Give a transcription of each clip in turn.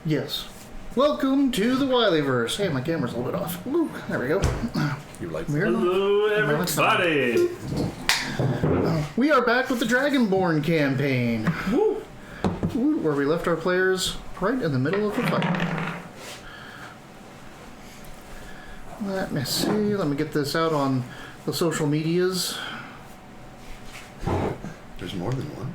Yes. Welcome to the Wileyverse. Hey, my camera's a little bit off. Ooh, there we go. You like Hello, everybody. We are back with the Dragonborn Campaign. Woo! Where we left our players right in the middle of the fight. Let me see. Let me get this out on the social medias. There's more than one.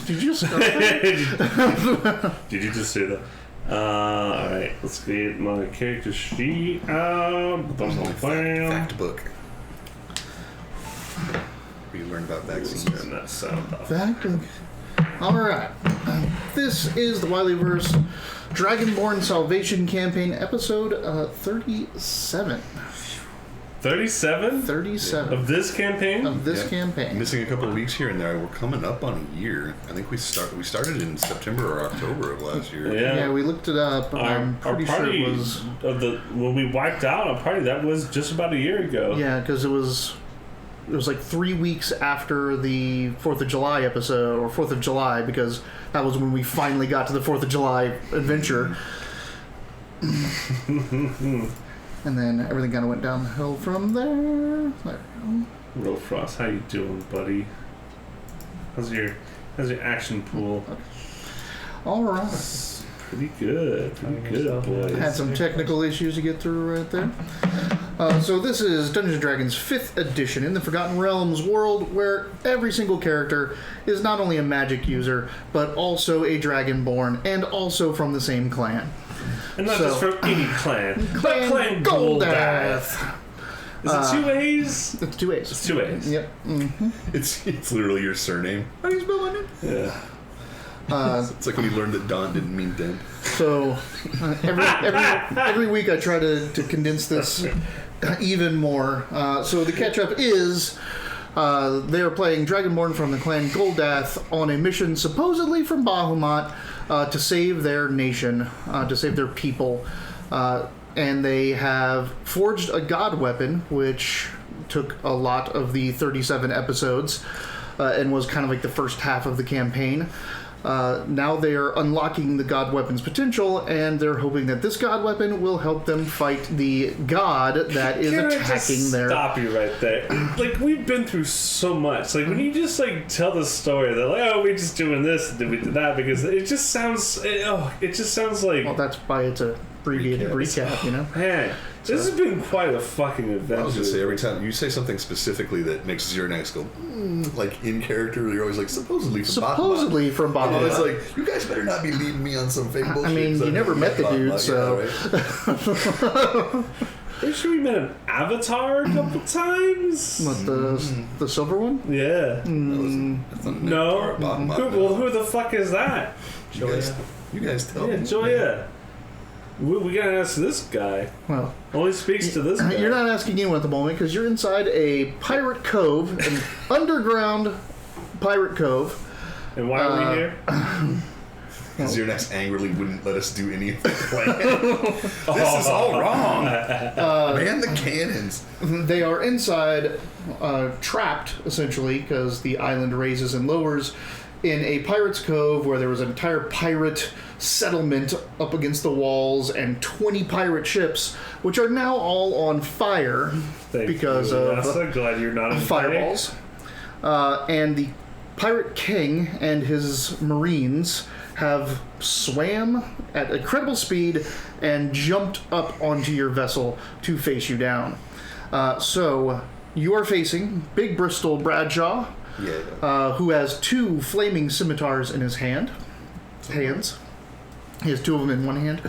Did you start that? Did you just say that? Alright, let's get my character sheet out. Fact book. Where you learn about vaccines. Turn that sound off. Fact book. Alright. This is the Wileyverse Dragonborn Salvation Campaign, episode 37. 37? 37. Of this campaign? Of this campaign. Missing a couple of weeks here and there. We're coming up on a year. I think we started in September or October of last year. Yeah, we looked it up. I'm pretty sure it was when we wiped out our party. That was just about a year ago. Yeah, because it was like 3 weeks after the 4th of July episode, or 4th of July, because that was when we finally got to the 4th of July adventure. And then everything kind of went downhill from there. There we go. Real Frost, how you doing, buddy? How's your action pool? All right. Pretty good, boys. I had some technical issues to get through right there. So this is Dungeons & Dragons 5th edition in the Forgotten Realms world, where every single character is not only a magic user, but also a Dragonborn, and also from the same clan. And not just from any clan. Clan Goldath. Is it 2 A's? It's 2 A's. It's 2 A's. Yep. Mm-hmm. It's literally your surname. How do you spell my name? Yeah. It's like when you learned that Don didn't mean Den. So every week I try to condense this even more. So the catch-up is they are playing Dragonborn from the clan Goldath on a mission supposedly from Bahamut to save their nation, to save their people. And they have forged a god weapon, which took a lot of the 37 episodes and was kind of like the first half of the campaign. Now they are unlocking the god weapon's potential, and they're hoping that this god weapon will help them fight the god that is attacking their... Stop you right there. Like, we've been through so much. Like, when you just, like, tell the story, they're like, oh, we're just doing this and we did that, because it just sounds... it just sounds like... Well, that's why it's a abbreviated recap, you know? Man, this has been quite a fucking adventure. I was going to say, every time you say something specifically that makes Xernex go, like in character, you're always like, supposedly from Bahamut. Bahamut. It's like, you guys better not be leading me on some fake bullshit. I mean, you never met the dude, so... Pretty sure we met an Avatar a couple times. What, the silver one? Yeah. No. Who the fuck is that? You guys tell me. Yeah, Joya. We gotta ask this guy. Well, only speaks to this guy. You're not asking anyone at the moment because you're inside a pirate cove, an underground pirate cove. And why are we here? Because your next angrily wouldn't let us do any of the plan. This is all wrong. Man the cannons. They are inside, trapped, essentially, because the island raises and lowers, in a pirate's cove where there was an entire pirate settlement up against the walls and 20 pirate ships, which are now all on fire because of I'm so glad you're not in fireballs. And the pirate king and his marines have swam at incredible speed and jumped up onto your vessel to face you down. So you are facing Big Bristol Bradshaw, who has 2 flaming scimitars in his hands. He has 2 of them in one hand.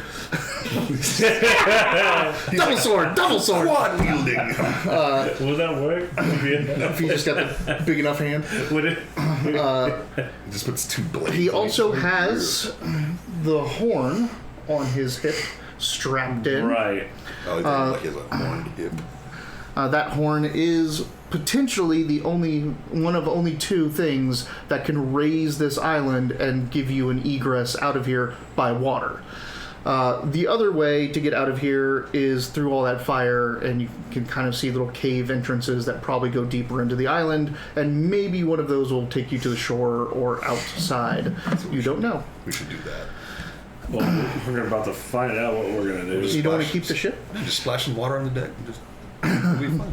Double sword! Quad wielding. Would that work? If you just got the big enough hand. Would it? Just puts 2 blades. He also has the horn on his hip, strapped in. Right. Oh, like he has a horned hip. That horn is potentially one of only 2 things that can raise this island and give you an egress out of here by water. The other way to get out of here is through all that fire, and you can kind of see little cave entrances that probably go deeper into the island, and maybe one of those will take you to the shore or outside. You don't know. We should do that. Well, we're about to find out what we're going to do. You don't want to keep the ship? Just splash some water on the deck and just... it'll be fun.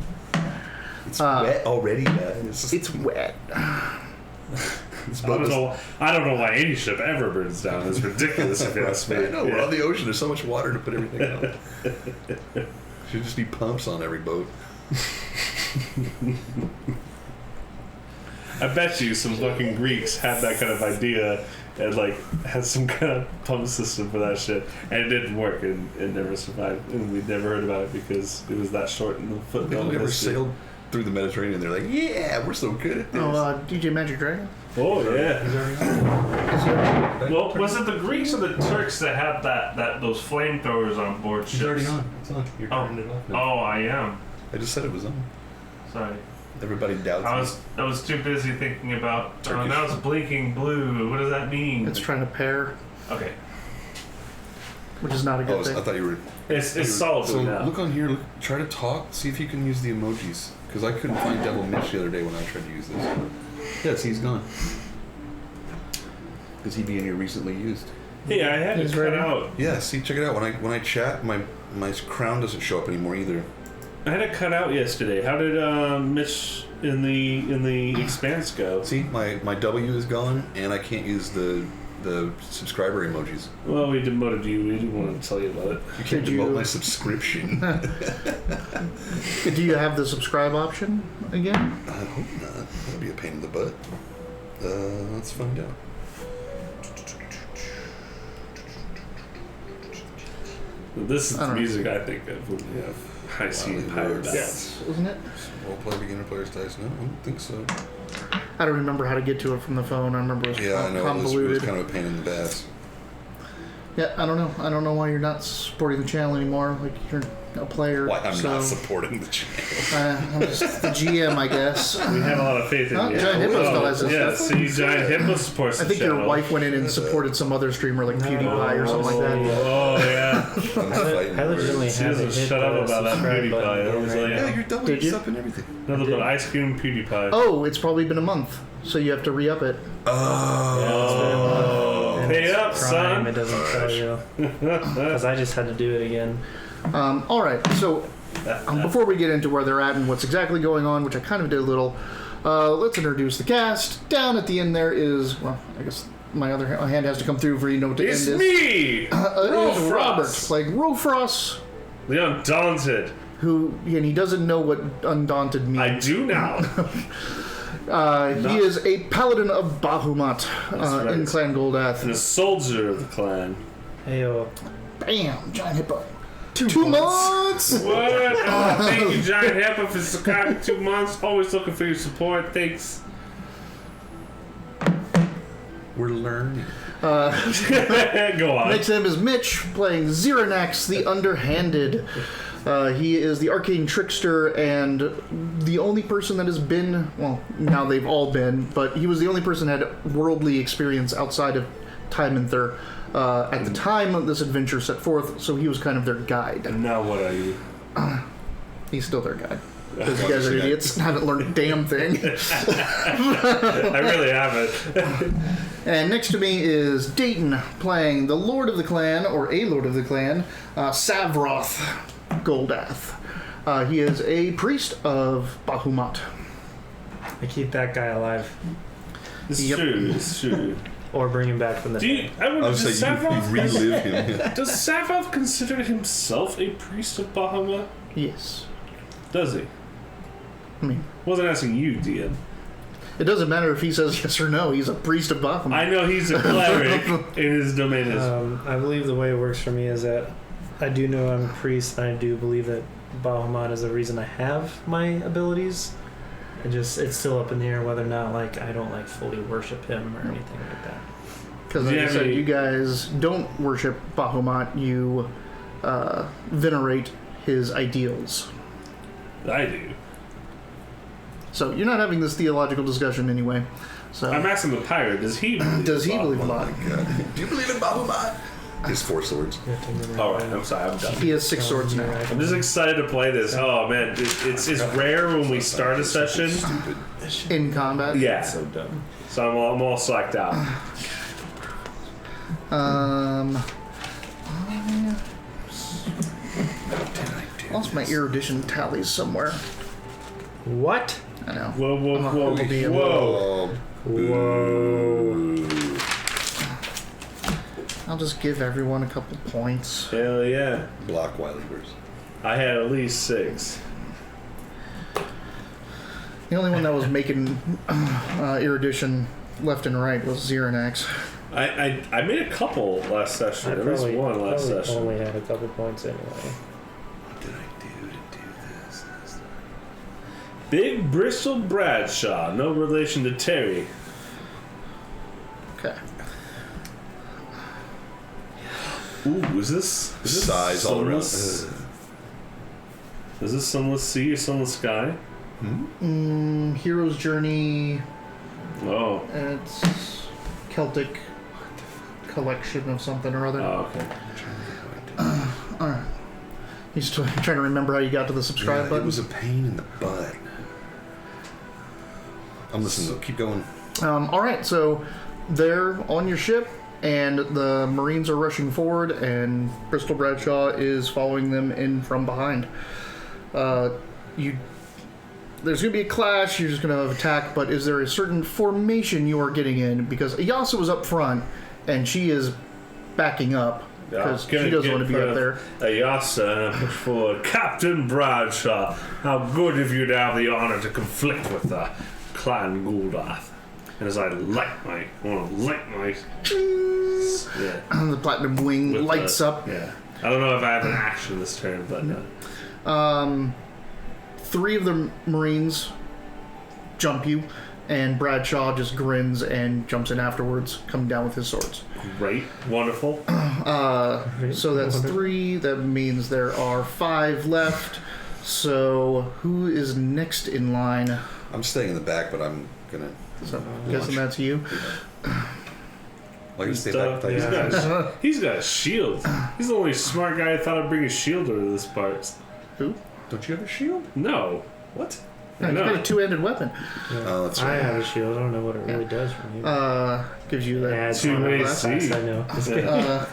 It's wet already, guys. It's wet. I don't know why any ship ever burns down. It's ridiculous if you ask me. I know, we're on the ocean. There's so much water to put everything out. Should just be pumps on every boat. I bet you some fucking Greeks had that kind of idea and like had some kind of pump system for that shit, and it didn't work, and it never survived, and we never heard about it because it was that short in the footnote. They only ever sailed through the Mediterranean. They're like, yeah, we're so good at this. Oh, DJ Magic Dragon? Oh yeah. Well, was it the Greeks or the Turks that had those flamethrowers on board ships? It's already on. It's on. You're turning it off now. Oh, I am. I just said it was on. Sorry. Everybody doubts I was too busy thinking about. Turkish. Now it's blinking blue. What does that mean? It's trying to pair, Okay. which is not a good I thing. thought you were... It's solid So blue now. look on here. Try to talk. See if you can use the emojis. Because I couldn't find Devil Mitch the other day when I tried to use this. Yeah, see, he's gone. Because he'd be in here recently used. Yeah, I had He's to cut ready. out. Yeah, see, check it out. When I chat, my crown doesn't show up anymore either. I had to cut out yesterday. How did Mitch in the Expanse go? See, my W is gone, and I can't use the subscriber emojis. Well, we demoted you. We didn't want to tell you about it. You can't Did demote you- my subscription. Do you have the subscribe option again? I hope not. That'd be a pain in the butt. Let's find out. This is I the don't know. music I think of when we have high sea Wileyverse. pirate battles. Yes. Isn't it? Roleplay beginner players dice? No, I don't think so. I don't remember how to get to it from the phone. I remember it was Yeah, I know. It was convoluted. kind of a pain in the ass. Yeah, I don't know. I don't know why you're not supporting the channel anymore. Like, you're a player. Why I'm so, not supporting the channel. I'm just the GM, I guess. We have a lot of faith in Huh? you. Giant Hippo still has this yeah, stuff. see, Giant Hippo supports I the think channel. your wife went in and supported some other streamer like PewDiePie or something like that. Oh, yeah. I'm fighting I legitimately She haven't doesn't hit shut up the about that subscribe PewDiePie. button I was right like, now. Yeah, you're doubling Did you? yourself and everything. nothing but ice cream PewDiePie. Oh, it's probably been a month, so you have to re-up it. Oh, And pay it's up, Prime, son. It doesn't tell you. Because I just had to do it again. All right, so before we get into where they're at and what's exactly going on, which I kind of did a little, let's introduce the cast. Down at the end there is, well, I guess my other hand has to come through for you to know what the It's end is. me, It is Robert, Rofrost. like Rofrost, The Undaunted. who, and he doesn't know what undaunted means. I do now. He is a paladin of Bahamut right. in Clan Goldath. The soldier of the clan. Heyo. Bam! Giant Hippo. 2 months! What? Thank you, Giant Hippo, for subscribing 2 months. Always looking for your support. Thanks. We're learning. Go on. Next to him is Mitch, playing Xeranax, the Underhanded. He is the arcane trickster and the only person that has been, well, now they've all been, but he was the only person that had worldly experience outside of Time and Thur at the time this adventure set forth, so he was kind of their guide. And now what are you? He's still their guide. Because you guys are idiots and haven't learned a damn thing. I really haven't. And next to me is Dayton, playing the Lord of the Clan, or a Lord of the Clan, Savroth Goldath. He is a priest of Bahamut. I keep that guy alive. It's Yep. true. It's true. Or bring him back from the Do you, I would I would does say you Savroth relive him. Yeah. Does Savroth consider himself a priest of Bahamut? Yes. Does he? I mean, Wasn't asking you, DM. it doesn't matter if he says yes or no. He's a priest of Bahamut. I know he's a cleric, and his domain is. I believe the way it works for me is that I do know I'm a priest, and I do believe that Bahamut is the reason I have my abilities. It's still up in the air whether or not like I don't like fully worship him or anything like that. Because like Yeah, I said, I mean- you guys don't worship Bahamut. You venerate his ideals. I do. So you're not having this theological discussion anyway. So I'm asking the pirate. Does he? Believe does he in believe Bahamut? in Oh my god. Do you believe in Bahamut? His 4 swords. All right, I'm sorry, I'm done. He has 6 swords now. I'm just excited to play this. Oh man, it's rare when we start a session. Stupid. In combat. Yeah, So dumb. so I'm all slacked out. Lost my erudition tallies somewhere. What? I know. Whoa, whoa, whoa, I'll be able- whoa! Whoa. I'll just give everyone a couple points. Hell yeah! Block Wileyverse. I had at least 6. The only one that was making erudition left and right was Xeranax. I made a couple last session. At least one last probably session. only had a couple points anyway. What did I do to do this? Big Bristol Bradshaw, no relation to Terry. Okay. Ooh, is this Size all around. Sunless? Is this Sunless Sea or Sunless Sky? Hero's Journey. Oh. It's Celtic collection of something or other. Oh, okay. Alright. He's trying to remember how you got to the subscribe It button. was a pain in the butt. I'm listening though. Keep going. Alright, so they're on your ship, and the Marines are rushing forward, and Bristol Bradshaw is following them in from behind. There's going to be a clash, you're just going to attack, but is there a certain formation you are getting in? Because Ayasa was up front, and she is backing up, because she doesn't want to be up there. Ayasa and I push forward. Captain Bradshaw, how good of you to have the honor to conflict with the Clan Guldath. And as I want to light my... Yeah. The platinum wing With lights up. Yeah. I don't know if I have an action this turn, but... 3 of the Marines jump you, and Bradshaw just grins and jumps in afterwards, coming down with his swords. Great. Wonderful. So that's 3. That means there are 5 left. So who is next in line? I'm staying in the back, but I'm gonna. So I'm guessing that's you. Like to stay back with you. He's got a shield. He's the only smart guy I thought I'd bring a shield to this part. Who? Don't you have a shield? No. What? No, he's got a 2-handed weapon. Oh, that's I right. have a shield. I don't know what it really does for me. Gives you that. Adds two on ways last to class, eat. I know.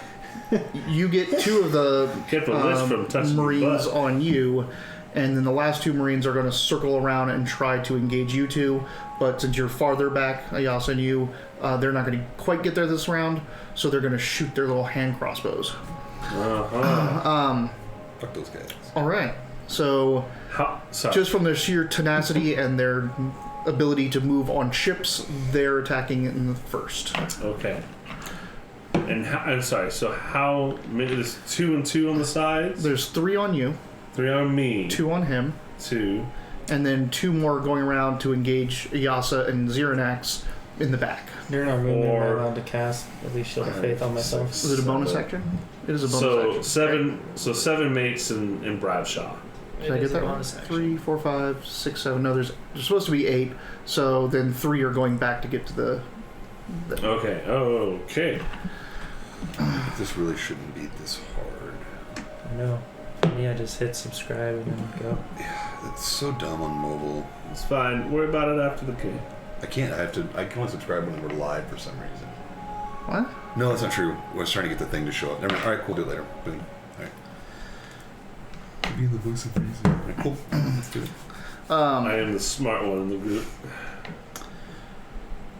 You get 2 of the Get the list from touching Marines the butt. on you, and then the last 2 Marines are going to circle around and try to engage you 2. But since you're farther back, Ayasa and you, they're not going to quite get there this round, so they're going to shoot their little hand crossbows. Fuck those guys. All right. So Sorry. just from their sheer tenacity and their ability to move on ships, they're attacking in the first. Okay. And I'm sorry. So how many? There's 2 and 2 on the sides. There's 3 on you, 3 on me. 2 on him, 2. and then 2 more going around to engage Ayasa and Xeranax in the back. During our movement, am I Or- allowed to cast at least Shield of Faith on myself? Is it a bonus action? It is a bonus So action. 7. So 7 mates in Bradshaw. Did I get that right? 3, 4, 5, 6, 7. No, there's supposed to be 8. So then 3 are going back to get to the. Okay. Oh, okay. This really shouldn't be this hard. I know. For me, I just hit subscribe and then go. It's so dumb on mobile. It's fine. Worry about it after the game. I can't. I can only subscribe when we're live for some reason. What? No, that's not true. I was trying to get the thing to show up. Never mind. All right, cool. Do it later. Boom. All right. Be the voice of reason. All right, cool. Let's do it. I am the smart one in the group.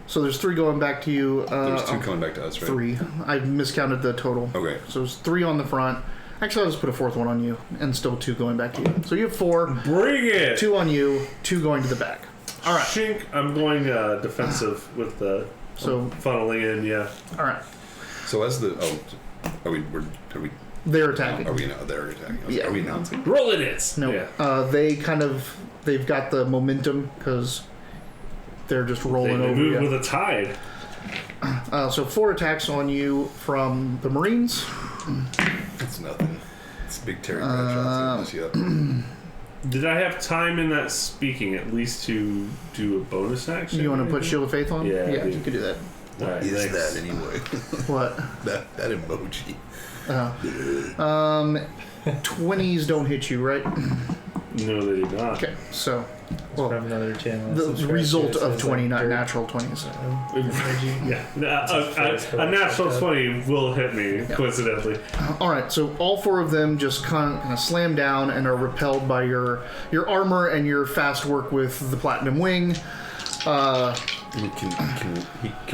So there's 3 going back to you. There's 2 coming back to us, right? 3. I miscounted the total. Okay. So there's 3 on the front. Actually, I'll just put a 4th one on you, and still 2 going back to you. So you have 4. Bring it. 2 on you, 2 going to the back. All right. Shink. I'm going defensive with the So funneling in. Yeah. all right, So as the are we they're attacking. are we now? They're attacking. us. Yeah. Are we announcing? Roll it is. No, Yeah. they've got the momentum because they're just They rolling over move you. with a tide. So 4 attacks on you from the Marines. It's nothing. It's big Terry Bradshaw. Mess you up. Did I have time in that speaking at least to do a bonus action? You want to put Shield of Faith on? Yeah, I Yeah, do. you could do that. All right, Is thanks. that anyway? What? that emoji. 20s don't hit you, right? No, they do not. Okay, so From another channel. the Subscribe result to it, of says, 20, like, not dirt. natural 20s. Yeah, a natural 20 will hit me, coincidentally. All right, so all four of them just kind of slam down and are repelled by your armor and your fast work with the Platinum Wing. Can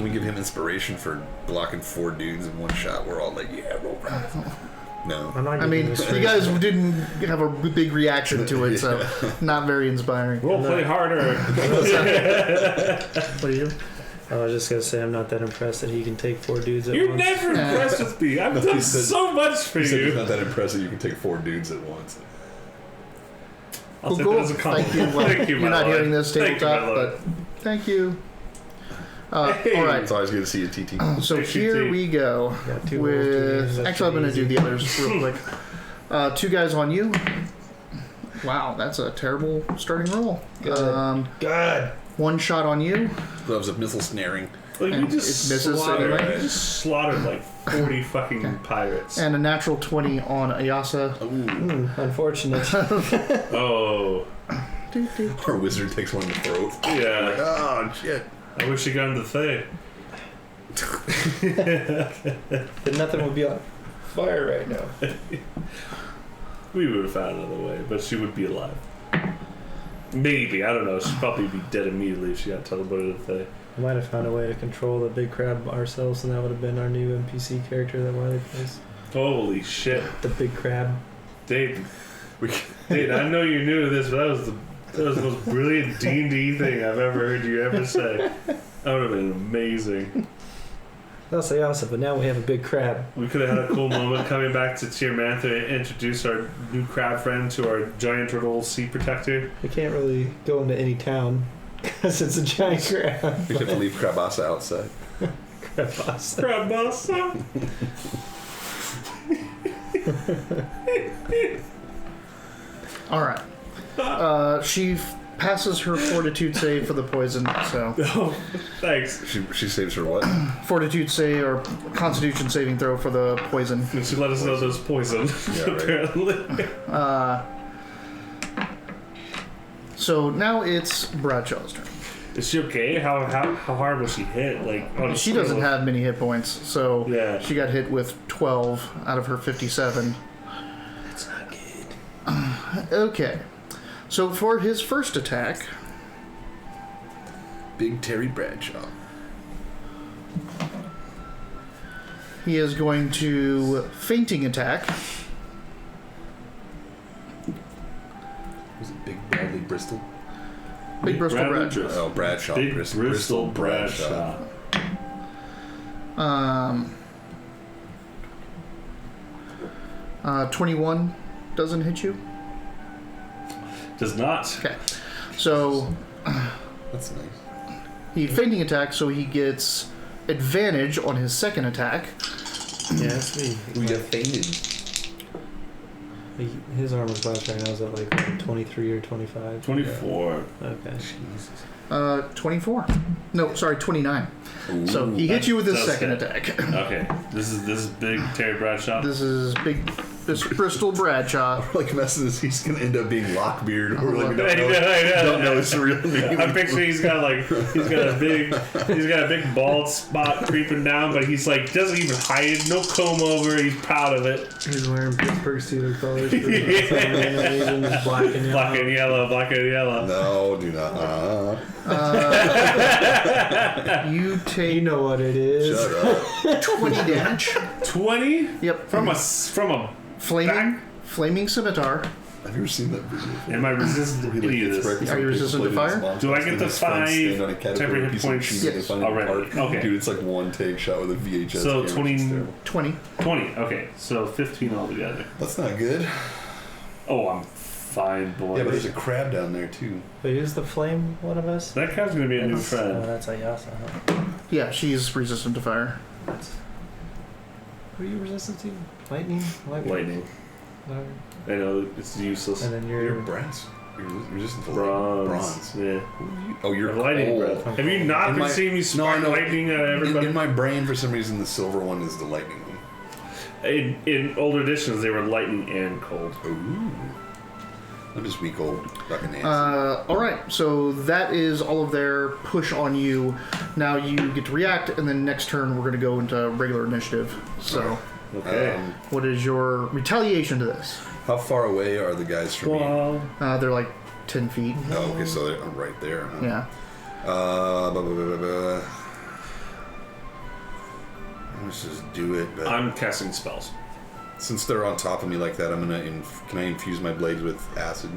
we give him inspiration for blocking 4 dudes in one shot? We're all like, yeah, roll right. No. I'm not I mean, giving you guys didn't have a big reaction to it, so not very inspiring. We'll play harder. What do you do? I was just gonna say I'm not that impressed that he can take 4 dudes at You're once. never impressed with me. I've done so much for He said he's you. not that impressive. You can take 4 dudes at once. I'll take Cool. that as a compliment. Thank you. Well, Thank you, you're my not lord. hearing this Thank you, my tabletop, lord. but thank you. Hey. All right. It's always good to see you, TT. So Hey, here TT. we go Got 2 rolls, 2 games, with. that's Actually, I'm going to pretty do the others real quick. 2 guys on you. Wow, that's a terrible starting roll. Good. Good. 1 shot on you. Gloves of missile snaring. Like, And we just it misses slaughtered, anyway. we just slaughtered like 40 fucking pirates. And a natural 20 on Ayasa. Ooh. Unfortunate. Oh, Our wizard takes one in the throat. yeah. Oh, shit. I wish you got him the thing. Then nothing would be on fire right now. We would have found another way, but she would be alive. Maybe, I don't know. She'd probably be dead immediately if she got teleported to the thing. We might have found a way to control the big crab ourselves, and that would have been our new NPC character that Wiley plays. Holy shit. The big crab. Dave, We Dave, I know you're new to this, but that was the most brilliant D&D thing I've ever heard you ever say. That would have been amazing. I'll say awesome, but now we have a big crab. We could have had a cool moment coming back to Tiermantha and introduce our new crab friend to our giant turtle sea protector. We can't really go into any town because it's a giant crab. have to leave Krabasa outside. Crab boss. Crab massa. All right. She passes her fortitude save for the poison, so. Oh, thanks. She saves her what? Fortitude save or constitution saving throw for the poison. And she let us know there's poison, Yeah, right. apparently. So now it's Bradshaw's turn. Is she okay? How hard was she hit? Like on a She scale doesn't of- have many hit points, so Yeah. she got hit with 12 out of her 57. That's not good. Okay. So for his first attack, Big Terry Bradshaw. he is going to fainting attack. Was it Big Bradley Bristol? Big Bristol Bradley Bradshaw. Bristol. Oh, Bradshaw. Big Bristol Bristol Bradshaw. 21 doesn't hit you. Does not. Okay. So That's nice. he fainting attack, so he gets advantage on his second attack. Yeah, that's me. We got fainted. His armor class right now is at like 23 or 25. 24. Okay. 24. No, sorry, 29. So Ooh. he hit you with his Does second hit. attack. Okay. This is big Terry Bradshaw. This is this Bristol Bradshaw. Like messes, he's gonna end up being Lockbeard, or like we I know, don't know his real name. I picture he's got a big bald spot creeping down, but he's like doesn't even hide it, no comb over. He's proud of it. He's wearing Pittsburgh Steelers colors. For reasons, black and yellow. Black and yellow, black and yellow. No, do not. You take You know what it is. Shut up. 20 damage. 20 Yep. from a Flaming scimitar. Have you ever seen that video? Am I resistant to any of this? Are you resistant to fire? Do I get the 5 temporary hit points already? Okay. Dude, it's like one take shot with a VHS. So camera. 20 It's terrible. 20. 20. Okay, so 15 altogether. That's not good. Oh, I'm fine, boy. Yeah, but there's a crab down there too. Wait, is the flame one of us? That guy's gonna be a new Oh, friend. that's Ayasa, huh? Yeah, she's resistant to fire. Who are you resistant to? Lightning? Lightning. Whatever. I know it's useless. And then You're you're... brass. resistant to Bronze. Yeah. Oh, you're lightning cold. breath. Have you not been seeing me spark lightning at everybody? In my brain, for some reason, the silver one is the lightning one. In older editions, they were lightning and cold. Ooh. I'm just weak old fucking Nancy. Alright, so that is all of their push on you. Now you get to react, and then next turn we're going to go into regular initiative. So, Okay. What is your retaliation to this? How far away are the guys from me? They're like 10 feet. Oh, okay, so they're right there. Huh? Yeah. Let's just do it. But I'm casting spells. since they're on top of me like that, I'm gonna. Can I infuse my blades with acid?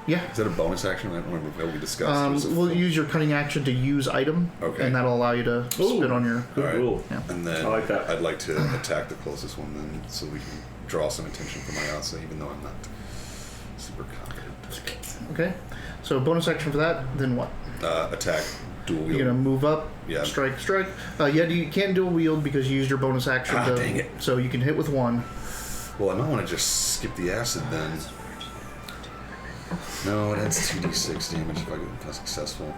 Yeah. Is that a bonus action? I don't remember what we discussed. We'll use your cunning action to use item, Okay. and that'll allow you to spit on your. Good All right. rule. Yeah. And then I like that. I'd like to attack the closest one then, so we can draw some attention from my Asa, even though I'm not super confident. Okay. So bonus action for that. Then what? Attack, dual wield. You're gonna move up. Yeah. Strike. You can't dual wield because you used your bonus action. Dang it. So you can hit with one. Well, I might want to just skip the acid then. No, that's 2d6 damage if I'm successful.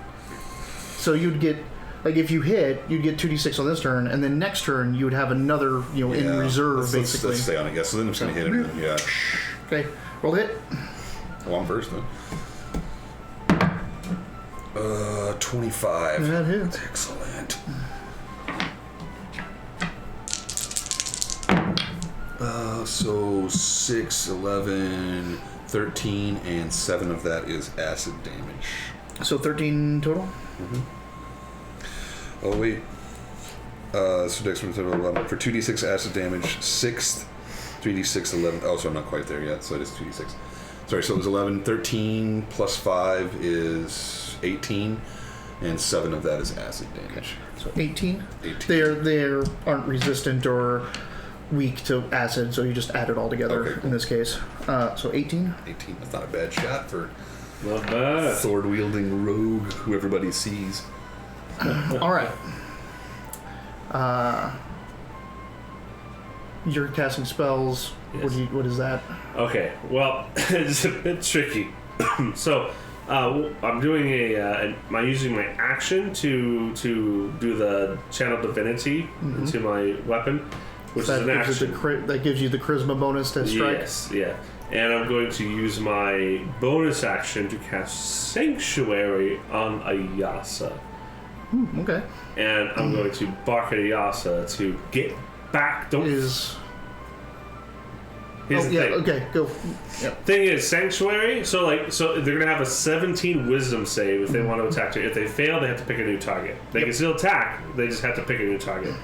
So you'd get, like, if you hit, you'd get 2d6 on this turn, and then next turn you would have another, in reserve, basically. Let's stay on it, yeah. So then I'm just going to hit him. Yeah. Okay, roll the hit. Oh, I'm first then. 25. That hits. Excellent. So 6, 11, 13, and 7 of that is acid damage. So 13 total? Oh, wait. So Dex 11. For 2d6 acid damage, 6th, 3d6, 11. Oh, so I'm not quite there yet, so it is 2d6. Sorry, so it was 11. 13 plus 5 is 18, and 7 of that is acid damage. So 18? 18. They aren't resistant or weak to acid, so you just add it all together Okay, cool. in this case. So 18? 18. That's not a bad shot for Not bad. sword-wielding rogue who everybody sees. Alright. You're casting spells. Yes. What is that? Okay, well, it's a bit tricky. So, I'm doing I'm using my action to do the channel divinity into my weapon, which So is an that gives you action. that gives you the charisma bonus to strike? Yes, yeah. And I'm going to use my bonus action to cast Sanctuary on Ayasa. Okay. And I'm going to bark at Ayasa to get back. Is... Here's the yeah, thing. okay, go. Yeah. Thing is, Sanctuary, so they're gonna have a 17 Wisdom save if they want to attack you. If they fail, they have to pick a new target. They can still attack, they just have to pick a new target.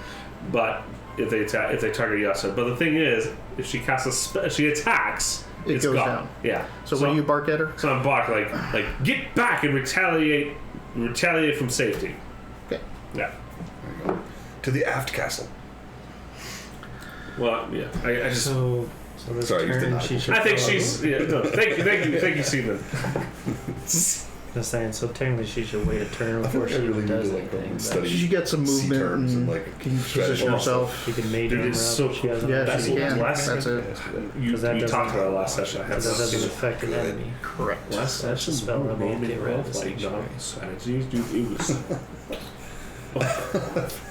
But if they target Yasa. But the thing is, if she casts if she attacks, it's goes gone. down. Yeah. So when you bark at her? So I bark like get back and retaliate from safety. Okay. Yeah. There you go. To the aft castle. Well, yeah. I just. So this Sorry, you did turn not. she should. I think follow. she's. Yeah, no, thank you, Steven. Just saying. So technically, she should wait a turn before she even does anything. but study She gets some sea movement terms and and, like, can position strategy. herself. She can major Dude, armor it's up so if she has Yeah, enough she dice. can. Last That's it. You that doesn't- talked about it last session. I had Because that doesn't so affect an good. enemy. Correct. last That's session a spell we removal, made get rid of the like sanctuary. strategies, dude. It was.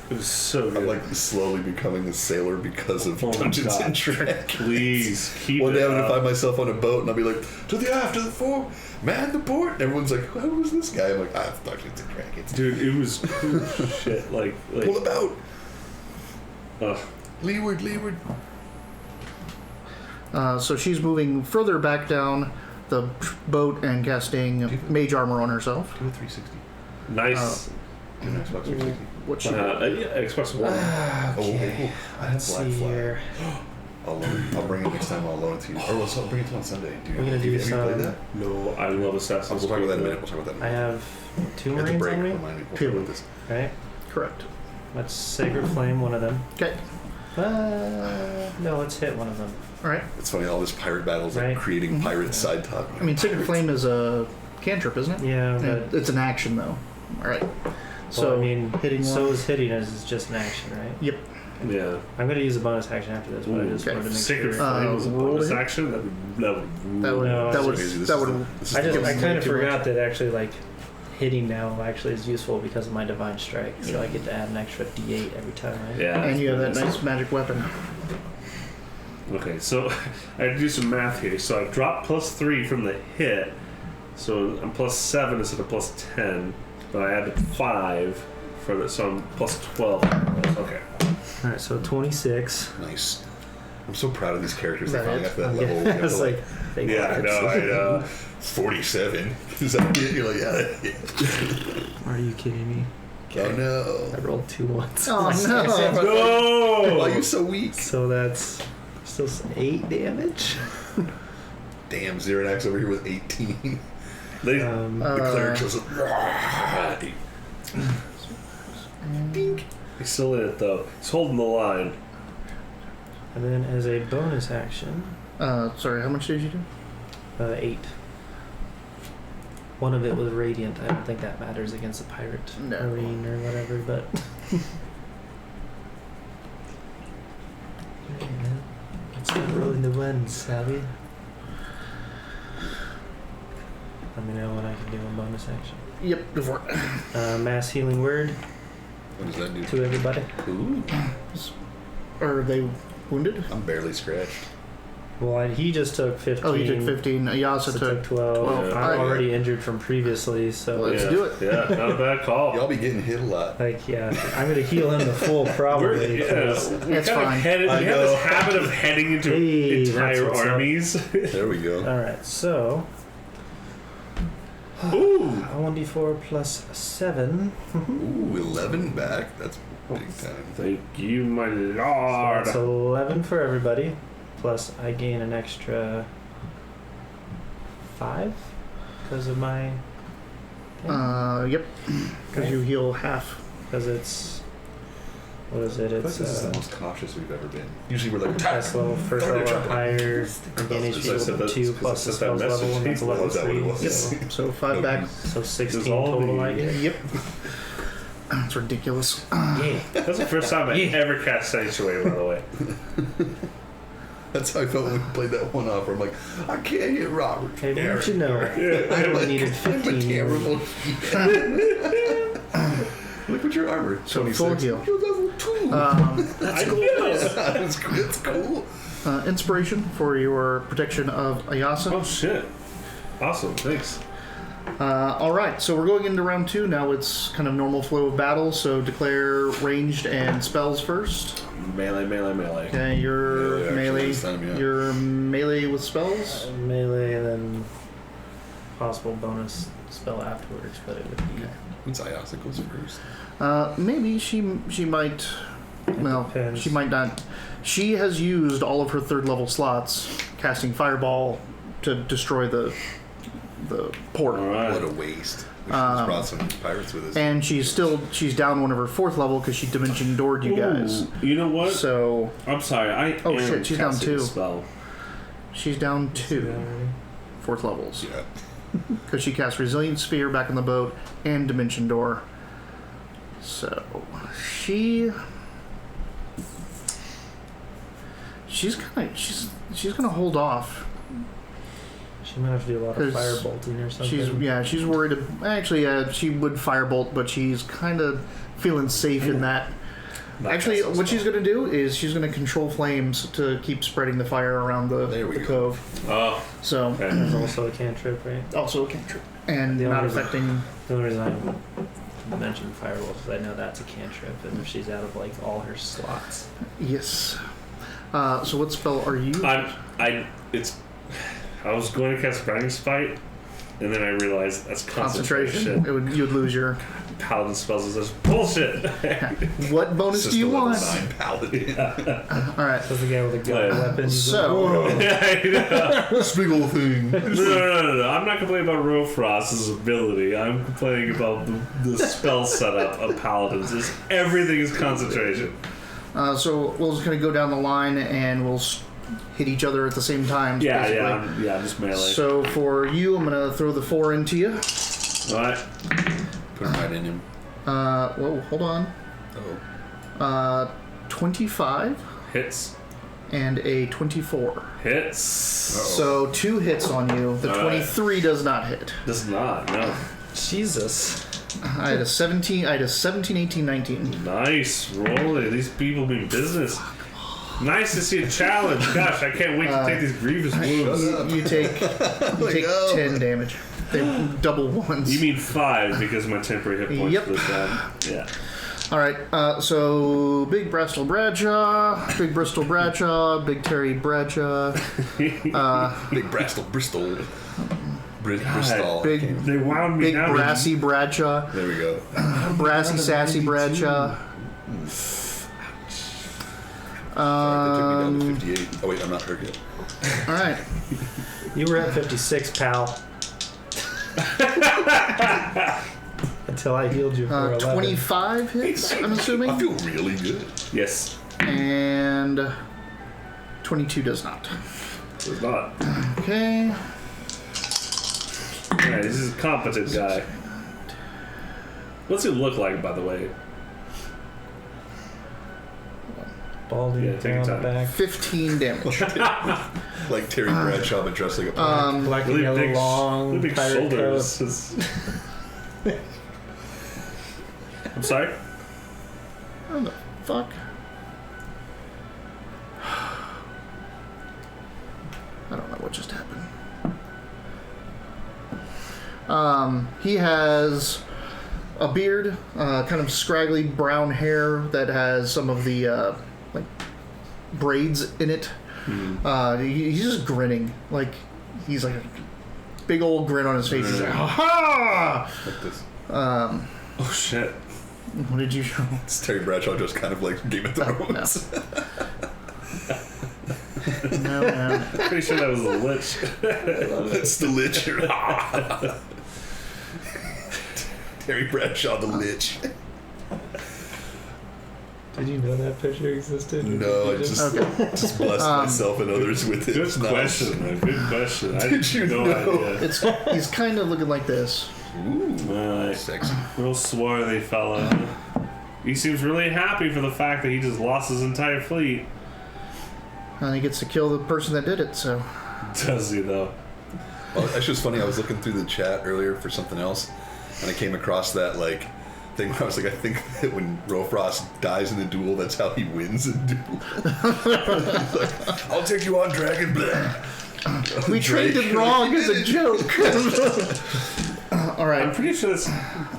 It was so good. I'm like slowly becoming a sailor because of Oh my Dungeons God. and Dragons. Please keep One day it I'm gonna up. find myself on a boat and I'll be like, to the aft, to the fore, man the port. And everyone's like, who is this guy? I'm like, it's Dungeons and Dragons. Dude, it was cool shit. Like Pull about. ugh. Leeward. So she's moving further back down the boat and casting mage armor on herself. Do a 360. Nice. Do an Xbox 360. What she? Yeah, Xbox One. Oh, okay, cool. I have Let's see here. I'll bring it next time. I'll loan it to you. Or I'll bring it to you on Sunday. We're gonna do have you some- played that? No, I love Assassin's We'll talk about that in a Creed. minute. We'll talk about that in a I minute. have 2 At the Marines break, on me. remind me. We'll Two. talk about this. Right. Correct. Let's Sacred Flame one of them. Okay. No, let's hit one of them. All right. It's funny, all this pirate battles Right. like creating pirate side talk. I mean, Sacred Flame is a cantrip, isn't it? Yeah, And but it's an action though. All right. so I mean, hitting so one. is hitting is just an action, right? Yep. Yeah. I'm gonna use a bonus action after this, but I just wanted to make Sacred sure. Flame was a roll bonus it. action? That would No, that would crazy. that would. I kind of too forgot that actually like hitting now actually is useful because of my divine strike, so I get to add an extra D8 every time. Right? Yeah. And you have that nice magic weapon. Okay, so I had to do some math here. So I dropped +3 from the hit, so I'm +7 instead of +10, but I added 5 for the, so I'm +12. Okay. All right, so 26. Nice. I'm so proud of these characters. They That finally got to that level. Yeah, where you have it's to, like, thank Yeah, I God. know, I know. 47. Is that it? You're like, yeah. Are you kidding me? Oh no. I rolled 2 ones. Oh no! No! Why are you so weak? So that's still 8 damage. Damn, Xerax over here with 18. They, The cleric shows up. Dink. he's still in it, though. He's holding the line. And then as a bonus action, Sorry, how much did you do? 8. One of it was radiant. I don't think that matters against a pirate No. marine or whatever, but. Hey, man. Let's not rolling the ones, Sally. Let me know when I can do a bonus action. Yep, go for it. Mass healing word What does that do? to everybody. Ooh, Are they wounded? I'm barely scratched. Well, he just took 15. Oh, you took 15. Ayasa So took 12. 12. I'm Alright. already injured from previously, so Let's yeah. do it. Yeah, not a bad call. Y'all be getting hit a lot. like, yeah, I'm gonna heal him the full probably. because- We That's kind of fine. headed, I we have know. this habit of heading into Hey, that's entire what's up. armies. There we go. All right, so Ooh! 1d4 plus 7. Ooh, 11 back. That's big time. Thank you, my So lord. that's 11 for everybody. Plus, I gain an extra 5 because of my. Yep. Because you heal half. Because it's. What is it? I feel like It's this is the most cautious we've ever been. Usually we're like, S level, first Don't level, or jump. higher. Gain So I HP said level that's 2 because plus the I sent that spell's level, and that's a message. level Is that what it 3. was? So, So 5 No, back. so 16 Does all total, I the- get. Yep. That's ridiculous. Yeah. That's the first time I Yeah. ever cast Sanctuary, by the way. that's how I felt when we played that one off. Where I'm like, I can't hit Robert. Hey, don't you know? Yeah. I only needed I'm a 15. terrible. Look at your armor. So 26. full heal. You're level 2. That's cool. That's cool. Inspiration for your protection of Ayasa. Oh, shit. Awesome, thanks. All right, so we're going into round 2 now. It's kind of normal flow of battle. So declare ranged and spells first. Melee. Okay, your Melee, actually, melee. this time, yeah. Your melee with spells. Melee and then possible bonus spell afterwards, but it would be. When's Ayasa goes first? Maybe she might. Well, Depends. she might not. She has used all of her 3rd level slots casting Fireball to destroy the port. All right. What a waste. We should have brought some pirates with us. And she's down one of her 4th level because she dimension doored you guys. Ooh, you know what? So I'm sorry. I Oh, am shit, she's down casting a 2. spell. she's down 2 4th levels Yeah. because she cast Resilient Sphere back on the boat and Dimension Door. So she's gonna hold off. She might have to do a lot of 'Cause firebolting or something. She's worried. Actually, she would firebolt, but she's kind of feeling safe in that. Not Actually, casting what she's spell. going to do is she's going to control flames to keep spreading the fire around There the we go. cove. Oh, So okay. There's also a cantrip, right? also a cantrip and The not only- affecting. The only reason I mentioned firebolt is I know that's a cantrip, and if she's out of like all her slots. Yes. So what spell are you? I was going to cast Grinding Spite, and then I realized that's concentration. You'd lose your. Paladin spells is just bullshit. What bonus It's do you just a level want? 9 paladin. All right. That's the guy with a gun Yeah. weapon. He's So- like, I know. This big old thing. No. I'm not complaining about Rofrost's ability. I'm complaining about the spell setup of Paladins. Everything is concentration. So we'll just kind of go down the line and we'll hit each other at the same time. basically. Yeah, just melee. So for you, I'm gonna throw the 4 into you. Alright. Put him right in him. Whoa, hold on. Oh. 25 Hits. and a 24. Hits. Uh-oh. So 2 hits on you. The All 23 does not hit. Does not, no. Jesus. I had a 17, 18, 19. Nice. Rolling. These people mean business. Nice to see a challenge. Gosh, I can't wait to take these grievous wounds. You take 10 damage. They double ones. You mean 5 because of my temporary hit points Yep. for this time. Yeah. All right, so Big Bristol Bradshaw, Big Terry Bradshaw, Big Bristol. Bristol. Big They wound me Big down. Brassy Bradshaw, There we go. Brassy Sassy Bradshaw. Sorry, they took me down to 58. Oh wait, I'm not hurt yet. All right, You were at 56, pal. Until I healed you for 11. 25 hits, I'm assuming, I feel really good. Yes. and 22 does not. Does not. Okay, Yeah, this is a competent guy. What's he look like, by the way? Baldy Yeah, take your down the time. back. 15 damage. Like Terry Bradshaw, but dressed like a pirate. Black and Really yellow big, long really big pirate coat. shoulders. I'm sorry? What the fuck? I don't know what just happened. He has a beard, kind of scraggly brown hair that has some of the like braids in it. He's just grinning, like he's like a big old grin on his face. He's like, "Ha ha!" Like this. Oh, shit. What did you show? It's Terry Bradshaw, just kind of like Game of Thrones. No, man. Pretty sure that was a lich. It's the Lich. Terry Bradshaw, the Lich. Did you know that picture existed? No, I just blessed myself and others with it. Good It's not- question, man. Good question. I Did you no know? idea. He's kind of looking like this. Ooh, Right. sexy. Real swarthy fella. He seems really happy for the fact that he just lost his entire fleet. And he gets to kill the person that did it, so. Does he, though? Well, that's just funny. I was looking through the chat earlier for something else, and I came across that like thing where I was like, I think that when Rofrost dies in a duel, that's how he wins a duel. He's like, I'll take you on, Dragon. We trained him wrong as a joke. All I'm right. pretty sure that's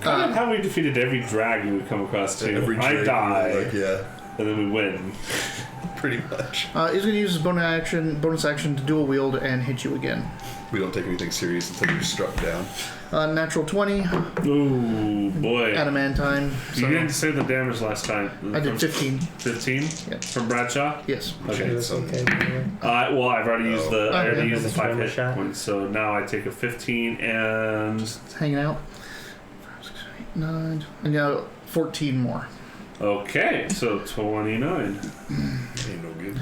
kind of how we defeated every dragon we come across, too. Every I dragon, die, like, yeah, and then we win. pretty much. He's going to use his bonus action to dual wield and hit you again. We don't take anything serious until you're struck down. Natural 20, Ooh, boy. adamantine. You So didn't say the damage last time. I did 15. 15? Yep. From Bradshaw? Yes. Okay. That's okay. by the way. Well, I've already used the Oh, yeah. used the 5 hit Shot. points, so now I take a 15 and It's hanging out. 5, 6, 8, 9. And now 14 more. okay, so 29. Ain't no good.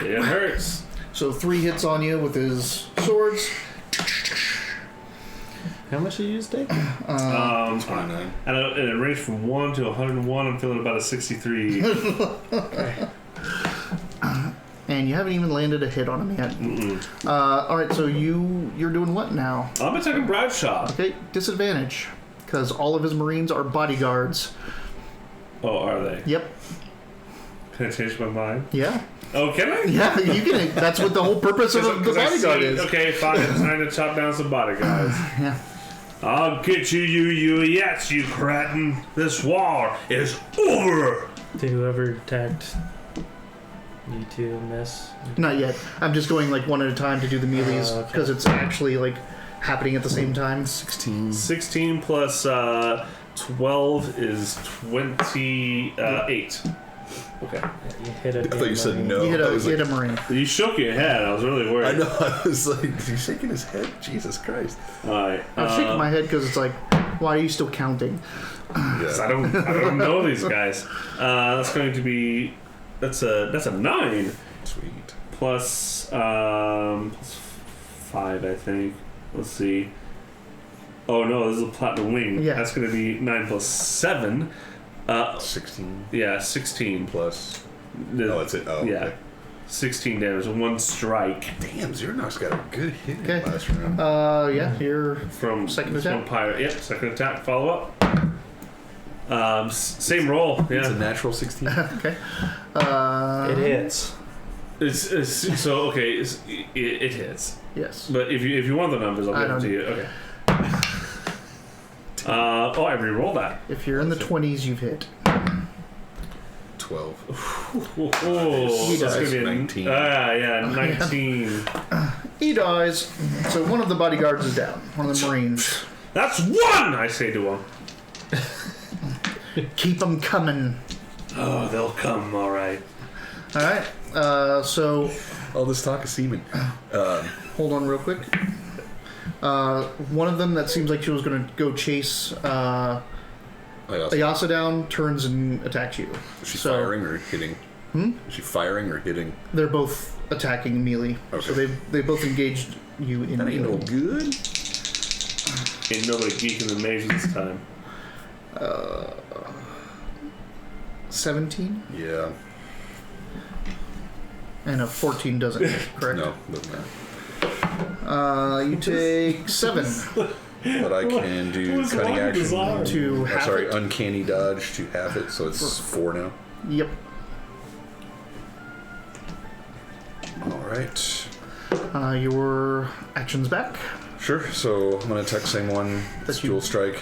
It hurts. So 3 hits on you with his swords. How much did you just take? 29. And it ranged from 1 to 101. I'm feeling about a 63. And you haven't even landed a hit on him yet. All right, so you're doing what now? I'm attacking Bradshaw. Okay, disadvantage. Because all of his marines are bodyguards. Oh, are they? Yep. Can I change my mind? Yeah. Oh, can I? Yeah, you can. That's what the whole purpose of the 'Cause I bodyguard see- is. Okay, fine. It's time to chop down some bodyguards. Yeah. I'll get you yet, you cretin. This war is over. Did whoever attacked you two miss? Not yet. I'm just going like one at a time to do the melees okay. because it's actually like happening at the same time. 16 plus 12 is 28. Okay. Yeah, you hit a I thought you said marine. no. You hit I a, was you hit like, a marine. You shook your head. I was really worried. I know. I was like, is he shaking his head? Jesus Christ. All right. I'm shaking my head because it's like, why are you still counting? Yeah. I don't know these guys. That's going to be that's a 9 Sweet. plus 5, I think. Let's see. Oh no, this is a platinum wing. Yeah. That's going to be 9 plus 7. 16 Yeah, 16 plus. The- Oh, that's it. Oh, yeah, okay. 16 damage, one strike Damn, Xeronox got a good hit Okay. last round. Yeah, you're from Second from attack? pirate. Yep, second attack. Follow up. Same roll. It's a Yeah, natural 16. okay. It hits. it's so okay. It hits, Yes. but if you want the numbers, I'll I give them don't to you. Okay. I re-roll that. If you're in the 20s, you've hit. 12. Oh, He that's dies. gonna be 19. Yeah, 19. He dies. So one of the bodyguards is down. One of the Marines. That's one. I say to him. Keep them coming. Oh, they'll come. All right. All right. So All this talk of semen. hold on real quick. One of them that seems like she was going to go chase Ayasa down turns and attacks you. Is she So- firing or hitting? Is she firing or hitting? They're both attacking melee. Okay. So they both engaged you in That ain't no melee. good. Ain't nobody geeking the mage this time. 17 Yeah. and a 14 doesn't hit, correct? No, doesn't matter. You take 7 But I can do What's cutting wrong with his action. arm? to half Sorry, it. uncanny dodge to half it, so it's 4 now. Yep. Alright. Your action's back. Sure, so I'm going to attack the same one. That's Dual you. strike.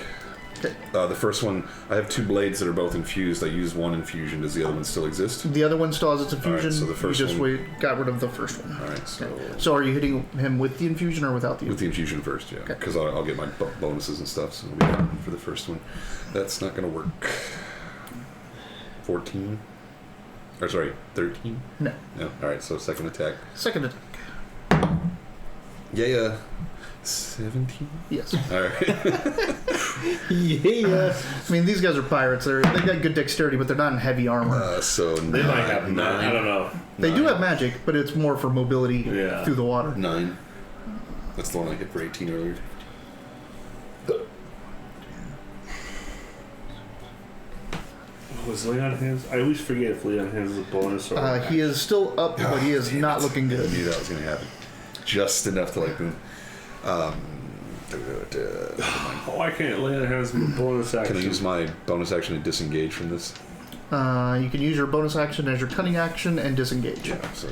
Okay. The first one, I have 2 blades that are both infused. I use one infusion. Does the other one still exist? The other one still has its infusion. Alright, so the first you just one- got rid of the first one. Alright, so So are you hitting him with the infusion or without the with the infusion? infusion first, yeah. Okay. Because I'll get my bonuses and stuff, so it'll be fine for the first one. That's not going to work. 14? Or sorry, 13? No. No. Alright, so second attack. Second attack. Yeah. 17? Yes. Alright. Yeah. I mean, these guys are pirates. They got good dexterity, but they're not in heavy armor. So They might have 9. I don't know. They do have magic, but it's more for mobility Yeah. through the water. 9. That's the one I hit for 18 earlier. Was Leon Hands? I always forget if Leon Hands is a bonus or. He is still up, but he is not looking I good. knew that was going to happen. Just enough to like boom. Why can't Leon Hands be a bonus action? Can I use my bonus action to disengage from this? You can use your bonus action as your cunning action and disengage. Yeah, so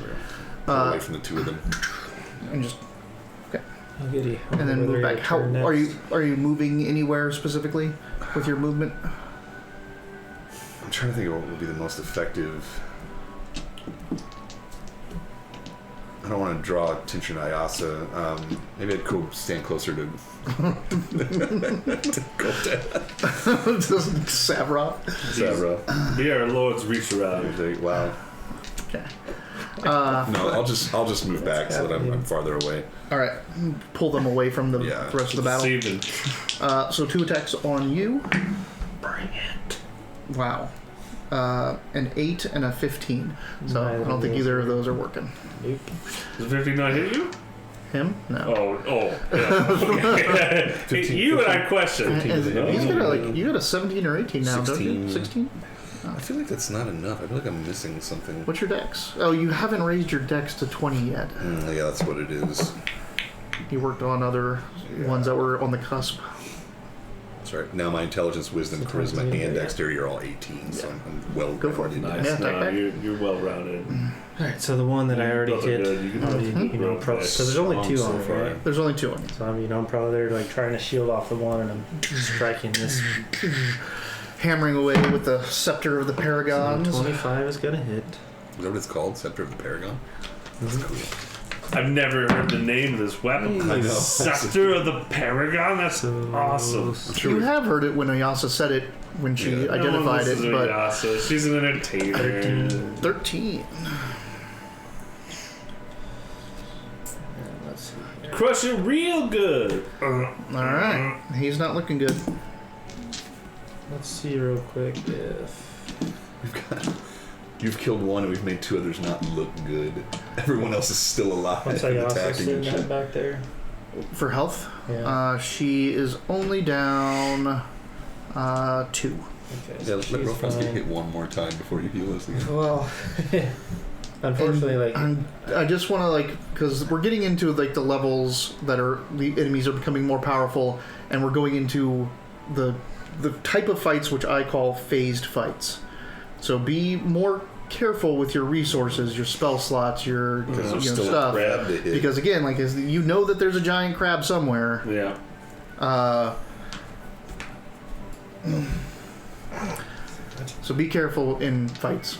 pull away from the 2 of them. And just Oh, goody. and then move back. How Turn are next. you moving anywhere specifically with your movement? I'm trying to think of what would be the most effective. I don't want to draw attention to Ayasa. Maybe I'd go stand closer to Savra. Savra. Be our Lord's reach around. Wow. Okay. No, I'll just move back so that I'm farther away. All right. Pull them away from the Yeah. rest of the battle. Steven. So 2 attacks on you. Bring it. Wow. An 8 and a 15. So I don't think either of those are working. Nope. Does 50 not hit you? Him? No. Oh, yeah. Okay. 15, You and I question. And he's got you got a 17 or 18 now, don't you? 16. 16? I feel like that's not enough. I feel like I'm missing something. What's your dex? Oh, you haven't raised your dex to 20 yet. Yeah, that's what it is. You worked on other ones that were on the cusp. That's right. Now my intelligence, wisdom, Sometimes charisma, you- and dexterity are all 18, so I'm well Go for it. rounded. Nice. Yeah, No, attack back. you're well rounded. All right, so the one that I already Both are hit, good. You can I'll both be, do you know, roll pro. dice. So there's only 2 So on it, far. right? There's only 2 on you. So I'm, I'm probably there like trying to shield off the one, and I'm striking this. Hammering away with the scepter of the Paragons. 25 is gonna hit. Is that what it's called? Scepter of the Paragon? That's cool. I've never heard the name of this weapon. I know. Scepter of the Paragon? That's awesome. I'm sure You we- have heard it when Ayasa said it when she Yeah. identified it, but Awesome. She's an entertainer. 13. Let's see. Crush it real good. All right, he's not looking good. Let's see real quick if You've killed one and we've made 2 others not look good. Everyone else is still alive what's and Ayasa attacking sitting and at shit. back there. For health, Yeah. she is only down 2. Okay, Yeah, so let she's Rofrost get fine. hit one more time before you heal us again. Well, unfortunately, like I just want to because we're getting into the levels that are the enemies are becoming more powerful, and we're going into the type of fights which I call phased fights. So be more careful with your resources, your spell slots, your Because there's still stuff. a crab to hit. Because again, as you know that there's a giant crab somewhere. Yeah. So be careful in fights.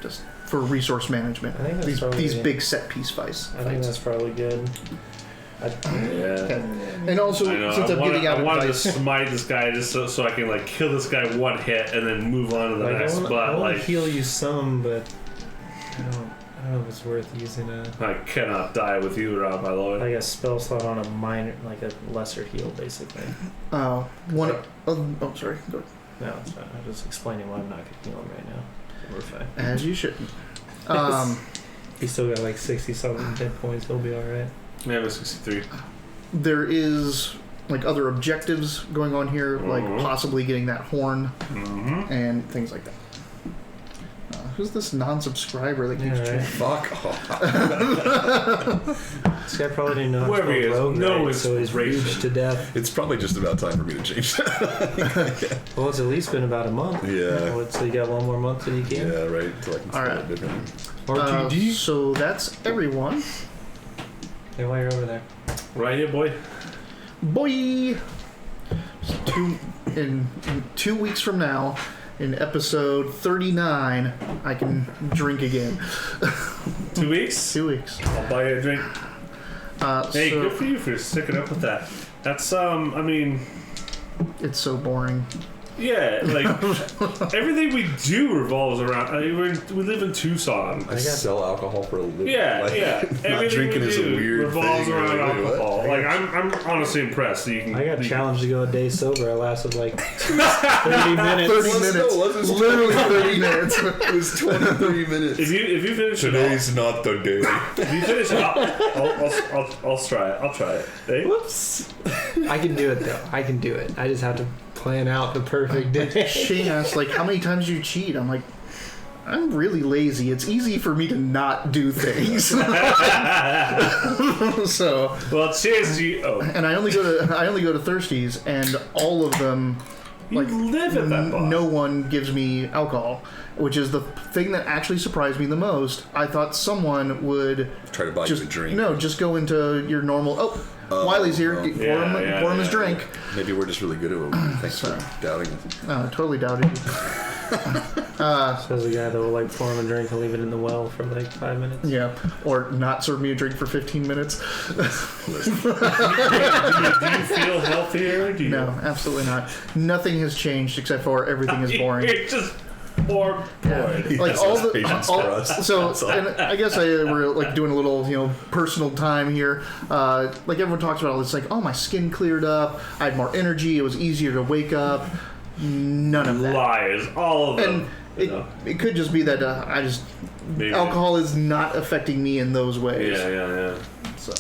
Just for resource management. I think that's These probably big set piece fights. I think that's probably good. Yeah. And also, I know. since I'm giving out I wanted to advice, smite this guy just so I can kill this guy one hit and then move on to the next. I But want to heal you some, but I don't know if it's worth using I cannot die with you, Rob, my lord. a spell slot on a minor, a lesser heal, basically. sorry. Go. No, it's fine. I'm just explaining why I'm not going to heal him right now. We're fine. As you should. He's still got 60 something hit points. He'll be all right. Yeah, it was 63. There is other objectives going on here, possibly getting that horn and things like that. Who's this non-subscriber that keeps changing? Fuck off. This guy probably didn't know how to Whoever he spell is, rogue, no right, so he's inspiration. raged to death. It's probably just about time for me to change that. Well, it's at least been about a month. Yeah. So you got one more month till you can? Yeah, right. Till I can spell Alright. it differently. RTD? So that's everyone. Hey, while you're over there. Right here, boy. Boy! In 2 weeks from now, in episode 39, I can drink again. 2 weeks? 2 weeks. I'll buy you a drink. Hey, So good for you for sticking up with that. That's, it's so boring. yeah, everything we do revolves around. We live in Tucson. I sell alcohol for a living. Yeah, yeah. Not Everything drinking we is a do weird revolves thing. around You're like, wait, what? alcohol. I'm honestly impressed that you can. I got you- challenged to go a day sober. I lasted 30 minutes. 30 minutes. Literally 30 minutes. It was 23 minutes. If you finish Today's not the day. if you finish it, I'll try it. I'll try it. Hey? Whoops. I can do it, though. I can do it. I just have to plan out the perfect day. Shane asked, how many times do you cheat? I'm like, I'm really lazy. It's easy for me to not do things. So, Well, cheers to you. Oh, and I only go to Thirsties, and all of them, you live at that bar. no one gives me alcohol, which is the thing that actually surprised me the most. I thought someone would Try to buy you a drink. just go into your normal. Wiley's here. oh. Pour him his drink. Maybe we're just really good at what we do. Thanks for doubting us. Totally doubted you. Says the guy that will pour him a drink and leave it in the well for 5 minutes. Yeah, or not serve me a drink for 15 minutes. Do you feel healthier? Do you? No, absolutely not. Nothing has changed except for everything is boring. You're just bored. Patience for us. So, and I guess we're doing a little, personal time here. Everyone talks about all this, oh, my skin cleared up. I had more energy. It was easier to wake up. None of that. Lies, all of them. And it could just be that Maybe. alcohol is not affecting me in those ways. Yeah. So,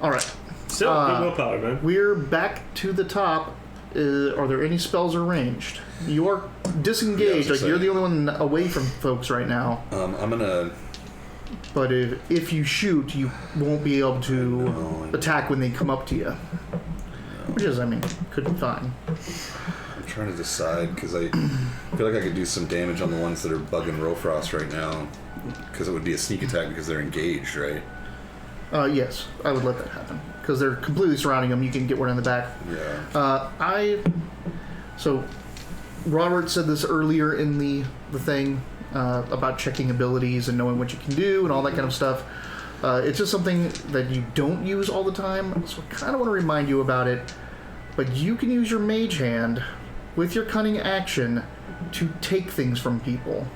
all right. Still, good willpower, man. We're back to the top. Are there any spells arranged? You are disengaged. Yeah, I was You're saying. the only one away from folks right now. I'm gonna. But if you shoot, you won't be able to attack when they come up to you. Which is, could be fine. I'm trying to decide because I feel like I could do some damage on the ones that are bugging Rofrost right now. Because it would be a sneak attack because they're engaged, right? Yes, I would let that happen. Because they're completely surrounding them. You can get one in the back. Yeah. So, Robert said this earlier in the thing about checking abilities and knowing what you can do and all that kind of stuff. It's just something that you don't use all the time, so I kind of want to remind you about it. But you can use your mage hand with your cunning action to take things from people.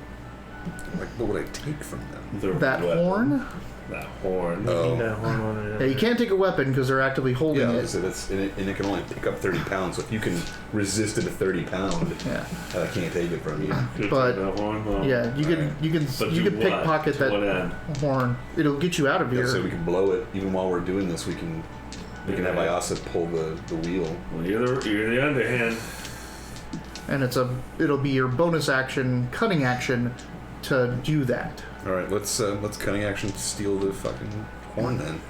What would I take from them? That horn? That horn. Oh. That hormone. Yeah, you can't take a weapon because they're actively holding Yeah, it. so and it can only pick up 30 pounds. So if you can resist it at 30 pound, Yeah, I can't take it from you. Could but- take that horn, well, yeah. You can but you do can what? pickpocket To what that end? horn. It'll get you out of Yeah, here. so we can blow it. Even while we're doing this, we can have Ayasa pull the wheel. Well, you're the underhand. and it'll be your bonus action, cunning action, to do that. All right, let's cunning action steal the fucking horn then.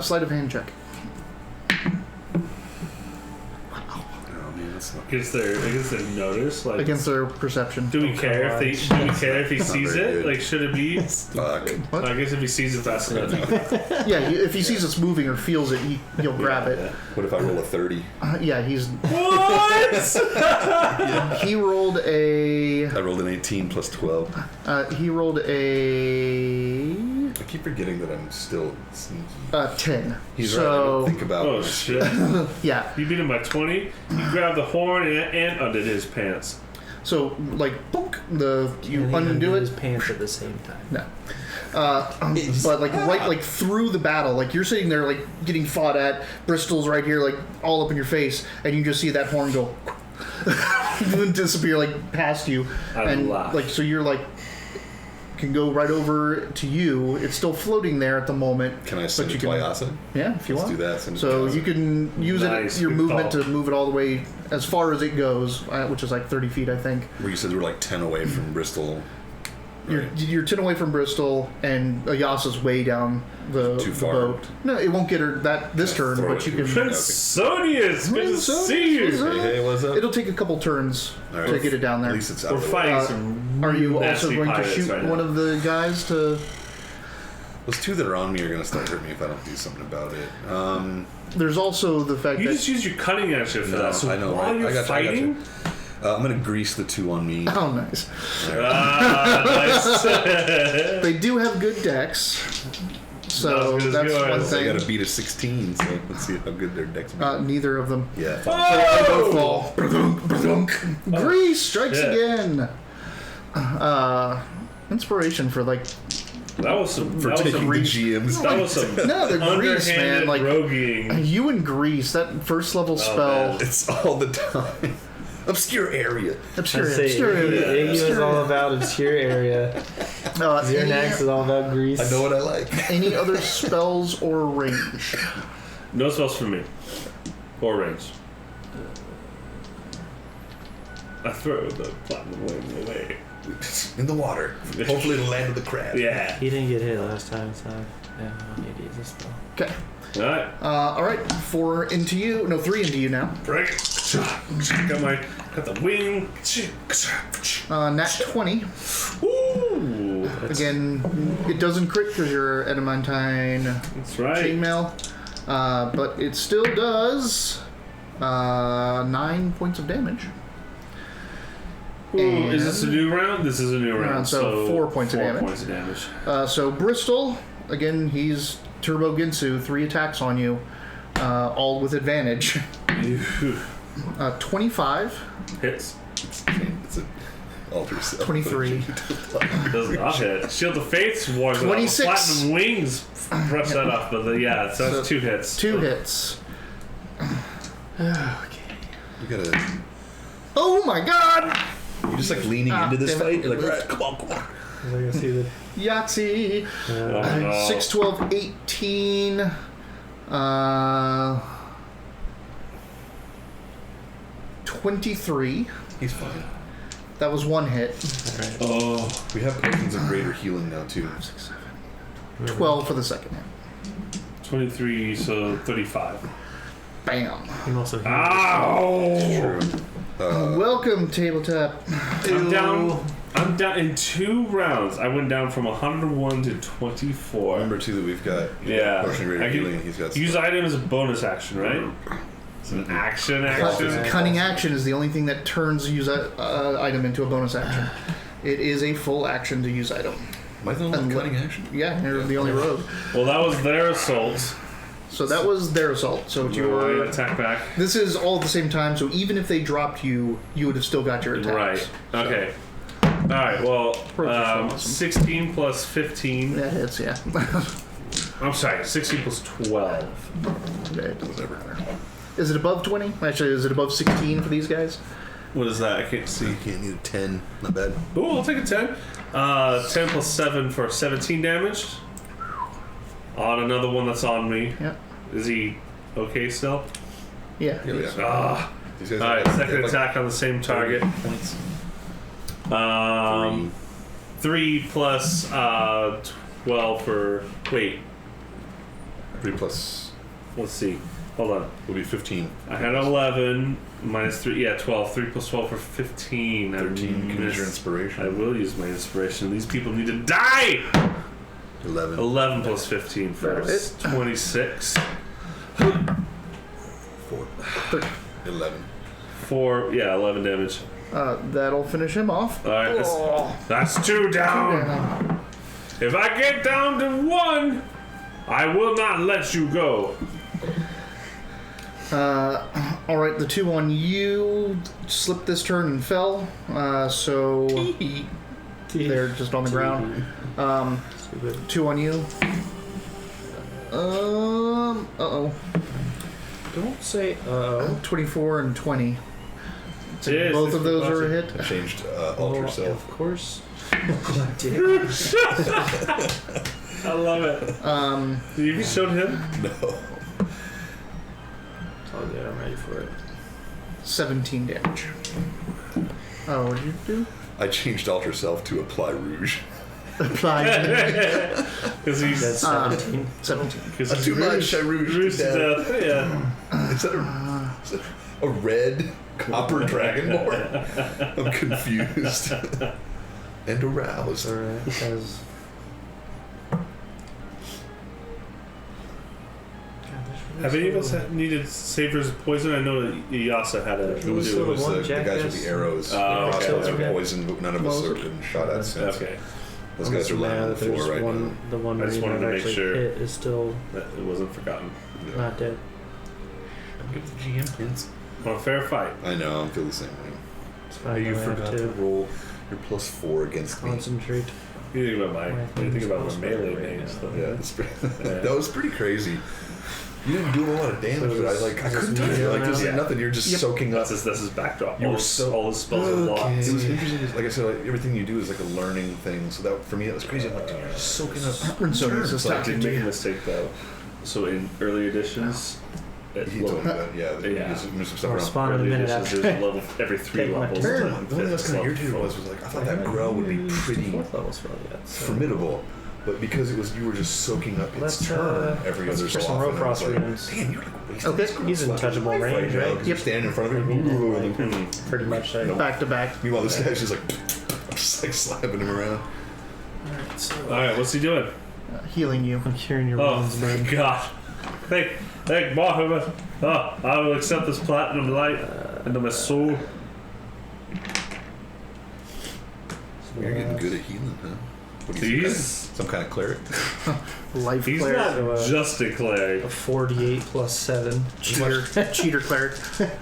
Sleight of hand check. Oh man, that's not. Against their notice, like Against their perception. Do we care if he sees very it? good. Like, should it be? Fuck. What? I guess if he sees it, that's enough. Yeah, if he sees it's moving or feels it, he'll grab it. What if I roll a 30? Yeah, he's. What? He rolled a. I rolled an 18 plus 12. He rolled a. I keep forgetting that I'm still sneaky. 10. He's right. I don't think about Oh it. shit! Yeah. You beat him by 20. You grabbed the horn and undid his pants. So, like, book, you And he undo his it. pants at the same time. No. But like right like through the battle, like you're sitting there like getting fought at, Bristol's right here like all up in your face, and you just see that horn go and disappear like past you. And laugh. like so you're like can go right over to you. It's still floating there at the moment. Can I send but it you to can, Ayasa? Yeah, if you Let's want. do that. Send it So to you Ayasa. can use Nice, your good movement call. to move it all the way as far as it goes, which is like 30 feet, I think. Where you said we're like 10 away from Bristol. You're 10 away from Bristol, and Ayasa's way down the, Too the far. boat. No, it won't get her this turn, throw but it you to can. her. Princonius, good to Princonius, see what's you. up? Hey, what's up? It'll take a couple turns All right. to get it down there. At least it's out We're of the way. fighting Uh, some. Are you also nasty going to pirates shoot right now. one of the guys to? Those two that are on me are going to start hurting me if I don't do something about it. There's also the fact You that. just use your cutting action for No, that. So I know, while right? you're I got fighting, you. I'm going to grease the two on me. Oh, nice. nice. They do have good decks, so Not as good as that's yours. one They got thing. to beat a 16, so let's see how good their decks are. Neither of them. Yeah. They both Oh! fall. Grease strikes shit. again. Inspiration for like That was some. For That was taking some. the GMs. That was some no the Grease man underhanded like roguing. you and Grease that first level spell. man. It's all the time. Obscure area. Obscure, I'd say obscure, Iggy is all about obscure area. Xernax is all about grease. I know what I like. any other spells or range? No spells for me. Or range. I throw the platinum wing away. In the water. Hopefully it'll land with the crab. Yeah. He didn't get hit last time, so yeah, I don't need to use this spell. Okay. Alright. All right. 4 into you. No, 3 into you now. Break. Got the wing. Nat 20. Ooh. Again, it doesn't crit because you're adamantine That's right. chainmail, but it still does 9 points of damage. Ooh, is this a new round? This is a new round. So 4 points of damage. 4 points of damage. So Bristol, again, he's Turbo Ginsu, 3 attacks on you, all with advantage. 25, Hits. It's an alter self. 23. Does not hit. Shield of Faith's war. 26. Platinum wings. Brush that off, but yeah, so that's 2 hits. 2 hits. You gotta. Oh my god! You're just like leaning into this damn it. fight. You're like, all right, come on, come on. I can see the Yahtzee! Oh, no. 6, 12, 18. 23. He's fine. That was 1 hit. Oh. We have potions of greater healing now, too. 12 for the second hit. 23, so 35. Bam. You can also heal. Ow! True. Welcome, tabletop. I'm down in 2 rounds. I went down from 101 to 24. Remember, too, that we've got Yeah. potion of greater I can healing, and he's got use item as a bonus action, right? It's an action. Cunning action is the only thing that turns use item into a bonus action. It is a full action to use item. Am I the only one cutting action? Yeah, you're the only rogue. Well, that was their assault. So that was their assault. So it's I your. attack back. This is all at the same time. So even if they dropped you, you would have still got your attacks. Right. Okay. All right. Well, Awesome. 16 plus 15. That hits, yeah. I'm sorry. 16 plus 12. Whatever. Is it above 20? Actually, is it above 16 for these guys? What is that? I can't see. You can't need a 10. Not bad. Ooh, I'll take a 10. 10 plus 7 for 17 damage. On another one that's on me. Yeah. Is he okay still? Yeah. Yeah. These guys Alright, have second like attack on the same target. 30 points. 3 plus 12 for. Wait, 3 plus let's see. Hold on. will be 15. I had 11 minus 3. Yeah, 12. 3 plus 12 for 15. 13. Can use your I inspiration. will use my inspiration. These people need to die! 11. 11 plus 15 for That's 26. 4. 11. 11 damage. That'll finish him off. Alright, that's 2 down. If I get down to 1, I will not let you go. Alright, the 2 on you slipped this turn and fell. So they're just on the ground. 2 on you. Don't say uh-oh. 24 and 20. Jeez, Both of those are a hit. I changed alter Of self. course. I love it. You showed him? No. It's all good. I'm ready for it. 17 damage. Oh, what did you do? I changed alter self to apply rouge. Apply. Because he's. That's 17. 17. Because Too much. I rouged Rouged to to death. death. Yeah. Is that a red copper dragonborn? I'm confused. And aroused. Alright, because... Have any of us needed Savor's poison? I know that Iyasa had a. It was the the one guys with jackass? the arrows. Oh, The crossbows okay. are poisoned, but none of us have been shot at since. Okay. Those guys are laying on the floor right now. The one I just where wanted to you make actually sure. hit is still That it wasn't forgotten. not dead. Give the GM hints. Well, fair fight. I know, I feel the same way. It's fine. You I have forgot to to roll your +4 against me. concentrate. You think about my. My You think about my thing's melee right mains. now. though. Yeah, that's that was pretty crazy. You didn't do a lot of damage, So but I this- like I this couldn't is touch you. Like medium there's now? nothing. You're just soaking up. That's his backdrop. You All were his, so- all his spells are blocked. It was interesting. Like I said, like, everything you do is like a learning thing. So that for me, that was crazy. I'm like, dude, you're just soaking up. So turns. it's So I talking did to make a you. mistake though. So in early editions, it He told me that. Yeah, Yeah. there's some stuff I'll around. respond in a early minute editions, after. there's a level every 3 Take my levels. turn. The only thing that's kind of irritating was like I thought that grow would be pretty 4th level spell yet. So. formidable, but because it was you were just soaking up its Let's, turn every let's other get so some often. rope I was frost like, readings. damn, you're like wasting Okay. this girl's He's in life touchable right range, now, right? 'cause you're standing in front of him. Pretty much. Back to back. Meanwhile, this guy's just like, just like slapping him around. Alright, so Alright, what's he doing? Healing you. I'm curing your Oh, wounds, bud. God. Thank Bahamut. Oh, I will accept this platinum light into my soul. You're getting good at healing, huh? What are you, He's, some kind of cleric? Life he's cleric. not So, just a cleric. A 48 plus 7. Cheater. Cheater cleric.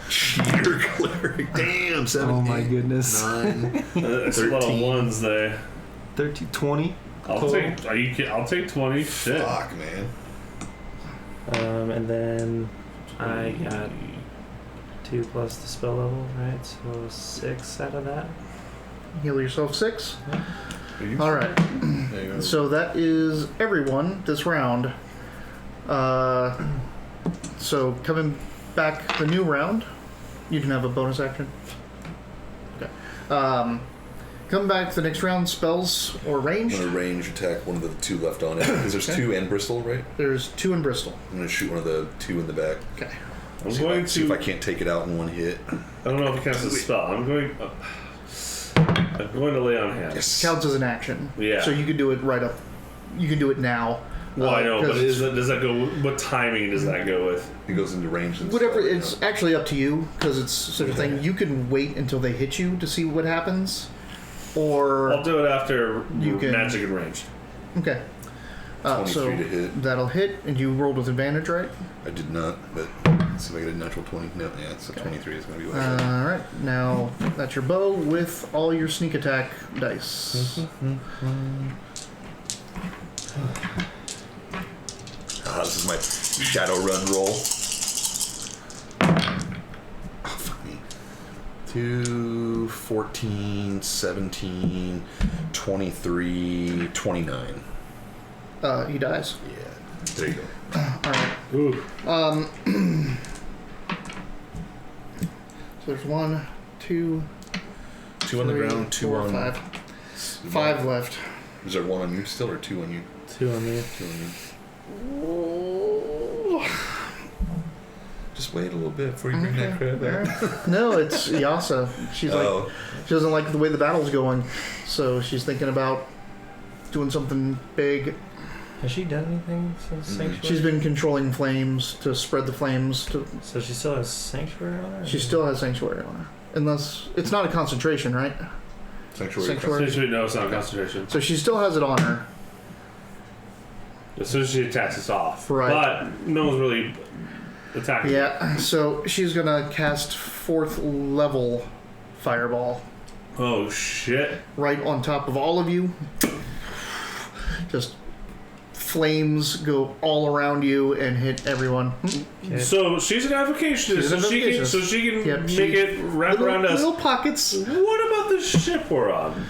Cheater cleric. Damn, 7. Oh my goodness. 9. It's a lot of 13. ones there. 13, 20. I'll take. I'll take 20. Shit. Fuck, man. And then I got 2 plus the spell level, right? So 6 out of that. Heal yourself 6. Are you- Alright. There you go. So that is everyone this round. So coming back the new round, you can have a bonus action. Okay. Coming back to the next round, spells or I'm ranged. gonna range attack one of the 2 left on it because there's Okay. 2 and Bristol, right? There's 2 in Bristol. I'm gonna shoot one of the 2 in the back. Okay. I'm See going see if I to. can't take it out in one hit. I don't know if it counts as a spell. I'm going to lay on hands. Yes. Counts as an action. Yeah. So you can do it right up. You can do it now. Well, I know, but 'cause does that go? What timing does that go with? It goes into range. And whatever. stuff, It's actually up to you because it's such a thing. You can wait until they hit you to see what happens, or I'll do it after You can- magic and range. okay. 23 So to hit. that'll hit, and you rolled with advantage, right? I did not, but let's see if I get a natural 20. No, yeah, so 23 is going to be what I said. All right. Now that's your bow with all your sneak attack dice. This is my shadow run roll. Oh, fuck me. 2, 14, 17, 23, 29. He dies. Yeah, there you go. All right. Ooh. So there's 1, 2, 2 on the 3, ground, 2 4, on... 5. 5 left. Is there 1 on you still, or 2 on you? 2 on me. 2 on you. Just wait a little bit before you bring that crap back. No, it's Yasa. She's like, she doesn't like the way the battle's going, so she's thinking about doing something big. Has she done anything since Sanctuary? She's been controlling flames to spread the flames. So she still has Sanctuary on her? She still has Sanctuary on her. Unless, it's not a concentration, right? Sanctuary. No, it's not concentration. So she still has it on her. As soon as she attacks, it's off. Right. But no one's really attacking. Yeah, so she's gonna cast 4th level Fireball. Oh, shit. Right on top of all of you. Just flames go all around you and hit everyone. Okay. So she's an avocationist, She's an so she can Yep, make it wrap around us. Little pockets. What about the ship we're on?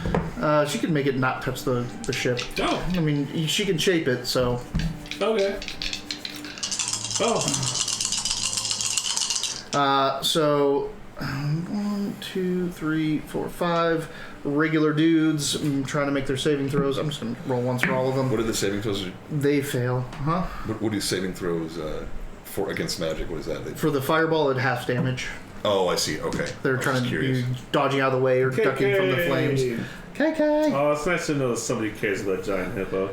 She can make it not touch the ship. Oh, I mean, she can shape it, so. okay. Oh. So 1, 2, 3, 4, 5 regular dudes. I'm trying to make their saving throws. I'm just gonna roll once for all of them. What are the saving throws? They fail. Huh? What are saving throws for against magic? What is that? For the fireball, it half damage. Oh, I see. Okay. They're trying to be dodging out of the way or ducking from the flames. KK. Oh, it's nice to know that somebody cares about giant hippo.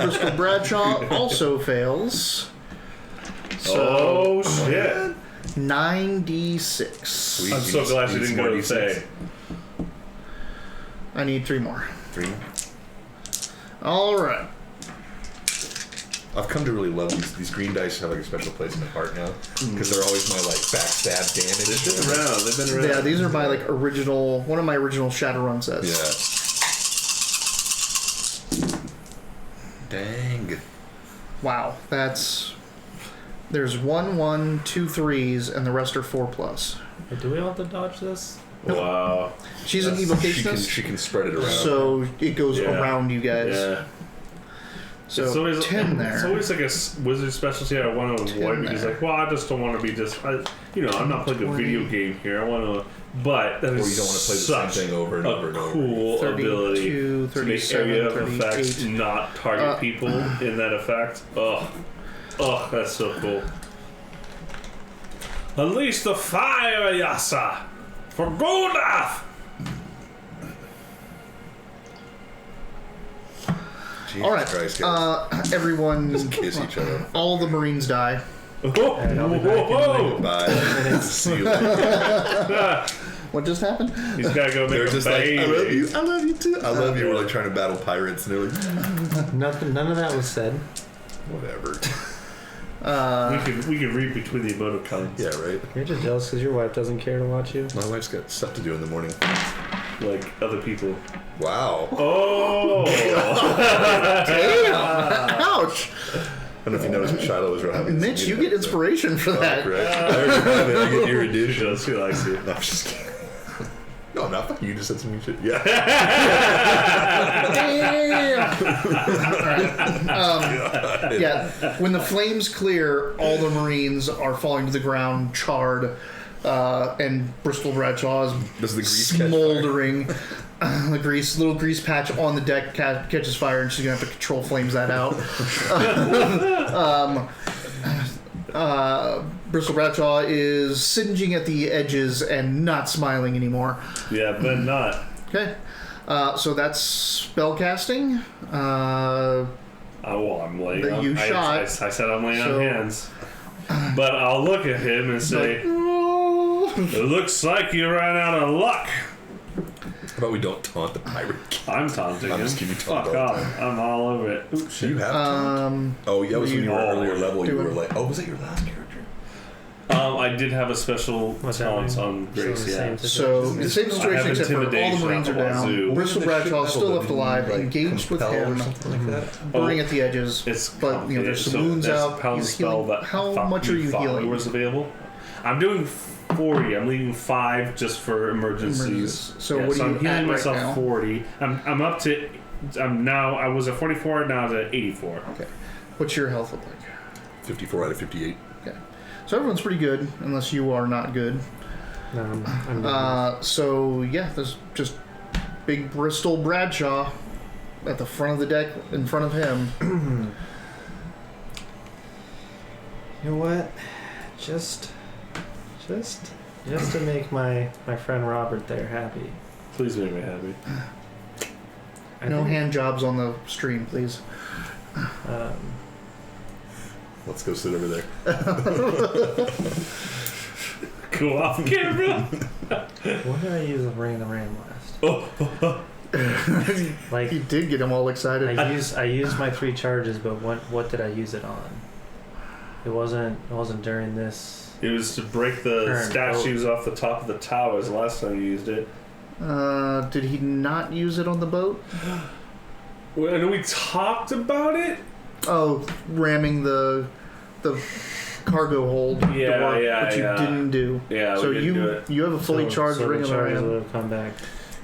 Bristol Bradshaw also fails. Oh, So shit. 9d6. Sweet. I'm so glad she didn't go to say. I need 3 more. 3. All right. I've come to really love these green dice. Have like a special place in my heart now because they're always my like backstab damage. They've been around. Yeah, these are my like original. One of my original Shadowrun sets. Yeah. Dang. Wow, that's. There's 1, 1, 2 3s, and the rest are 4+. Hey, do we all have to dodge this? Wow. She's an evocationist, She can spread it around. so it goes around you guys. Yeah. So it's always, 10 there. It's always like a wizard specialty I want to avoid because, like, well, I just don't want to be I'm not playing a video game here. I want to, but that or you is don't want to play the same thing over and over and over. Cool 32, ability to make 37, area of effect 38. not target people in that effect. Oh, that's so cool. Unleash the fire, Yasa, for Goldath. Jesus All right, Christ, guys. everyone. Just kiss each other. All the Marines die. I'll be back in Bye. See you later. What just happened? He's got to go They're make a just like, baby. I love you. I love you too. I love you. We're like trying to battle pirates and they're like, None of that was said. whatever. We can read between the emoticons. Yeah, right. You're just jealous because your wife doesn't care to watch you. My wife's got stuff to do in the morning. Like other people. Wow. Oh! Damn! Ouch! I don't know if you noticed, but Shiloh was having this Mitch, you meeting get back inspiration for there. that. Oh, correct. I already have it. I get erudition. She likes you. No, I'm just kidding. No, I'm not. Fuck you. You just said some mean shit. Yeah. Damn! Yeah, when the flames clear, all the Marines are falling to the ground, charred, and Bristol Bradshaw is Does the grease catch fire? smoldering. The little grease patch on the deck catches fire, and she's gonna have to control flames that out. Bristol Bradshaw is singeing at the edges and not smiling anymore. Yeah, but not. Okay, so that's spell casting. I'm laying That on. you shot. I said I'm laying So- on hands. But I'll look at him and say, "Oh." it looks like you ran out of luck. How about we don't taunt the pirate king? I'm taunting I'm him. just kidding, you taunt Fuck all the off. I'm all over it. Oops, Do shit. you have taunt? Oh, yeah, it was when you were Oh, earlier level. You do were it. like, oh, was it your last character? I did have a special What's talent happening? on Grace, Still the yeah. same So the same I situation, have except for all the intimidation Marines are on the down. wazoo. Bristol Bradshaw is still left alive, engaged with him, burning at the edges. It's But there's some so wounds there's out. a pound He's spell healing. that How thought much are you thought healing? was available. I'm doing 40. I'm leaving 5 just for emergencies. So Yeah, what so are I'm you healing at right myself now? 40. I'm up to. I'm now. I was at 44. Now I'm at 84. Okay. What's your health look like? 54 out of 58. Okay. So everyone's pretty good, unless you are not good. No, I'm So yeah, there's just big Bristol Bradshaw at the front of the deck in front of him. You know what? Just to make my friend Robert there happy. Please make me happy. No hand jobs on the stream, please. Let's go sit over there. Go off camera. When did I use the Ring of the Ram last? Like You did get him all excited. I used my 3 charges, but what did I use it on? It wasn't during this. It was to break the Turn. statues off the top of the towers the last time you used it. Did he not use it on the boat? Well, I know we talked about it. Oh, ramming the cargo hold door, which you didn't do. Yeah, So we didn't do it. you have a fully charged so Ring the of the charges would Ram. have come back.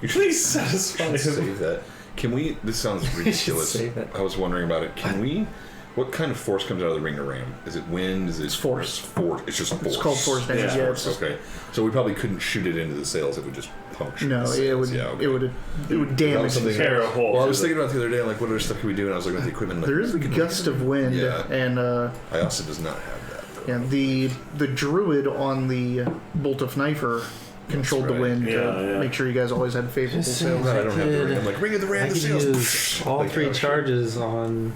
Please satisfy him. Save that. Can we? This sounds ridiculous. Save it. I was wondering about it. Can we? What kind of force comes out of the Ring of Ram? Is it wind? Is it force. Force. It's just force. It's called force damage. Yeah. Yeah, it's just, Okay. So we probably couldn't shoot it into the sails. It would just puncture. no, the it sails. would Yeah, okay. it would That was damage. something- the Tear a hole. Well, I was through thinking about the other day, like, what other stuff can we do? And I was looking at the equipment. Like, There is a we can gust of wind, Yeah. and Iosa does not have that, though. yeah, the druid on the Bolt of Knifer controlled That's the right. wind to Yeah. make sure you guys always had favorable Just sails. God, I don't have the ring. I'm like, Ring of the I Ram, the could sails. use all Like, 3 oh, shit. charges on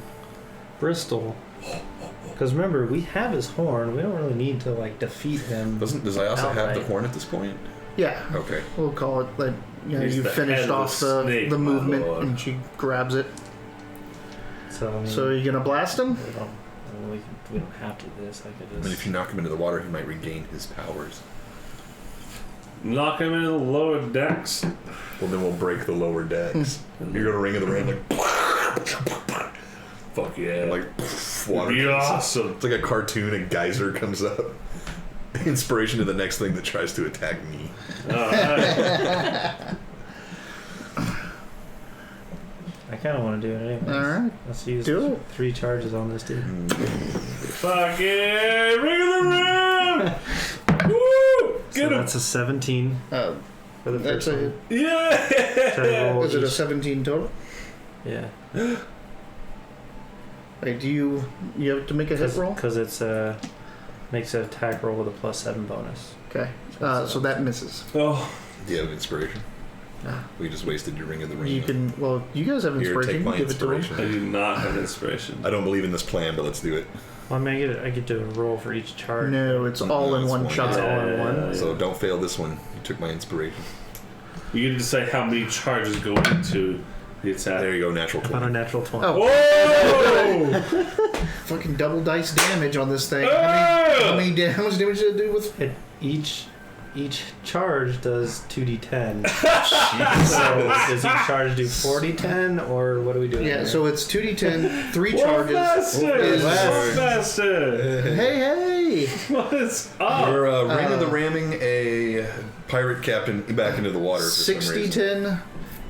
Bristol. Because remember, we have his horn. We don't really need to like defeat him. Does Iosa have the outright. horn at this point? Yeah, Okay. we'll call it like He's you the finished head of off the snake, the my movement, lord. and she grabs it. So I mean, So you're gonna blast him? we don't have to do this. I could I mean, just. if you knock him into the water, he might regain his powers. Knock him into the lower decks. Well, then we'll break the lower decks. You're gonna Ring of the Ram, like, Fuck yeah. like water. Be comes up. awesome. It's like a cartoon, and geyser comes up. Inspiration to the next thing that tries to attack me. Alright. I kind of want to do it anyway. All right, Let's use do it. 3 charges on this dude. Fuck yeah. Ring of the Ram. Woo! So Get him. that's a 17 uh, for the that's first one. Yeah. Should I roll is it a each? 17 total? Yeah. Wait, do you have to make a hit roll? Because it's makes an attack roll with a +7 bonus. Okay, so that misses. Oh. Do you have inspiration? Ah. We just wasted your Ring of the Ring. You can. Well, you guys have Here, inspiration. take my Give it to him. inspiration. I do not have inspiration. I don't believe in this plan, but let's do it. Well, I mean, I get to roll for each charge. No, it's all in it's one one. shot. It's all in one. Yeah. So don't fail this one. You took my inspiration. You can decide how many charges go into the attack. There you go, natural About a 20. natural 20. Oh. Whoa! Fucking double dice damage on this thing. Oh! How much damage did it do with? Each charge does 2d10. So does each charge do 4d10, or what are we doing? Yeah, here? so it's 2d10, 3 What charges. faster? is- What faster? Hey! What's up? We're Ring of the Ramming a pirate captain back into the water for some reason. 6d10,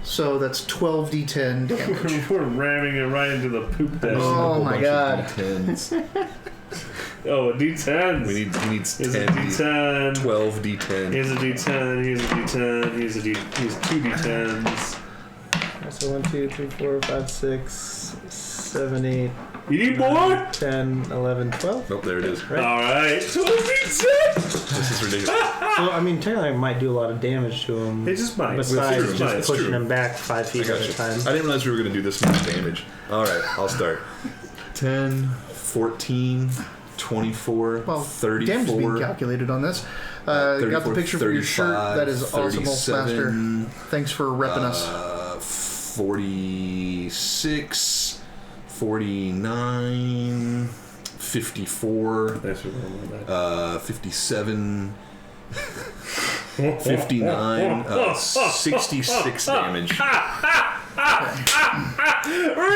so that's 12d10 damage. We're ramming it right into the poop deck. Oh. Whole my bunch God. of D10s. Oh, D10s. He needs Here's a 10 D10. 12 D10. Here's a D10. Here's a D10. Here's 2 D10s. So 1, 2, 3, 4, 5, 6, 7, 8, You need more? 10, 11, 12. Nope, there it is. Right. Alright. 12 D10s! This is ridiculous. So I mean, technically, I might do a lot of damage to him. It just might. Besides It's true. just It's pushing true. him back 5 I feet got at you. a time. I didn't realize we were going to do this much damage. Alright, I'll start. 10, 14, 24, Well, 34. damage being calculated on this. Got the 34, picture for your shirt. 35, That is awesome, Master. 37, Thanks for repping us. 46, 49, 54, Thanks for rolling that. 57, 59, 66 damage. Ring of the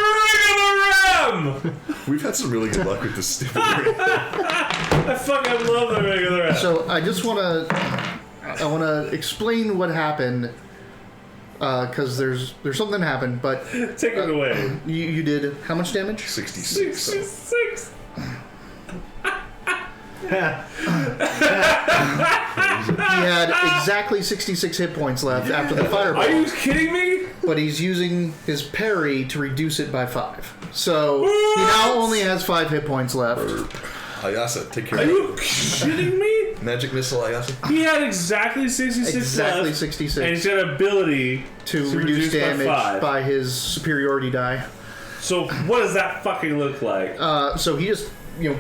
Ram! We've had some really good luck with this stupid ring. I fucking love the Ring of the Ram. So I just want to explain what happened because there's something that happened, but Take it away. you did how much damage? 66. So. 66. had exactly 66 hit points left after the fireball. Are you kidding me? But he's using his parry to reduce it by 5. So he now only has 5 hit points left. Ayasa, take care Are of you kidding me? Magic missile, Ayasa. He had exactly 66 Exactly left, 66. and he's got an ability to reduce damage by 5. by his superiority die. So what does that fucking look like? So he just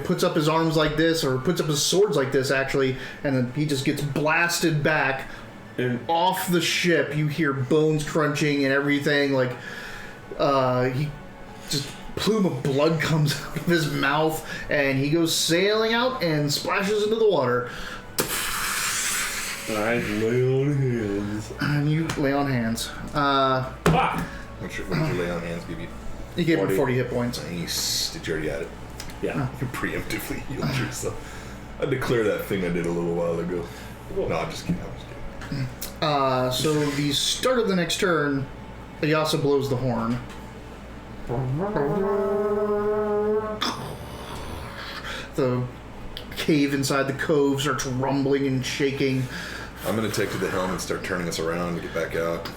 puts up his arms like this, or puts up his swords like this actually, and then he just gets blasted back off the ship. You hear bones crunching and everything. Like he just plume of blood comes out of his mouth, and he goes sailing out and splashes into the water. I lay on hands. And you lay on hands. Fuck! What did you lay on hands give you? You gave him 40 hit points. Nice. Did you already add it? Yeah. You preemptively healed yourself. I declare that thing I did a little while ago. No, I'm just kidding. So the start of the next turn, Ayasa blows the horn. The cave inside the cove starts rumbling and shaking. I'm going to take to the helm and start turning us around and get back out.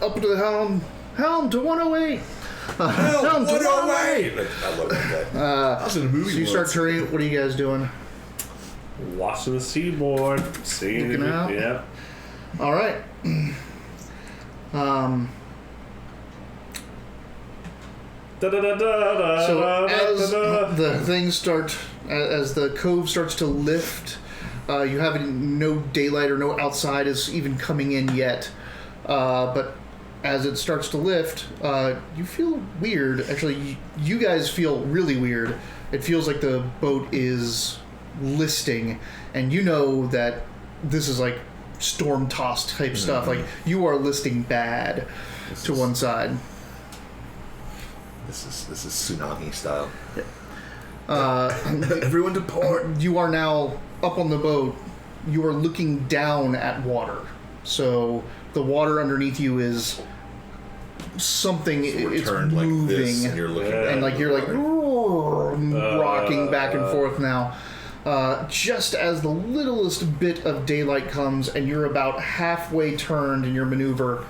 Up to the helm. Helm to 108. Helm to 108! I love that guy. I was in a movie So you start once. turning. What are you guys doing? Watching the seaboard. Seeing Looking it. out? Yeah. All right. So as the things start, as the cove starts to lift, you have no daylight or no outside is even coming in yet. But as it starts to lift, you feel weird. Actually, you guys feel really weird. It feels like the boat is listing, and you know that this is like storm-tossed type stuff. Like, you are listing bad to one side. This is tsunami style. Yeah. Everyone to port. You are now up on the boat. You are looking down at water. So the water underneath you is something. We're It's turned moving, like this, and you're looking and like you're like rocking back and forth now. Just as the littlest bit of daylight comes, and you're about halfway turned in your maneuver,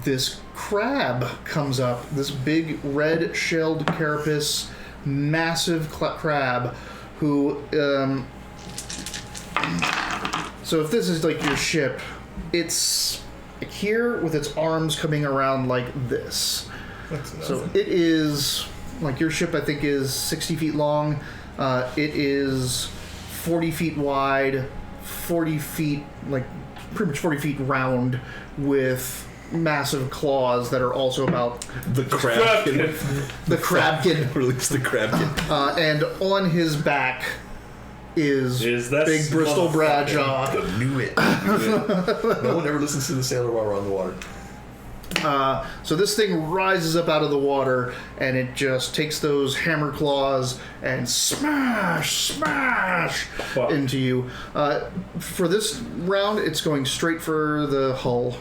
this crab comes up. This big red-shelled carapace, massive crab, who. So if this is like your ship, it's here with its arms coming around like this. That's nothing. So it is like your ship. I think is 60 feet long. It is 40 feet wide, 40 feet, like pretty much 40 feet round, with massive claws that are also about the crabkin. the crabkin. Release the crabkin. And on his back is that big Bristol Bradshaw. I knew it. No one ever listens to the sailor while we're on the water. So this thing rises up out of the water, and it just takes those hammer claws and smash into you. For this round, it's going straight for the hull.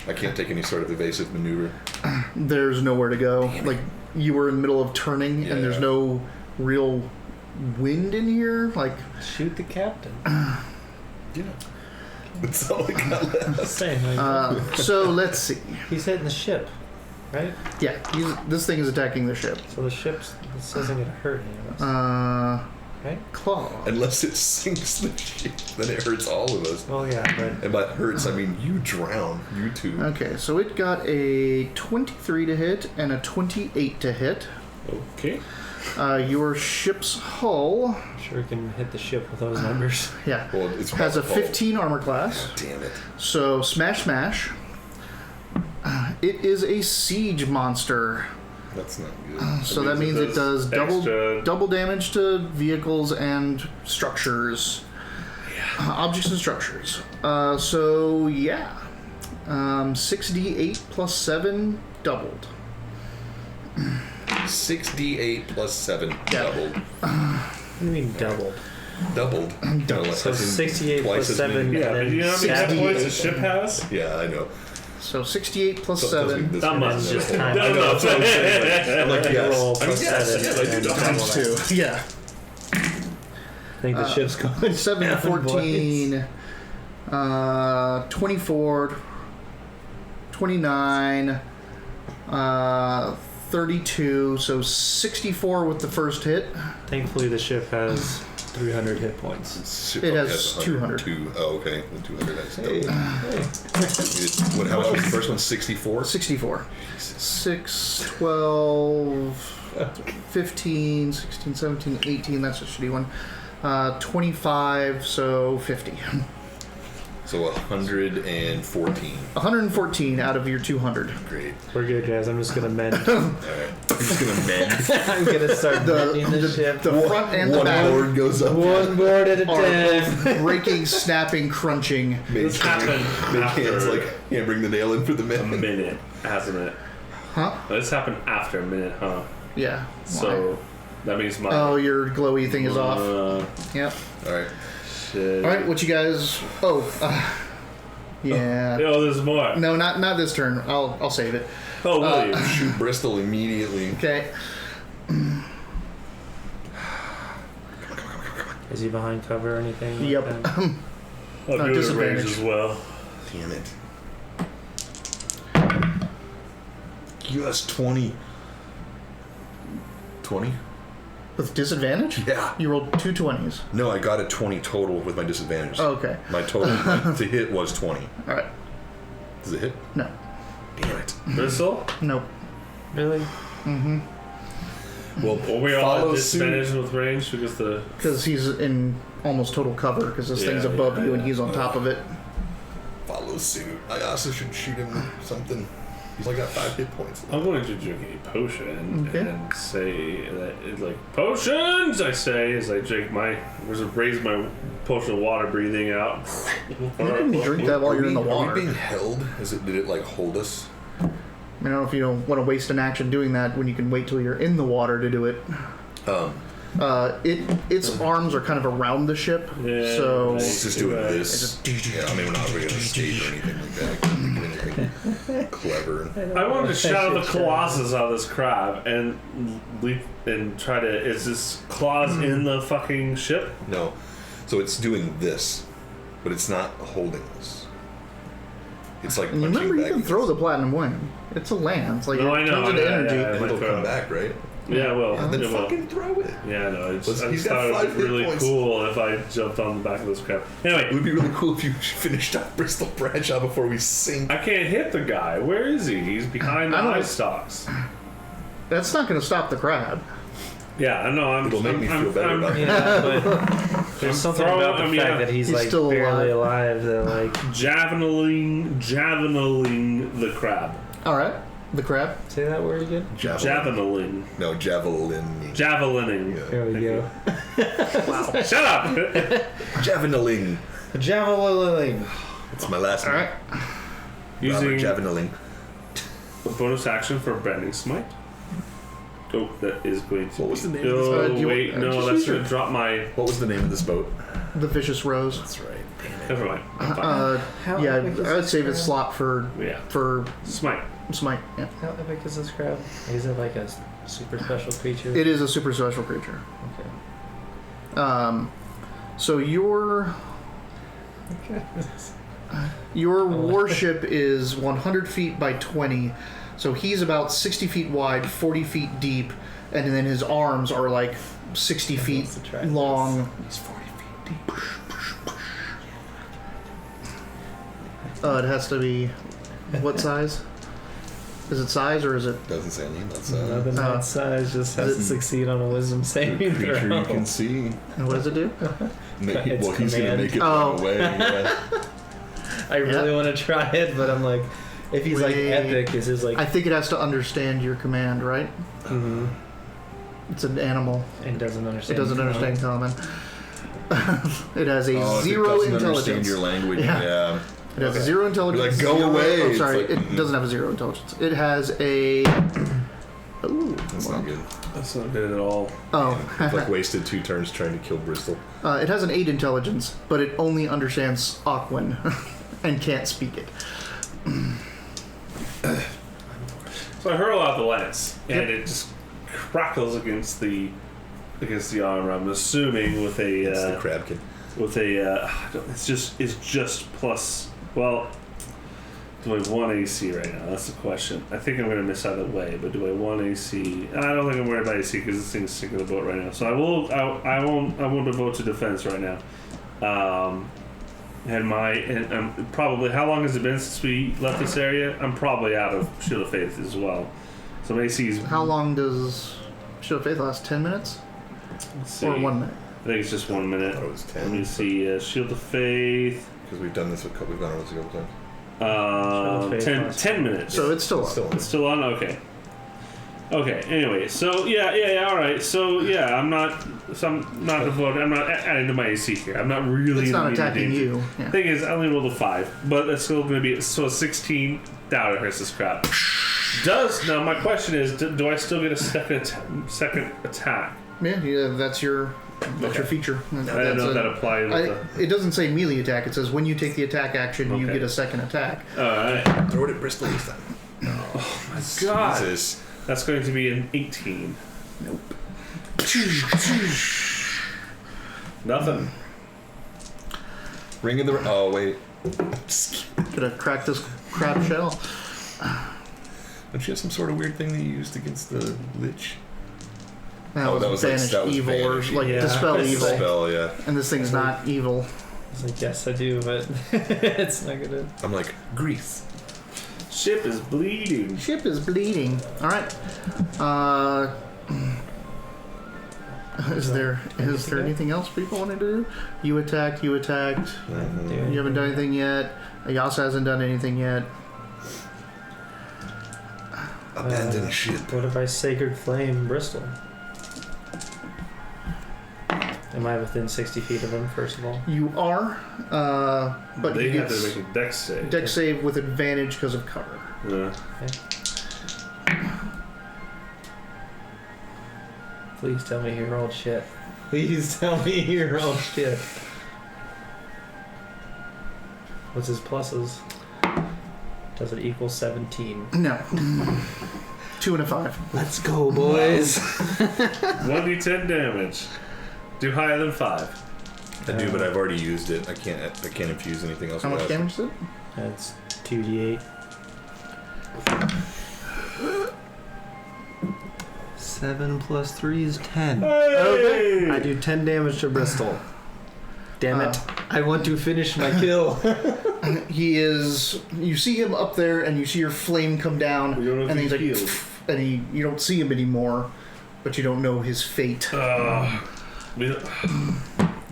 I can't take any sort of evasive maneuver. There's nowhere to go. Like, you were in the middle of turning, and there's Yeah. no real wind in here. Like, Shoot the captain. Yeah. That's all I got left. Just saying. Like, so let's see. he's hitting the ship, right? Yeah, this thing is attacking the ship. So this isn't gonna hurt any of us, right? Claw. Unless it sinks the ship, then it hurts all of us. Well, yeah, but And by hurts, I mean you drown. You too. Okay, so it got a 23 to hit and a 28 to hit. Okay. Your ship's hull, I'm sure we can hit the ship with those numbers. yeah, Well, it's has a hull. 15 armor class. Damn it. So smash. It is a siege monster. That's not good. So that means it does extra- double damage to vehicles and structures. Objects and structures. So yeah. 6d8 plus 7 doubled. 6d8 plus 7 Yeah. doubled. What do you mean doubled? Doubled. Doubled. Like, So as in 68 twice plus as 7. many. Yeah, but and do you know how many hit 68. points a ship has? Yeah, I know. So 68 plus So it tells me 7. this Not one much. is Just no. time. I know, that's what I'm saying. I'm like, yes. Roll I mean, plus yes, 7. yes, I do and know. Times double 2. Yeah. I think the ship's going 7 and down, boys. 14. 24. 29. 32. So 64 with the first hit. Thankfully, the ship has 300 hit points. It has 200. 102. Oh, okay. The 200. That's Hey, double. hey. How much was the first one? 64? 64. 6, 12, 15, 16, 17, 18. That's a shitty one. 25, so 50. So 114. 114 out of your 200. Great. We're good, guys. I'm just gonna mend. All right. I'm just going to mend. I'm gonna start mending the ship. The front and the One back board goes up. One board at a are time. both breaking, snapping, crunching. This happened Hands after like, can't bring the nail in for the a mend. minute, hasn't it? Huh? This happened after a minute, huh? Yeah. So that means my. Oh, your glowy thing is off. Yep. All right. Shit. All right, what you guys? Yeah. Oh, there's more. No, not this turn. I'll save it. Oh, will you? Shoot Bristol immediately. Okay. Is he behind cover or anything? like Yep. that? I'll do it disadvantage. range as well. Damn it. Yes, 20. 20? With disadvantage? Yeah. You rolled 2 20s. No, I got a 20 total with my disadvantage. Oh, okay. My total to hit was 20. All right. Does it hit? No. Damn it. Bristol? Nope. Really? Well, Were we all follow at suit. disadvantage with range because the. Because he's in almost total cover because this thing's Yeah, above yeah, you and yeah. he's on top of it. Follow suit. I also should shoot him with something. He's only got 5 hit points. I'm going to drink a potion Okay. and say that it's like potions. I say as I drink raise my potion of water breathing out. You can drink that while you're in the Are water. we being held? Did it like hold us? I mean, I don't know if you don't want to waste an action doing that when you can wait till you're in the water to do it. Its arms are kind of around the ship, Yeah, so nice. It's just doing Right. this. Yeah, I mean, we're not really gonna skate or anything like that. I couldn't think of anything clever. I wanted to shadow the Colossus out of this crab and leap and try to. Is this claws in the fucking ship? No. So it's doing this, but it's not holding us. It's like and punching remember you back can against throw us. the platinum wing. It's a land. It's like No, it I know, turns into yeah, energy. yeah, And might it'll throw come it. back, right? Yeah, well, Yeah, then it will. fucking throw it. Yeah, no, I just He's thought got it 5 was hit really points. cool if I jumped on the back of this crab. It Anyway, would be really cool if you finished off Bristol Bradshaw before we sink. I can't hit the guy. Where is he? He's behind the I don't know. ice stalks. That's not going to stop the crab. Yeah, I know. It'll make me feel better about it. Yeah, but there's something throwing- about the I mean, fact that he's he's like still barely alive that like. Javelining the crab. All right, the crab. Say that word again. Javelining. No, javelin. Javelining. Yeah. There we go. Wow. Shut up! Javelining. Javelin. It's my last All name. right. Using Robert Javelining. a bonus action for branding smite. Oh, that is going to. What was the name of Oh, this boat? Do you wait, want- no, just that's use your- going to drop my. What was the name of this boat? The vicious rose. That's right. Damn it. Never mind. I'm fine. How Yeah, epic is I would this save its crab? slot for Yeah. Smite. smite. Yeah. How epic is this crab? Is it like a super special creature? It is a super special creature. Okay. So your warship is 100 feet by 20. So he's about 60 feet wide, 40 feet deep, and then his arms are like 60 feet to try long. He's 40 feet deep. It has to be what size? Is it size or is it? Doesn't say anything. That's Nothing that size just has to is it- succeed on a wisdom saving creature throw. you can see. What does it do? It's Well, he's gonna command. make it Oh. run away. Yeah. I really want to try it, but I'm like, if he's like Wait. epic, is his like I think it has to understand your command, right? mhm, It's an animal. and doesn't It understand? doesn't understand common. It has a Oh, if it 0 doesn't understand intelligence. your language. Yeah. Yeah. It has Okay. 0 intelligence. You're like, go 0 away. Oh, It's sorry, like, it doesn't have a 0 intelligence. It has a. Ooh. That's not good. That's not good at all. Oh. I've like wasted 2 turns trying to kill Bristol. It has an 8 intelligence, but it only understands Aquan and can't speak it. So I hurl out the lance, and it just crackles against the armor. I'm assuming with a It's the crab kid. with a it's just plus. Well, do I want AC right now? That's the question. I think I'm going to miss either way, but do I want AC? I don't think I'm worried about AC because this thing's sinking the boat right now. So I won't devote to defense right now. And probably, how long has it been since we left this area? I'm probably out of Shield of Faith as well. So my AC's... How long does Shield of Faith last? 10 minutes? Let's see. Or 1 minute? I think it's just 1 minute. I thought it was 10. Let me see. Shield of Faith. Because we've done this we've gone over this a couple times. 10 minutes. So it's still up. It's still on? Okay. Okay, anyway, so yeah, alright. So yeah, I'm not devoted, I'm not adding to my AC here. I'm not really It's not attacking you. Yeah. Thing is, I only rolled a 5, but it's still gonna be, so 16 down hurts this crap. Now my question is, do I still get a second attack? Yeah, that's your feature. I don't know if that applies with it doesn't say melee attack. It says when you take the attack action, you get a second attack. Alright. Throw it at Bristol this time. Oh my god. Jesus. That's going to be an 18. Nope. Nothing. Ring in the... Oh, wait. Gonna crack this crab shell. Don't you have some sort of weird thing that you used against the Lich? That was banish evil banish. or dispel evil. Dispel, yeah. And this thing's not evil. I was like, yes, I do, but it's not gonna. I'm like, Grease. Ship is bleeding. Ship is bleeding. All right. Is there anything else people want to do? You attacked. Mm-hmm. You haven't done anything yet. Yasa hasn't done anything yet. Abandon ship. What if I Sacred Flame Bristol? Am I within 60 feet of him, first of all? You are, but They he have gets to make a dex save. dex save with advantage because of cover. Yeah. Okay. Please tell me he rolled shit. Please tell me he rolled shit. What's his pluses? Does it equal 17? No. 2 and a 5. Let's go, boys. 1d10 damage. Do higher than 5. I do, but I've already used it. I can't infuse anything else. How much damage is it? That's 2d8. 7 plus 3 is 10. Hey! I do 10 damage to Bristol. Damn it. I want to finish my kill. He is. You see him up there, and you see your flame come down, We don't know if and he's he's like, healed. and you don't see him anymore, but you don't know his fate.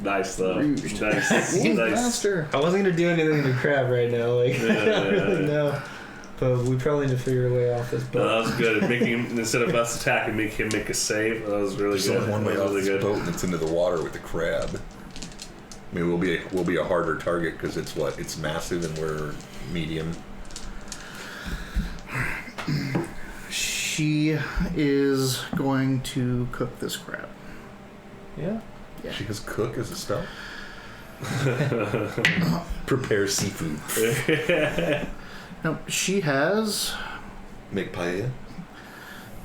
Nice though. Rouged. Nice. Ooh, Nice. master. I wasn't going to do anything to crab right now. Like, I don't really know. But we probably need to figure a way off this No, boat. that was good. Making him, instead of us attacking, make him make a save. That was really There's good. only one way That off was this really good. boat, and it's into the water with the crab. I mean, we'll be a harder target because it's massive and we're medium. She is going to cook this crab. Yeah. Yeah. She has cook as a spell. Prepare seafood. No, she has Make paella.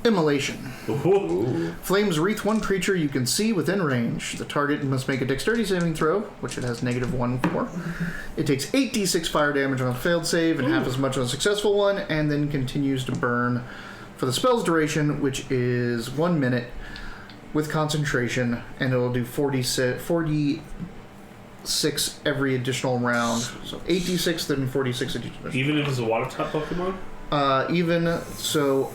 immolation. Ooh. Flames wreath one creature you can see within range. The target must make a dexterity saving throw, which it has -1 for. It takes 8d6 fire damage on a failed save and half as much on a successful one, and then continues to burn for the spell's duration, which is 1 minute with concentration, and it'll do 46 every additional round. So 8d6, then 46 additional. Even if it's a water type Pokemon? Even so,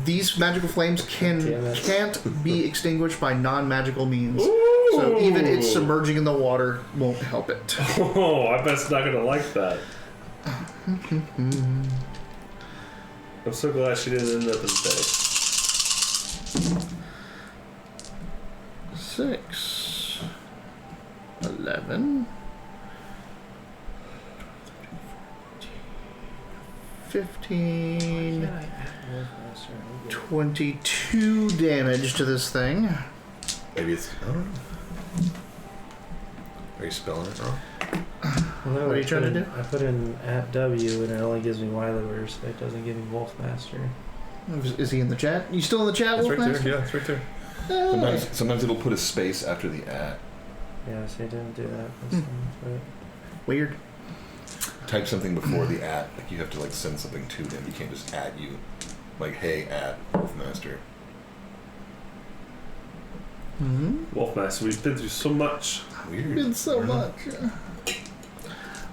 these magical flames Damn it. can't be extinguished by non-magical means. Ooh. So even it submerging in the water won't help it. Oh, I bet it's not gonna like that. I'm so glad she didn't end up in bed. 6, 11, 15, 22 damage to this thing. Maybe it's. I don't know. Are you spelling it wrong? Well, What are you trying to do? I put in @W and it only gives me Wileyverse. It doesn't give me Wolfmaster. Is he in the chat? You still in the chat, It's right Wolfmaster? there. Yeah, it's right there. Sometimes it'll put a space after the at. Yeah, so you didn't do that. This time, but Weird. Type something before the at. Like you have to like send something to him. You can't just at you. Like, hey, at Wolfmaster. Mm-hmm. Wolfmaster, we've been through so much. Weird. Did so much.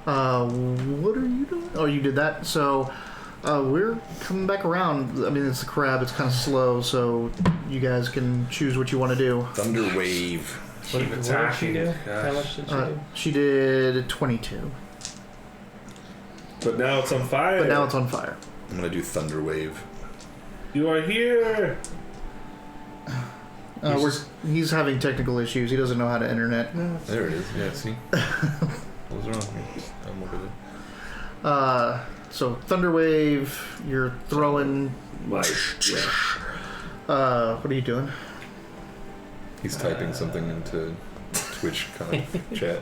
What are you doing? Oh, you did that. So we're coming back around. I mean, it's a crab. It's kind of slow, so you guys can choose what you want to do. Thunder wave. what did she do? Gosh. How much did she do? She did 22, But now it's on fire. but now it's on fire. I'm gonna do thunder wave. You are here. He's having technical issues. He doesn't know how to internet. There it is. Yeah, see? What was wrong? I'm looking at it. So Thunderwave, you're throwing. Like, yeah. What are you doing? He's typing something into Twitch chat.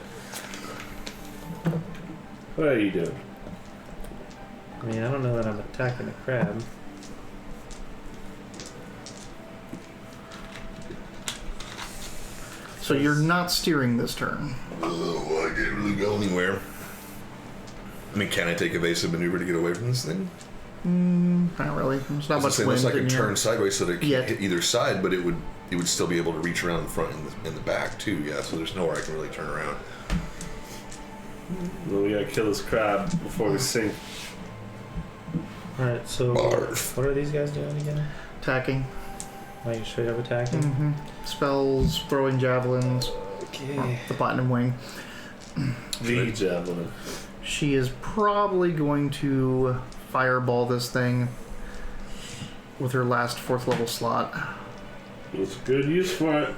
What are you doing? I mean, I don't know that I'm attacking a crab. So you're not steering this turn. Oh, I didn't really go anywhere. I mean, can I take evasive maneuver to get away from this thing? Not really. There's not much Unless wind I can in turn here. sideways so that it can Yet. hit either side, but it would still be able to reach around the front and the back too. Yeah, so there's nowhere I can really turn around. Well, we gotta kill this crab before we sink. Alright, so Barf. what are these guys doing again? Attacking. Like straight up attacking? Mm-hmm. Spells, throwing javelins. Okay. The platinum wing. The javelin. She is probably going to fireball this thing with her last 4th level slot. It's a good use for it.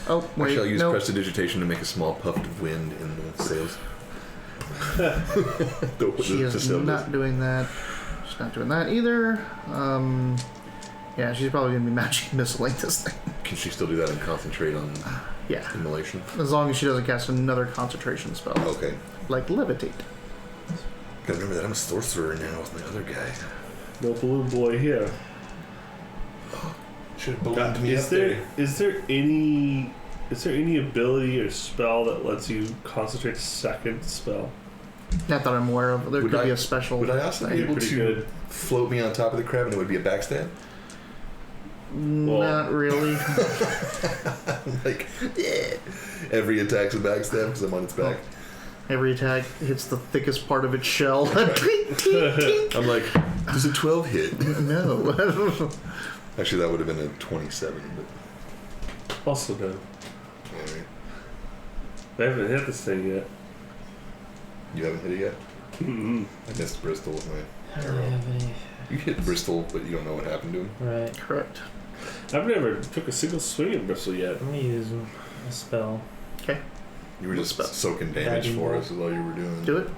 Oh, wait. Actually, I'll use nope. prestidigitation to make a small puff of wind in the sails. She is not doing that. She's not doing that either. Yeah, she's probably going to be magic missiling this thing. Can she still do that and concentrate on Yeah. immolation? As long as she doesn't cast another concentration spell. Okay. Like levitate. Gotta remember that I'm a sorcerer now with my other guy. No balloon boy here. Should have ballooned me Is up there there. is there any ability or spell that lets you concentrate a second spell? Not that I'm aware of. There Would could be I- a special Would I also be thing. able Pretty to good. float me on top of the crab and it would be a backstab? Not really. Like, yeah. Every attack's a backstab because I'm on its back. Every attack hits the thickest part of its shell. I'm like, does a 12 hit? No. Actually, that would have been a 27, but... Also done. Alright. I haven't hit this thing yet. You haven't hit it yet? Mm-hmm. I missed Bristol with I my don't really arrow. have any. You hit Bristol, but you don't know what happened to him. Right. Correct. I've never took a single swing at Bristol yet. I'm gonna use a spell. Okay. You were just soaking damage Guiding for bolt. us is all you were doing. Do it.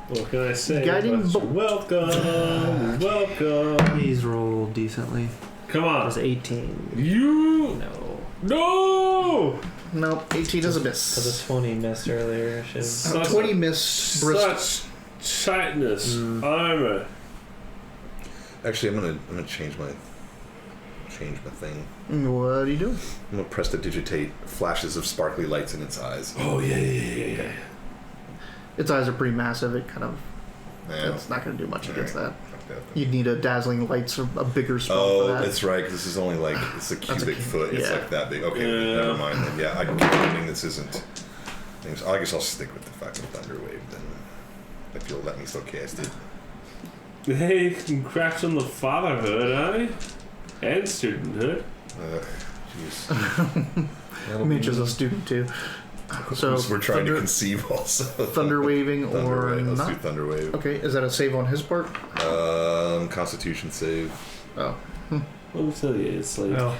What can I say? Guiding But bolt. welcome, welcome. Please roll decently. Come on. That's 18. You No. no. Nope. 18 is a So the miss. 20 missed earlier. Should Such 20 miss Bristol. Such tightness, armor. Actually, I'm gonna change my thing. What do you do? I'm gonna prestidigitate flashes of sparkly lights in its eyes. Oh yeah. Its eyes are pretty massive. It kind of. Yeah. It's not going to do much against that. Fuck that. You'd need a dazzling lights or a bigger spell Oh, for that. that's right. 'Cause this is only like it's a That's a cubic foot. It's yeah. like that big. Okay, Yeah. never mind then. Yeah, I'm pretending this isn't. I guess I'll stick with the fucking thunder wave then. If you'll let me still cast it. Hey, congrats on the fatherhood, eh? And studenthood. Jeez. Mitch is a student too. So we're trying to thunder, conceive also. thunder waving Thunder or wave. Let's do not. thunder wave. Okay, is that a save on his part? Constitution save. Oh, Let me tell you, it's like Oh,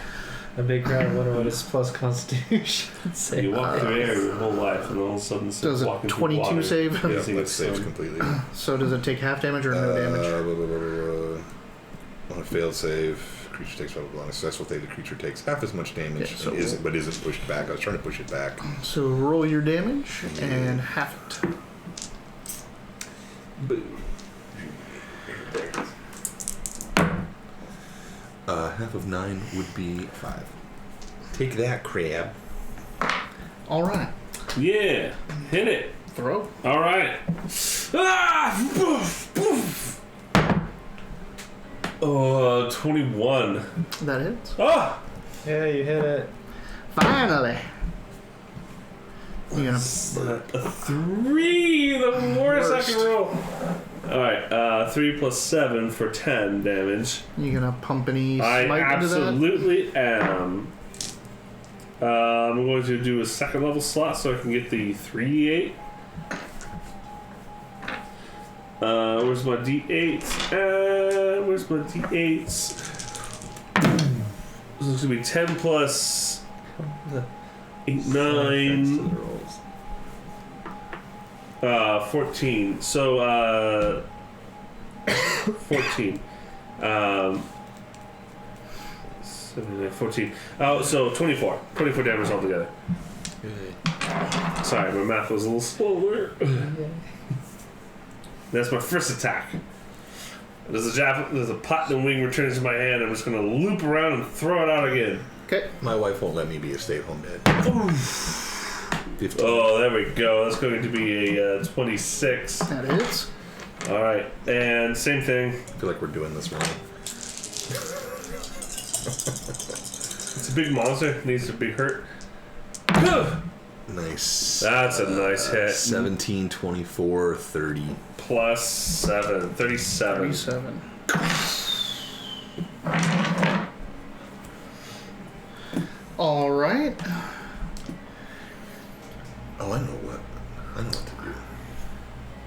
a big crowd. What is plus Constitution? Say. you walk through air your whole life, and all of a sudden, it's Does like a walking through 22 water. save? Yeah, Using that its saves own- completely. so does it take half damage or no damage? On a failed save, creature takes blah blah blah. On a successful save, the creature takes half as much damage Yeah, so- and isn't pushed back. I was trying to push it back. So roll your damage and half it. Half of 9 would be 5. Take that, crab. All right. Yeah. Hit it. Throw. All right. Ah! Boof, boof. 21. That hits. Ah! Yeah, you hit it. Finally. You're gonna. A 3. The worst I can roll. All right. 3 plus 7 for 10 damage. You gonna pump any I smite into that? absolutely am. I'm going to do a second level slot so I can get the 3d8. Where's my d8? Where's my d8s? This is going to be 10 plus 8, 9, 14. So, 14. 14. Oh, so 24. 24 damage altogether. Sorry, my math was a little slower. That's my first attack. There's a platinum wing returns to my hand. I'm just going to loop around and throw it out again. Okay. My wife won't let me be a stay-at-home dad. 15. Oh, there we go. That's going to be a 26. That hits. All right, and same thing. I feel like we're doing this wrong. It's a big monster. Needs to be hurt. Nice. That's a nice hit. 17, 24, 30. Plus 7. 37. 37. All right. Oh, I know what to do.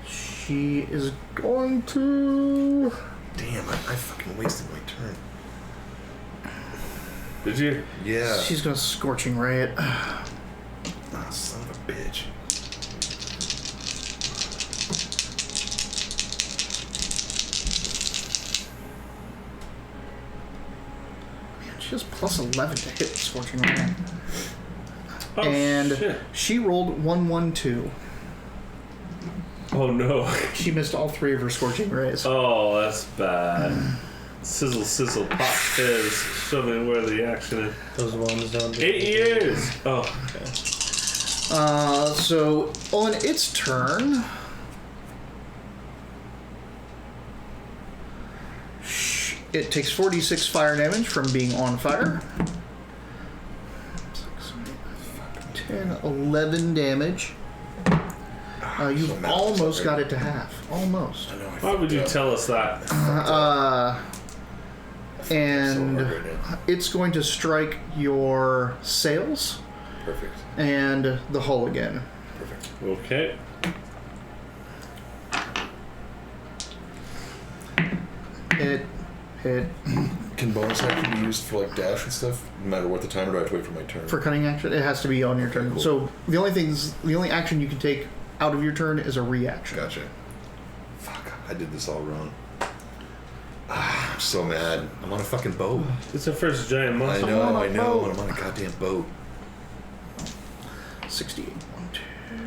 She is going to. Damn, I fucking wasted my turn. Did you? Yeah. She's gonna scorching ray it. Oh, son of a bitch. Man, she has plus 11 to hit scorching ray. Oh, And shit. she rolled 112. Oh no. She missed all 3 of her scorching rays. Oh, that's bad. Sizzle, sizzle, pop, fizz. Show me where the action is. Those ones don't do 8 years. Oh, okay. So on its turn, it takes 46 fire damage from being on fire. 10, 11 damage. You've almost got it to half. Almost. I know. Why would you tell us that? And it's going to strike your sails Perfect. and the hull again. Perfect. Okay. Hit. Can bonus action be used for like dash and stuff? No matter what the time, or do I have to wait for my turn? For cunning action, it has to be on your turn. Cool. So the only action you can take out of your turn is a reaction. Gotcha. Fuck, I did this all wrong. I'm so mad. I'm on a fucking boat. It's our first giant I monster. know, and I'm on a goddamn boat. 68. 1, 2, 3,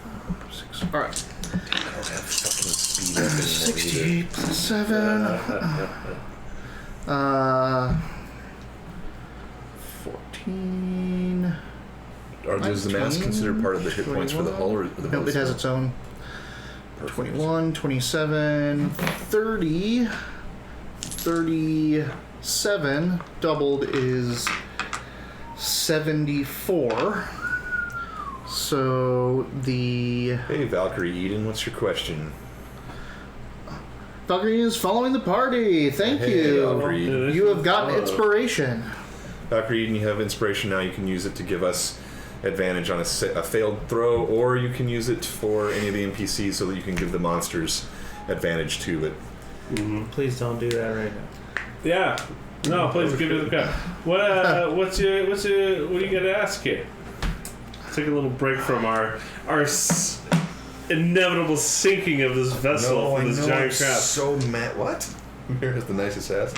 4, 5, 6. All right. I don't have fucking speed up anymore 68 plus 7. 14. Or does the mask consider part of the hit points for the hull, or the Nope, it has its own. Perfect. 21, 27, 30, 37. Doubled is 74. So the Hey, Valkyrie Eden, what's your question? Valkyrie is following the party. Thank Hey, you. Valkyrie Eden. You have gotten inspiration. Valkyrie Eden, you have inspiration now. You can use it to give us advantage on a failed throw, or you can use it for any of the NPCs so that you can give the monsters advantage too. But Please don't do that right now. Yeah. No, please give it a go. What do you got to ask here? Take a little break from our inevitable sinking of this vessel for this giant crab. So mad. What? Mir has the nicest ass.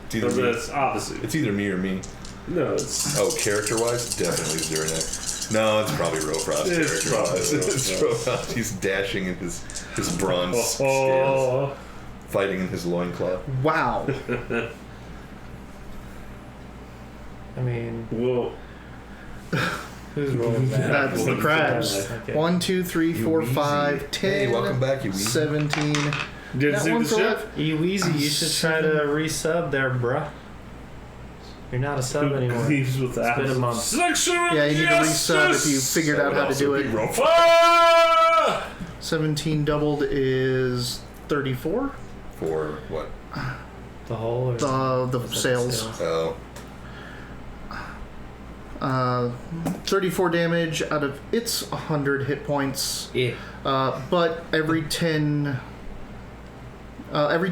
It's either me. That's opposite. It's either me or me. No, it's Oh, character-wise, definitely Ziranek. No, it's probably Rofrost. It's probably character-wise. It's Rofrost. He's dashing in his bronze scales. oh. fighting in his loincloth. Wow. I mean, Whoa. who's rolling that? That's the crabs. Okay. 1, 2, 3, 4, You 5, Weezy. 10, Hey, welcome back, you Weezy. 17. Did That save one the for ship? life. Easy, you should try to resub there, bruh. You're not a sub Who anymore. leaves with It's been a that? month. Selection of Yeah, you need to resub if you justice! figured out how to do it. Ah! 17 doubled is 34. For what? The whole or The was that sales. Oh. 34 damage out of its 100 hit points. Yeah. But every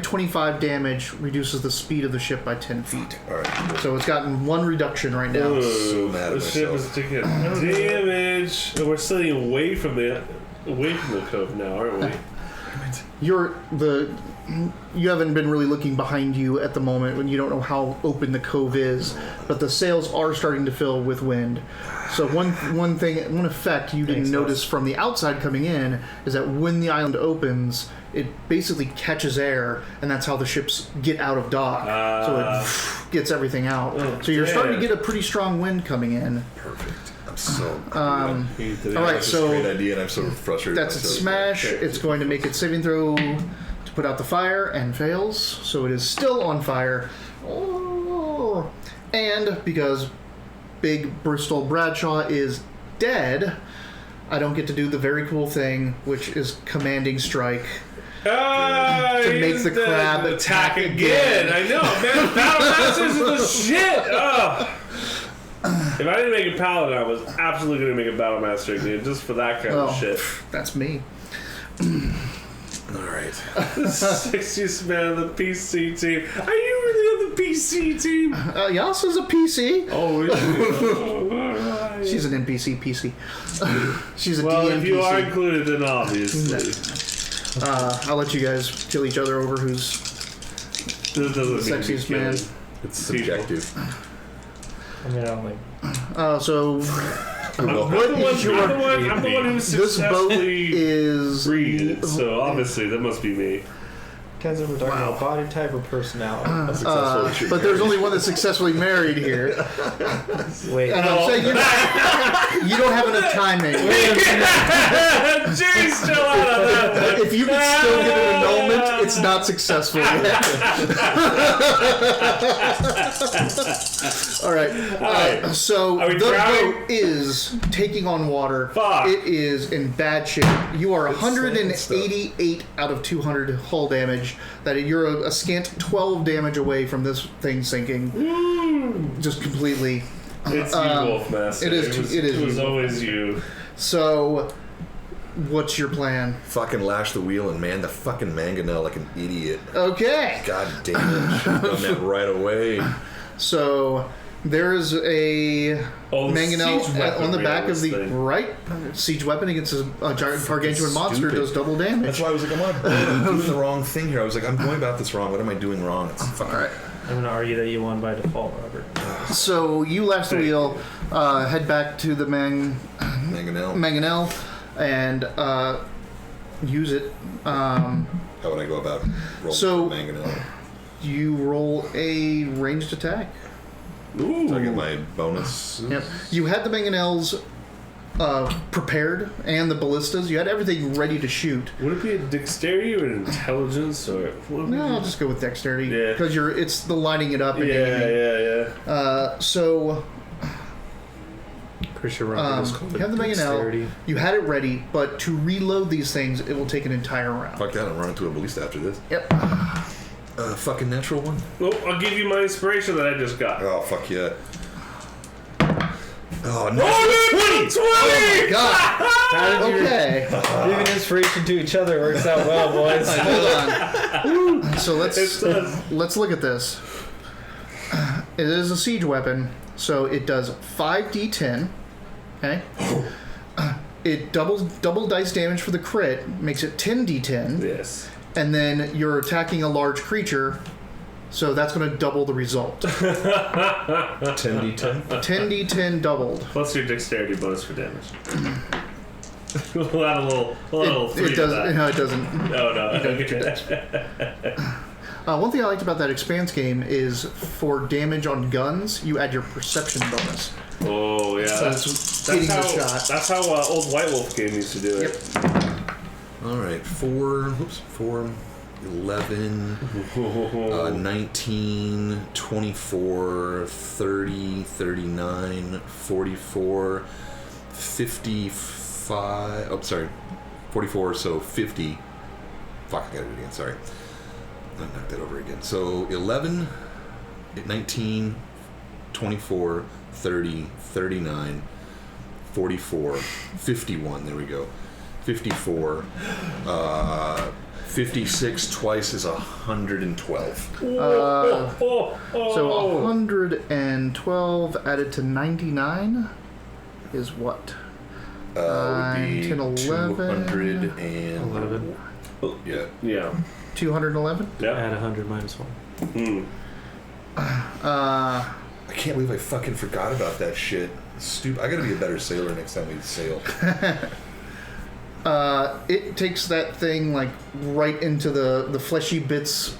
25 damage reduces the speed of the ship by 10 feet. Alright. So it's gotten one reduction right now. So mad at The ship myself. is taking damage. And we're sailing away from the cove now, aren't we? You haven't been really looking behind you at the moment when you don't know how open the cove is, but the sails are starting to fill with wind. So one effect you didn't notice from the outside coming in is that when the island opens, it basically catches air, and that's how the ships get out of dock. So it gets everything out. So you're starting to get a pretty strong wind coming in. Perfect. I'm so All right, That's a great idea, and I'm so frustrated. That's its myself. smash. It's going to make its saving throw to put out the fire and fails, so it is still on fire. Oh. And because Big Bristol Bradshaw is dead, I don't get to do the very cool thing, which is commanding strike. To make the crab attack again. I know, man. Battle Masters are the shit. Ugh. If I didn't make a paladin, I was absolutely going to make a battle master again, just for that kind of shit. That's me. Alright. The 60th man of the PC team. Are you really on the PC team? Yasa's a PC. Oh, really? She's an NPC PC. She's a Well, DM if you are PC. included, then obviously. I'll let you guys kill each other over who's This doesn't mean sexiest you're man. killing. It's subjective. I mean, I don't like. So I'm the one who this boat successfully is breathed, so obviously that must be me. Depends if we're talking about body type or personality. but there's only one that's successfully married here. Wait, And I'm saying you don't have enough time, mate. Jay's still out of that. If you can still get an annulment, it's not successful yet. All right. So Are we the drowning? boat is taking on water. Fuck. It is in bad shape. You are 188 out of 200 hull damage. That you're a scant 12 damage away from this thing sinking. Just completely. It's you, Wolfmaster. it is It you, was always you. So, what's your plan? Fucking lash the wheel and man the fucking mangonel like an idiot. Okay. God damn it. Should have done that right away. So there is a mangonel siege weapon on the back of the thing. right siege weapon against a giant gargantuan monster. stupid. Does double damage. That's why I was like, I'm doing the wrong thing here. I was like, I'm going about this wrong. What am I doing wrong? It's fucking All right. I'm gonna argue that you won by default, Robert. So you lash the wheel, head back to the mangonel. mangonel, and use it. How would I go about rolling So- for mangonel? You roll a ranged attack. Ooh. So I get my bonus. Yep. You had the mangonels prepared and the ballistas. You had everything ready to shoot. Would it be a dexterity or an intelligence or? No, I'll just go with dexterity Yeah. because it's the lining it up and aiming. Yeah. So Pretty sure Robert was called you have the mangonel. dexterity. You had it ready, but to reload these things, it will take an entire round. Fuck that, I'm running to a ballista after this. Yep. Fucking natural one. Well, I'll give you my inspiration that I just got. Oh, fuck yeah. Oh, no. Oh, 20! God. How did you Okay. giving inspiration to each other works out well, boys. Hold on. So It does. let's look at this. It is a siege weapon, so it does 5d10. Okay. It double dice damage for the crit, makes it 10d10, Yes. and then you're attacking a large creature, so that's going to double the result. 10d10. 10d10 doubled. Plus your dexterity bonus for damage. We'll add a little three it to doesn't. that. No, it doesn't. No. You don't get your dice. One thing I liked about that Expanse game is for damage on guns, you add your perception bonus. Oh yeah, So it's hitting the shot. That's how old White Wolf game used to do it. Yep. All right, 4, 11, 19, 24, 30, 39, 44, 55. Oh, sorry. 44, so 50. Fuck, I got it again, sorry. I knocked that over again. So 11, 19, 24, 30, 39, 44, 51. There we go. 54. 56 twice is 112. So 112 added to 99 is what? Would be 10, 11. 11. Yeah. Yeah. 211? Yep. Add 100 minus 1. Mm. I can't believe I fucking forgot about that shit. Stupid. I gotta be a better sailor next time we sail. It takes that thing like right into the fleshy bits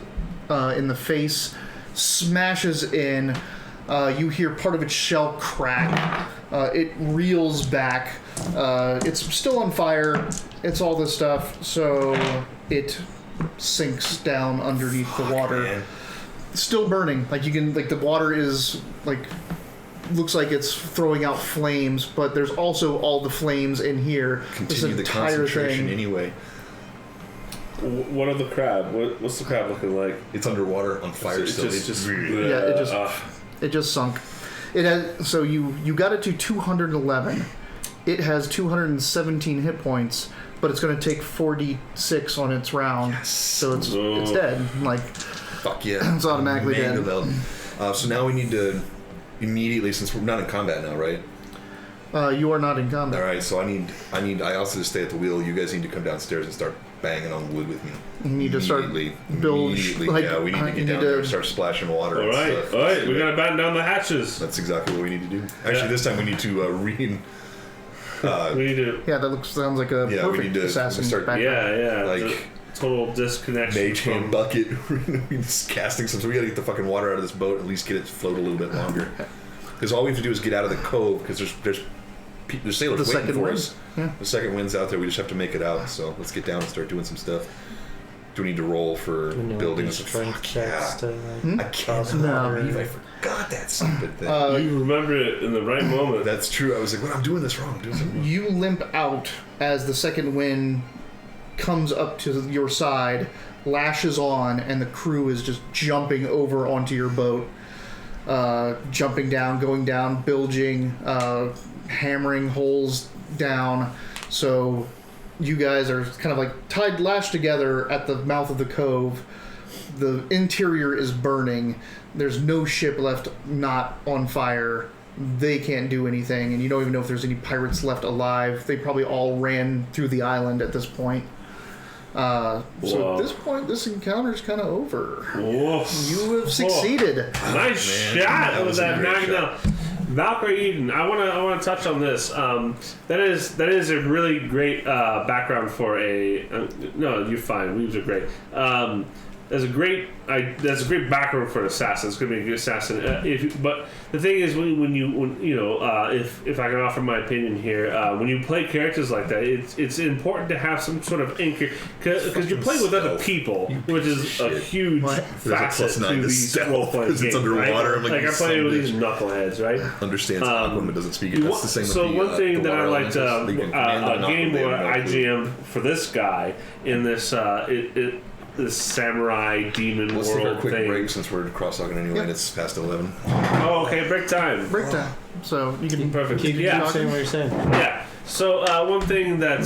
in the face, smashes in. You hear part of its shell crack. It reels back. It's still on fire. It's all this stuff. So it sinks down underneath the water. Man. Still burning. Like you can, like the water is like looks like it's throwing out flames, but there's also all the flames in here. Continue the concentration anyway. What are the crab? What's the crab looking like? It's underwater on fire It's still. just it just sunk. It has so you got it to 211. It has 217 hit points, but it's going to take 46 on its round. Yes. So it's dead. Like fuck yeah. It's automatically dead. So now we need to immediately, since we're not in combat now, right? You are not in combat. All right. So I also just stay at the wheel. You guys need to come downstairs and start banging on wood with me. You need to start Immediately. like, yeah, we need to get down there and start splashing water. All right. We gotta batten down the hatches. That's exactly what we need to do. Actually, this time we need to we need to. Yeah, that sounds like a we perfect need to assassin start. background. Yeah. Like total disconnection. mage hand bucket. We're just casting some. So we gotta get the fucking water out of this boat. At least get it to float a little bit longer. Because all we have to do is get out of the cove. Because there's sailors waiting for us. Yeah. The second wind's out there. We just have to make it out. So let's get down and start doing some stuff. Do we need to roll for building this? Strength checks to I can't believe I forgot that stupid thing. You remember it in the right moment. That's true. I was like, well, I'm doing this wrong. I'm doing something wrong. You limp out as the second wind comes up to your side, lashes on, and the crew is just jumping over onto your boat. Jumping down, going down, bilging, hammering holes down. So you guys are kind of like lashed together at the mouth of the cove. The interior is burning. There's no ship left not on fire. They can't do anything, and you don't even know if there's any pirates left alive. They probably all ran through the island at this point. So at this point, this encounter's kind of over. Whoa. You have succeeded. Nice shot with that knockdown. Valkyrie Eden. I want to touch on this. That is a really great background for a. No, you're fine. Weaves are great. That's a great background for an assassin. It's going to be a good assassin. But the thing is, if I can offer my opinion here, when you play characters like that, it's important to have some sort of anchor because you're playing with other people, which is a huge facet to these role playing games. It's underwater. Right? Like I play with these knuckleheads, right? Understands Aquaman but doesn't speak it. That's the same. So with one thing that I liked a game where I GM for this guy in this this samurai demon Let's take world a quick thing. break since we're cross-talking anyway, and it's past 11. Oh, okay, break time. Break time. So you can Perfect. Keep saying what you're saying. Yeah. So one thing that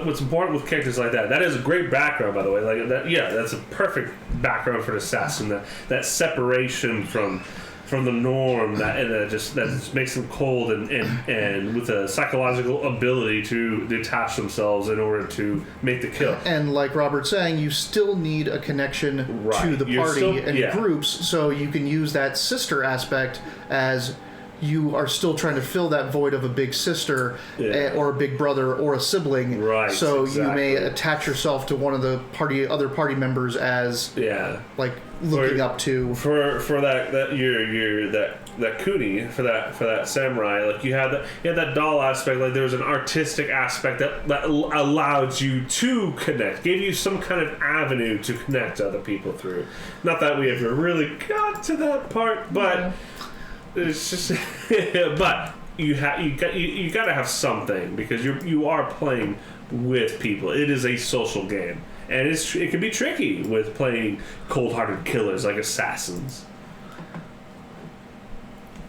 what's important with characters like that is a great background, by the way. Like that, yeah, that's a perfect background for an assassin. That separation from the norm that just makes them cold and with a psychological ability to detach themselves in order to make the kill. And like Robert's saying, you still need a connection to the party and groups, so you can use that sister aspect as you are still trying to fill that void of a big sister or a big brother or a sibling. Right. So exactly. you may attach yourself to one of the other party members as like looking up to for that Kuni, for that samurai. Like you had that doll aspect. Like there was an artistic aspect that allowed you to connect, gave you some kind of avenue to connect other people through. Not that we ever really got to that part, but it's just. But you got to have something, because you are playing with people. It is a social game, and it can be tricky with playing cold-hearted killers like assassins.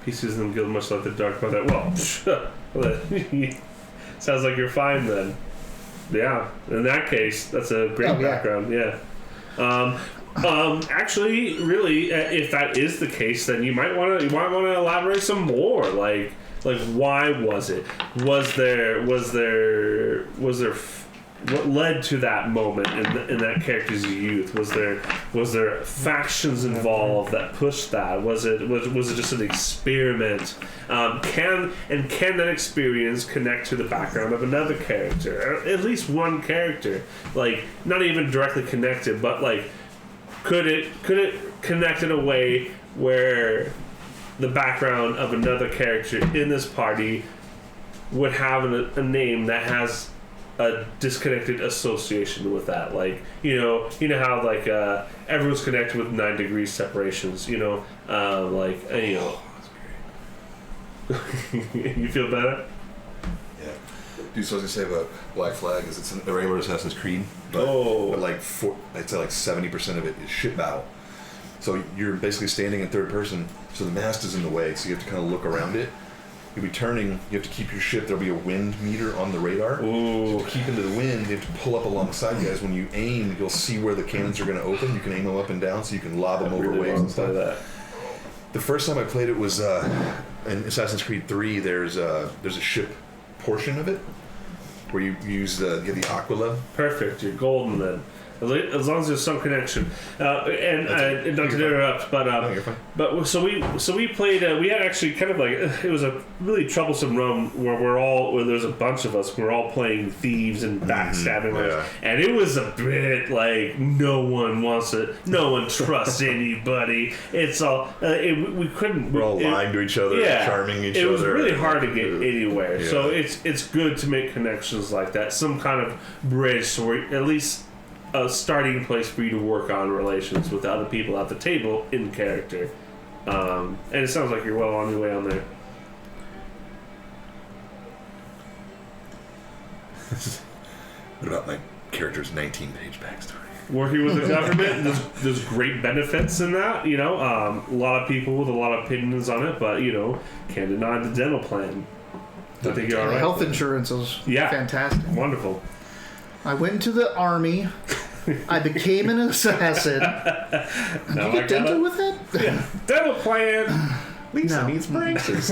PCs don't give much like the dark about that. Well, sounds like you're fine then. Yeah, in that case, that's a great background. Yeah. Actually, really, if that is the case, then you might want to elaborate some more. Like why was it? Was there what led to that moment in that character's youth? Was there factions involved that pushed that? Was it just an experiment? Can that experience connect to the background of another character? At least one character, like not even directly connected, but like could it connect in a way where the background of another character in this party would have a name that has a disconnected association with that? Like you know how like everyone's connected with 9 degrees separations. You feel better? Yeah. Dude, so I was gonna say about Black Flag is it's a regular Assassin's Creed, but like I'd say like 70% of it is ship battle. So you're basically standing in third person, so the mast is in the way, so you have to kind of look around it. You'll be turning, you have to keep your ship, there'll be a wind meter on the radar. Ooh. So to keep into the wind, you have to pull up alongside guys. When you aim, you'll see where the cannons are going to open. You can aim them up and down, so you can lob them over waves and stuff. That. The first time I played it was in Assassin's Creed 3. There's a ship portion of it where you use get the Aquila. Perfect, you're golden then. As long as there's some connection, not to interrupt, but so we played. We had actually kind of like it was a really troublesome run where there's a bunch of us. We're all playing thieves and backstabbing, and it was a bit like no one trusts anybody. It's all we couldn't. We're all lying to each other, charming each other. It was really hard to get anywhere. Yeah. So it's good to make connections like that, some kind of bridge, so we're at least a starting place for you to work on relations with the other people at the table in character. And it sounds like you're well on your way on there. What about my character's 19-page backstory? Working with the government, there's great benefits in that. A lot of people with a lot of opinions on it, but can't deny the dental plan. I think you're all right. Health insurance is fantastic. Wonderful. I went into the army. I became an assassin. Did you get dental with it? Yeah. Dental plan. Lisa needs braces.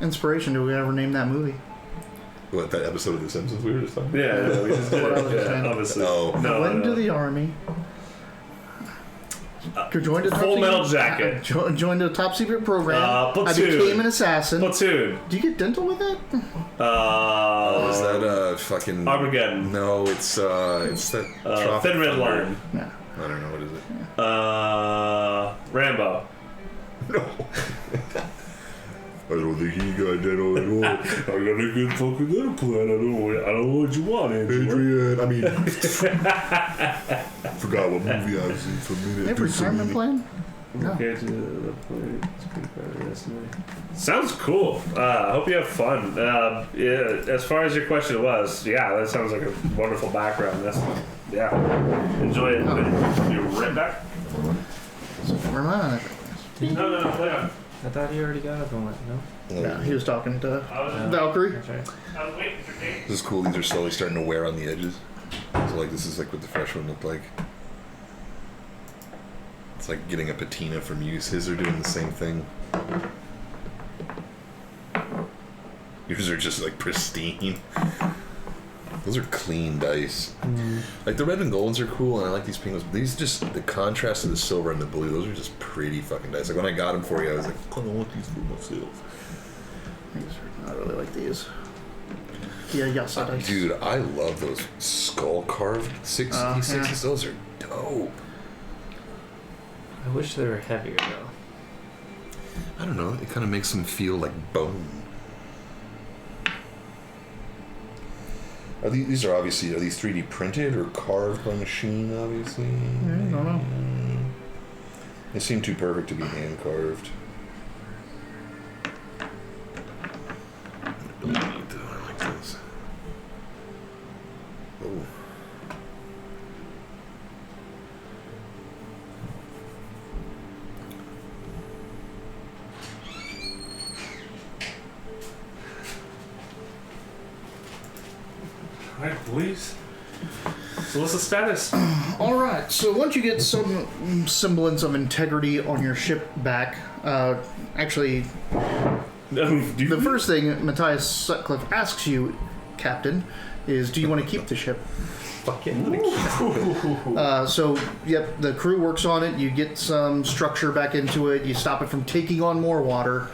Inspiration. Do we ever name that movie? What, that episode of The Simpsons we were just talking about? Yeah, we just did it. Obviously. No. Went into the army. Joined a Full Metal Jacket. Joined a top secret program. Platoon. I became an assassin. Platoon. Do you get dental with it? Is that fucking Armageddon? No, it's that Thin Red Line. Yeah. I don't know, what is it? Rambo. No. I don't think he got dental at all. I got a good fucking dental plan. I don't know what you want, Adrian. I mean, forgot what movie I was in for a minute. They have retirement plan? No. Sounds cool. I hope you have fun. As far as your question was, that sounds like a wonderful background. Enjoy it. You're right back. Never mind. No, play on. I thought he already got it going. No? Yeah, he was talking to Valkyrie. That's right. I was waiting for Kate. This is cool. These are slowly starting to wear on the edges. So like this is like what the fresh one looked like. It's like getting a patina from use. His are doing the same thing. Yours are just like pristine. Those are clean dice. Like the red and gold ones are cool, and I like these pink ones. But these just the contrast of the silver and the blue. Those are just pretty fucking dice. Like when I got them for you, I was like, I don't want these for myself. I really like these. Yeah, Yasa dice. Dude, I love those skull carved 6d6s. Yeah. Those are dope. I wish they were heavier though. I don't know. It kind of makes them feel like bone. Are these are these 3D printed or carved by machine? Obviously. I don't know. They seem too perfect to be hand carved. I like this. Oh. Alright, please. So what's the status? All right. So once you get some semblance of integrity on your ship back, actually, the first thing Matthias Sutcliffe asks you, Captain, is, do you want to keep the ship? Fuck yeah. So, yep, the crew works on it. You get some structure back into it. You stop it from taking on more water.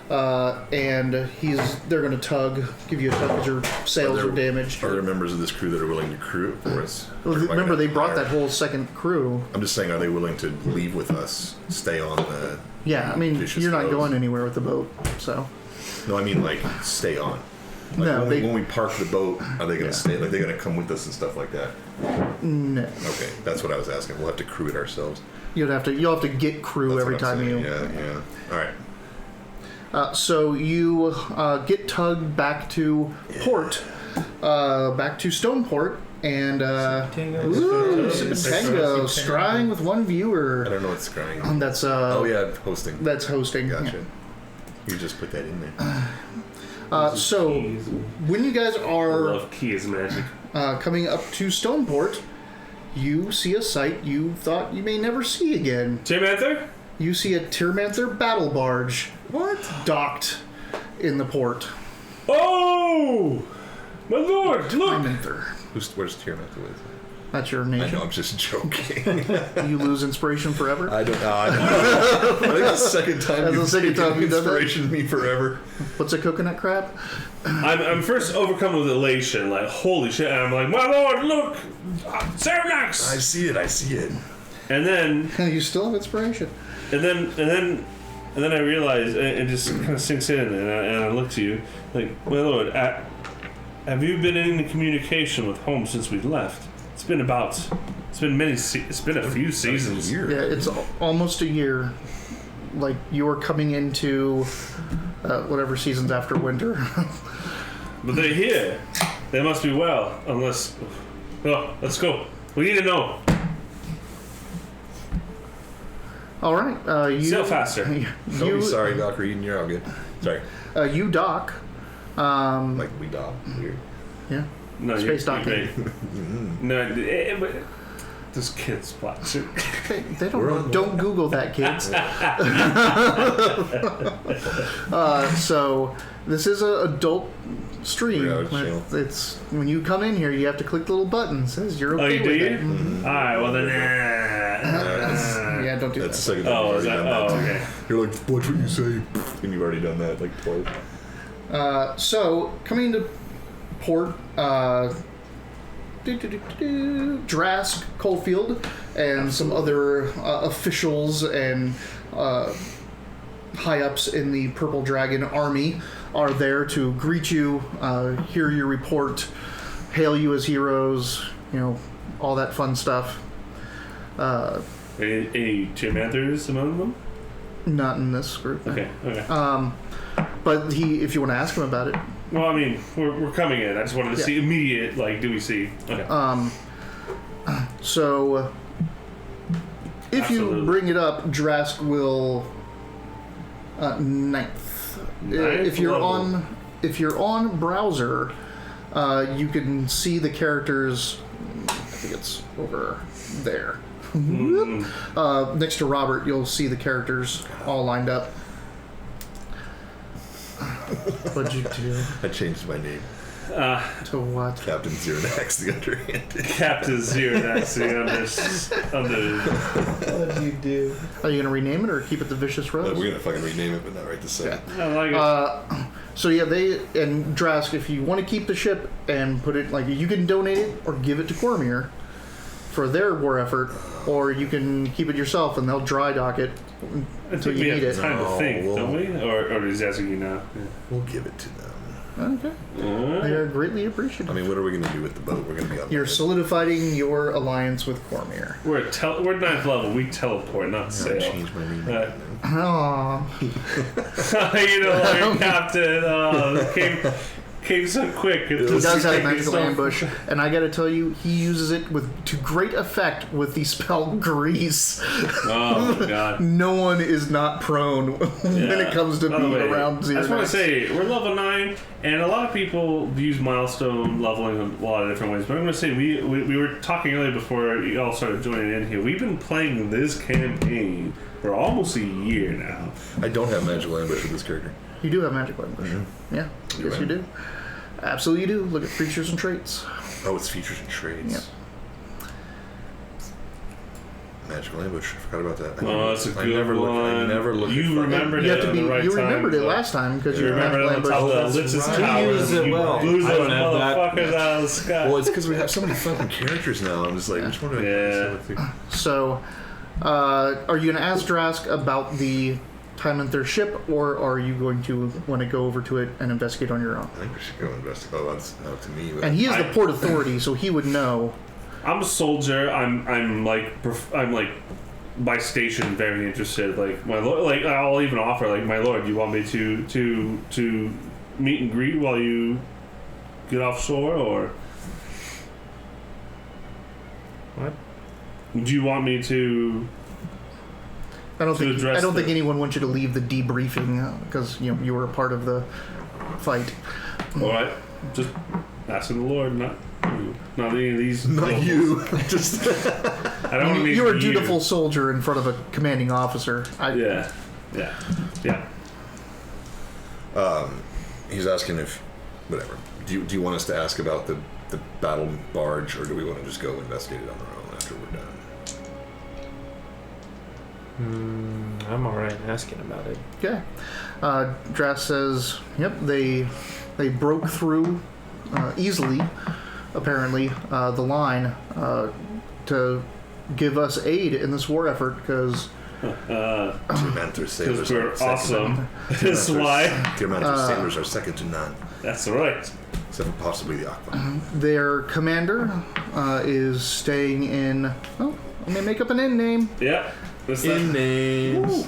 And they're going to tug, give you a tug because your sails are damaged. Are there members of this crew that are willing to crew it for us? Well, remember, they brought that whole second crew. I'm just saying, are they willing to leave with us, stay on the... Yeah, I mean, Vicious you're not Rose. going anywhere with the boat, so... No, I mean, like, stay on. Like, No, when we park the boat, are they going to stay? Like, they're going to come with us and stuff like that? No. Okay, that's what I was asking. We'll have to crew it ourselves. You'll have to get crew That's every what I'm time saying. you... Yeah. All right. So you get tugged back to port, back to Stoneport, and Tango. Tango, scrying with one I viewer. don't know what's scrying. That's Oh, yeah, hosting. That's hosting. Gotcha. You just put that in there. So when you guys I are love keys magic. coming up to Stoneport, you see a sight you thought you may never see again. Jim Anther? You see a Tyrmanther battle barge. What? Docked in the port. Oh! My lord, look! Tyrmanther. Where's Tiamat with? That's your I nation. know, I'm just joking. You lose inspiration forever. I don't know. I think the second time That's the second time you've done that? inspiration to me forever. What's a coconut crab? I'm first overcome with elation, like, holy shit, and I'm like, my lord, look! Cernax! I see it. And then You still have inspiration. And then I realize it just kind of sinks in, and I look to you like, my lord, have you been in communication with home since we left? It's been a few seasons. Yeah, it's almost a year. Like you are coming into whatever seasons after winter. But they're here. They must be well, unless. Well, let's go. We need to know. All right, you Sail faster. Don't be sorry, Doc Reed. You're all good. Sorry. You dock. Like we doc. Weird. Yeah. No, Space docking. No, but this kid's plastic. They don't Google that, kids. So this is an adult stream. Yeah, it's chill. It's when you come in here, you have to click the little button. It says you're okay Oh, you do with you? it. Mhm. All right. Well then. Yeah, don't do That's that. the second time Oh, you've is already that? done Oh, that. okay. You're like, watch what you say, and you've already done that like twice. So coming to port, Drask, Coalfield, and some other officials and high-ups in the Purple Dragon Army are there to greet you, hear your report, hail you as heroes, all that fun stuff. Any Tiamanthers among them? Not in this group. Okay. But if you want to ask him about it. Well, I mean, we're coming in. I just wanted to see immediate. Like, do we see? Okay. So if you Absolutely. bring it up, Drask will ninth. If you're level. on browser, you can see the characters. I think it's over there. Next to Robert, you'll see the characters all lined up. What'd you do? I changed my name. To what? Captain Zernax, the underhanded. Captain Zernax, the under. What do you do? Are you gonna rename it or keep it the Vicious Rose? We're gonna fucking rename it, but not right this second. I like it. So yeah, they and Drask, if you want to keep the ship and put it, like, you can donate it or give it to Cormier for their war effort, or you can keep it yourself and they'll dry dock it I until think you we need have it. time to think, No, don't we? Or is he asking you now? We'll give it to them. Okay, they are greatly appreciated. I mean, what are we gonna do with the boat? We're gonna be on. You're solidifying your alliance with Cormier. We're 9th level. We teleport, not I sail. changed my name. Aww. You know, our captain came so quick. He does have magical ambush, and I gotta tell you, he uses it to great effect with the spell Grease. Oh my god. No one is not prone when it comes to being around zero. I just want to say, we're level 9, and a lot of people use milestone leveling in a lot of different ways, but I'm going to say, we were talking earlier before you all started joining in here, we've been playing this campaign for almost a year now. I don't have magical ambush with this character. You do have magical ambush. Yeah, yes you do. Absolutely you do. Look at features and traits. Oh, it's features and traits. Yep. Magical ambush. I forgot about that. Oh, that's a good one. I never look. You remembered You it have to at be. the right You time. remembered it last time because You you remember it on magical top of ambush. the Litz's right. tower. You used it You well. blew I those don't have that. motherfuckers out of the sky. Well, it's because we have so many fucking characters now. I'm just like, which one do I? Yeah. So, are you going to ask Drask about the time at their ship, or are you going to want to go over to it and investigate on your own? I think we should go investigate. Oh, that's up to me. But And he is the port authority, so he would know. I'm a soldier. I'm like by station very interested. Like my lord, like I'll even offer like, my lord, do you want me to meet and greet while you get offshore, or What? do you want me to? I don't think. address I don't think the- anyone wants you to leave the debriefing because you were a part of the fight. All right, just asking the Lord, not you, not any of these. not you. Just I don't want to meet You're a you. dutiful soldier in front of a commanding officer. Yeah. he's asking if whatever. Do you want us to ask about the battle barge, or do we want to just go investigate it on our own after we're done? I'm alright asking about it. Okay. Drask says, "Yep, they broke through easily, apparently, the line to give us aid in this war effort because." Manthur sailors We're are second awesome. to- That's why. Manthur sailors are second to none, That's right. except for possibly the Aqua. Their commander is staying in. Oh, let me make up an inn name. Yeah. That's In not, names,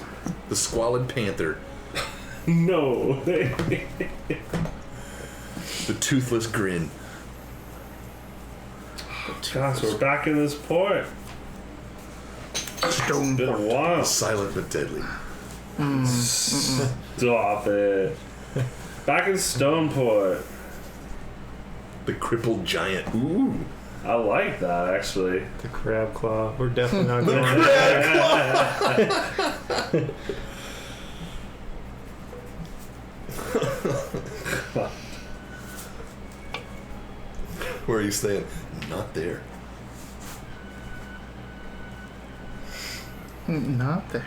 the Squalid Panther, no. the Toothless Grin. Gosh, we're back in this port. Stone. Been a while. Silent but deadly. Stop it. Back in Stoneport. The Crippled Giant. Ooh. I like that, actually. The crab claw. We're definitely not The going Crab. Where are you staying? Not there. Not there.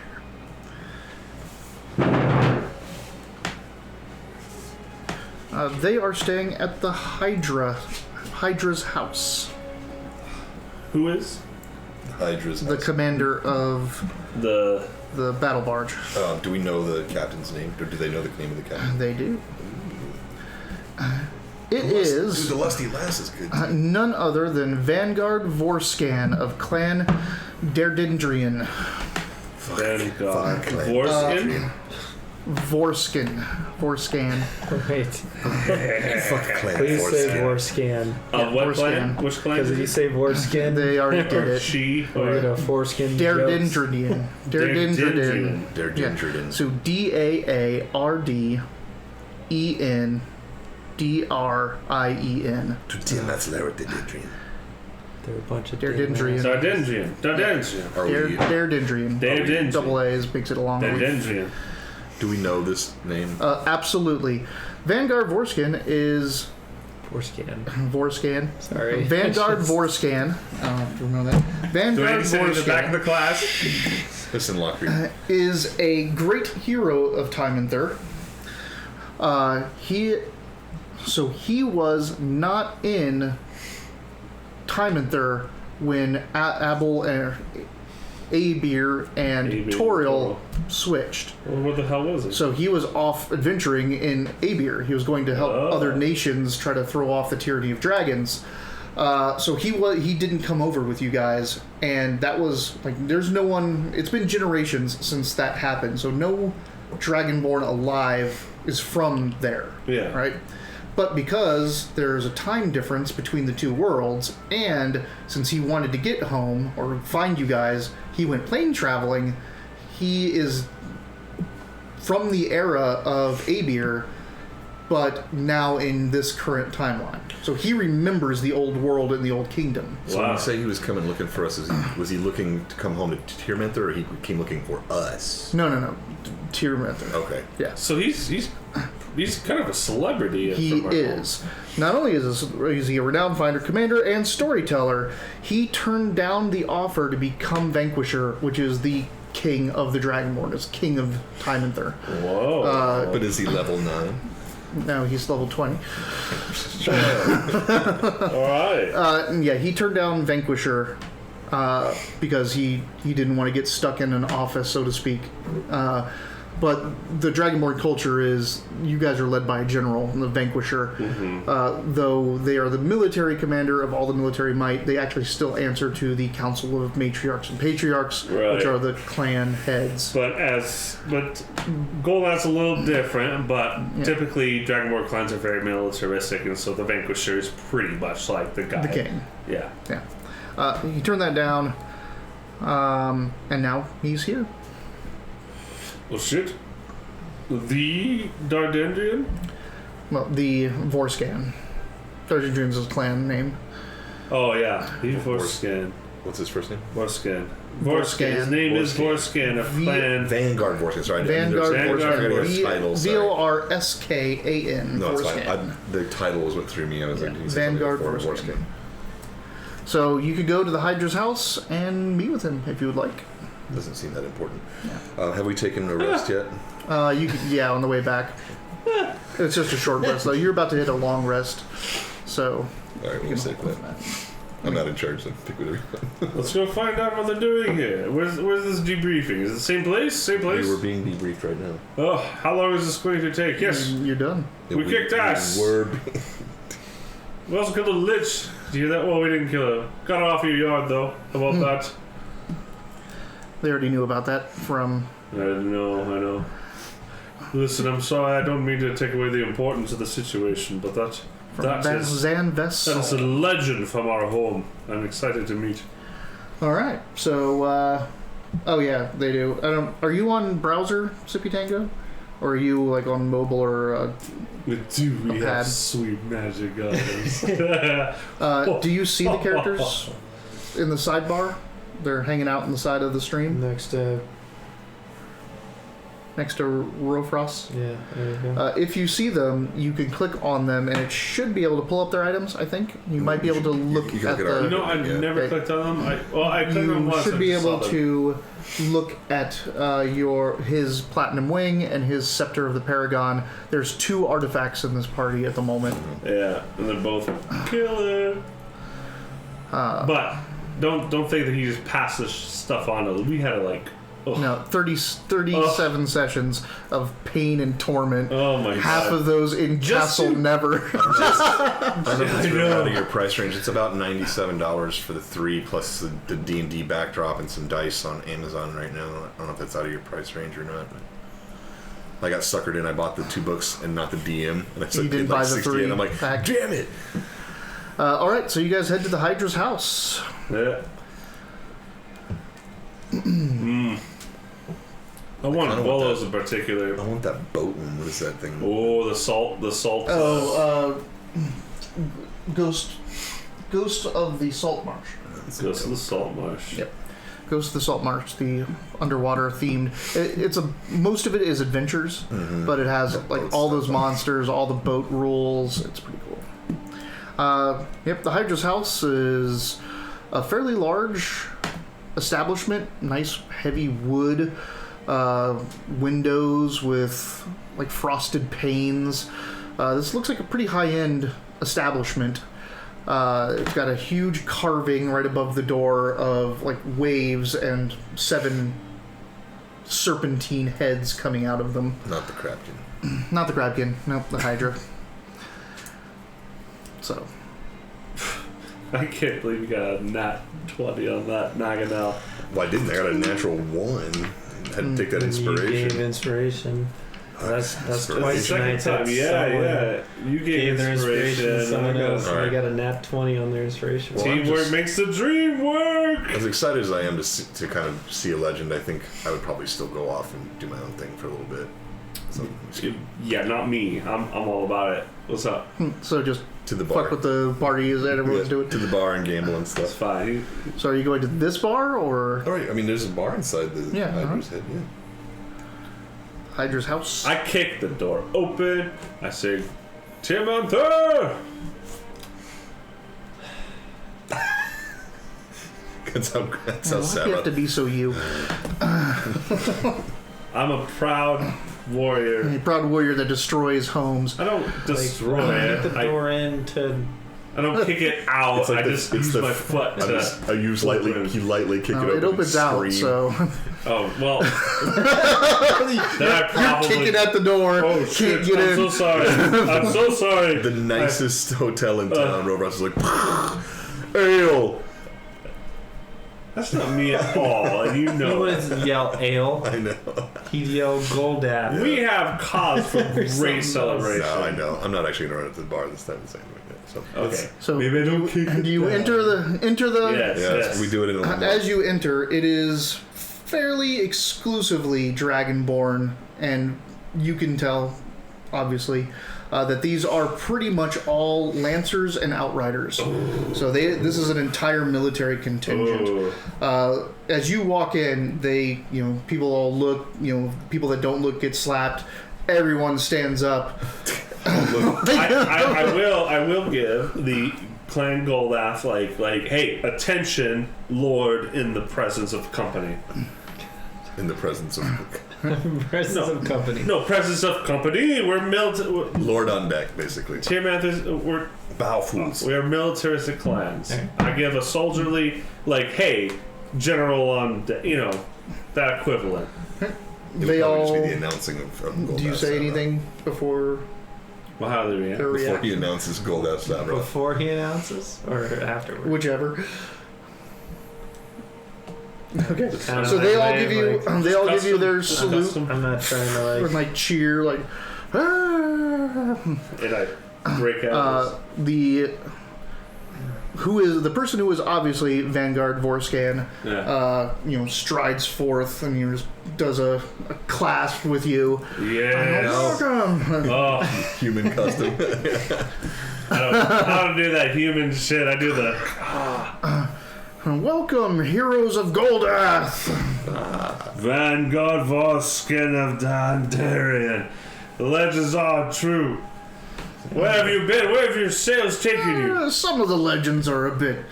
They are staying at the Hydra's house. Who is? Hydra's The house. commander of The. the battle barge. Do we know the captain's name? Or do they know the name of the captain? They do. It is Dude, the Lusty Lass is good. Too. none other than Vanguard Vorscan of Clan Derdindrian. Vanguard. Fuck, Clan Vorskin? Vorscan. Wait. Fuck Clan Please say Foreskin. Vorscan. Of what Vorskin. clan? Which clan? Because if you say Vorskin, They already did or it. she? or Or a foreskin. jokes. Derdindrian. Derdindrian. They're Yeah. Dendridin. So DAARDENDRIEN. To Tim, that's Lara Dendridin. They're a bunch of Derdindrian. Dardendrian. Dardendrian. Are we? Derdindrian. Dardendrian. Double A's makes it a long one. Dardendrian. Do we know this name? Absolutely. Vanguard Vorskin is Vorscan. Sorry. Vanguard Vorscan. I don't know if you know that. Do I Vanguard need to sit in the back of the Vorscan class? Listen, Lockreed. is a great hero of Time and Thur. He was not in Time and Thur when Abel and Abir and Toriel switched. Well, what the hell was it? So he was off adventuring in Abir. He was going to help other nations try to throw off the tyranny of dragons. So he didn't come over with you guys, and that was like there's no one. It's been generations since that happened, so no Dragonborn alive is from there. Yeah. Right. But because there's a time difference between the two worlds, and since he wanted to get home or find you guys, he went plane traveling. He is from the era of Abir, but now in this current timeline. So he remembers the old world and the old kingdom. So when you say he was coming looking for us, was he looking to come home to Tyrmanther, or he came looking for us? No. Tyrmanther. Okay. Yeah. So he's kind of a celebrity. He is. Not only is he a renowned finder, commander, and storyteller, he turned down the offer to become Vanquisher, which is the king of the Dragonborn, is king of Time and Thur. Whoa. But is he level 9? No, he's level 20. Alright. Yeah, he turned down Vanquisher because he didn't want to get stuck in an office, so to speak. But the Dragonborn culture is, you guys are led by a general, the Vanquisher. Though they are the military commander of all the military might, they actually still answer to the Council of Matriarchs and Patriarchs, which are the clan heads. But Goldat's a little different, but typically Dragonborn clans are very militaristic, and so the Vanquisher is pretty much like the guy. The king. Yeah. Yeah. He turned that down, and now he's here. Well, shit. The Dardendrian? Well, the Vorscan. Dardendrian's his clan name. Oh, yeah. The Vorscan. What's his first name? Vorscan. His name is Vorscan, a clan. Vanguard Vorscan. Sorry, Vanguard Vorscan. Vorscan. No, it's fine. The title was what threw me. I was like, Vanguard Vorscan. So you could go to the Hydra's house and meet with him if you would like. Doesn't seem that important. Have we taken a rest yet? You could, on the way back. It's just a short rest, though. You're about to hit a long rest, so. All right, we'll stick with that. I'm not in charge, so pick whatever. Let's go find out what they're doing here. Where's this debriefing? Is it the same place? Same place? We're being debriefed right now. Oh, how long is this going to take? Yes. You're done. We kicked ass. We also killed a lich. Did you hear that? Well, we didn't kill her. Got her off your yard, though. How about that? They already knew about that from... I know. Listen, I'm sorry, I don't mean to take away the importance of the situation, but that is a legend from our home. I'm excited to meet. Alright, so, oh yeah, they do. Are you on browser, Sippy Tango? Or are you, like, on mobile or, We have sweet magic items. do you see the characters in the sidebar? They're hanging out on the side of the stream. Next to Rofrost. Yeah, there you go. If you see them, you can click on them, and it should be able to pull up their items. I think you might be able to look at the. I've never clicked on them. I clicked on You should be able to look at his platinum wing and his scepter of the Paragon. There's 2 artifacts in this party at the moment. Yeah, and they're both killer. But don't think that he just passed this stuff on to. We had to like. No, 37 sessions of pain and torment. Oh my god. Half of those in Castle Never. I don't know if it's out of your price range. It's about $97 for the 3 plus the D&D backdrop and some dice on Amazon right now. I don't know if that's out of your price range or not. But I got suckered in. I bought the 2 books and not the DM. And I You didn't buy the 3 and I'm like, pack. damn it. Alright, so you guys head to the Hydra's house. Yeah. I want Willows in particular. I want that boat one. What is that thing? Oh, the salt. Ghost of the Salt Marsh. Ghost of the Salt Marsh. Yep. Ghost of the Salt Marsh, the underwater themed. Most of it is adventures, but it has like all those monsters, all the boat rules. It's pretty cool. Yep, the Hydra's house is a fairly large establishment. Nice heavy wood windows with like frosted panes. This looks like a pretty high-end establishment. It's got a huge carving right above the door of like waves and 7 serpentine heads coming out of them. Not the Crabkin. Not the Crabkin. Nope, the Hydra. So. I can't believe you got a nat 20 on that Naganel. Well, I didn't. I got a natural 1. I had to take that You inspiration. gave inspiration. That's Inspiration. twice Second tonight. time, yeah. You gave Their inspiration to inspiration. someone else. Alright. I got a nat 20 on their inspiration. Well, I'm Teamwork just- makes the dream work. As excited as I am to kind of see a legend, I think I would probably still go off and do my own thing for a little bit. So Yeah, not me. I'm all about it. What's up? So just to the bar. fuck with the party that everyone's doing. To the bar and gamble and It's stuff. fine. So are you going to this bar or All right. I mean, there's a bar inside the Yeah, Hydra's head. Yeah. Hydra's house? I kick the door open. I say, Timantha! That's how Why do sad. you have to be so you? I'm a proud warrior. A proud warrior that destroys homes. I don't destroy Kick it. the door in to. I don't kick it out. It's like I the- just it's use the- my foot to. I use lightly. You lightly kick No, it it open. opens and out, scream. so Oh, well. then I you're probably. kicking at the door. Oh, Can't shit. get I'm in. so sorry. I'm so sorry. The nicest hotel in town. Rover House is like, ale. That's not me at all, and you He know it. wouldn't yell ale. I know. He'd yell Goldath. We have cause for Something great else. celebration. No, I know. I'm not actually gonna run up to the bar this time. The same way. So Okay. So Maybe I don't kick it do you down. enter the Yes, Yeah, yes. we do it in a little as you enter, it is fairly exclusively Dragonborn, and you can tell, obviously, that these are pretty much all Lancers and Outriders. So this is an entire military contingent. Ooh. As you walk in, people all look, people that don't look get slapped. Everyone stands up. I will give the Clan Goldath like, hey, attention, Lord, in the presence of company. in the presence of Presence No. of company. No, presence of company. We're Lord on deck, basically. we're Bow fools. we are militaristic clans. Okay. I give a soldierly like, hey, general on that equivalent. It would They probably all. just be the announcing of Do you Goldath say Sabra. anything before Well, how do they their react? Before he reaction? announces Goldath Sabra. Before he announces or afterwards? Whichever. Okay. Kinda So they like all way give of, you like, they all give you their Custom- salute custom. I'm not trying to or like. like cheer like. "Ah." And I break out. The person who is obviously Vanguard Vorscan, Yeah. strides forth and just does a clasp with you. Yes. Welcome. Oh, Human custom. I don't do that human shit. I do the. Welcome, heroes of Goldath. Vanguard Vorskin of Dandarian. The legends are true. Where have you been? Where have your sails taken you? Some of the legends are a bit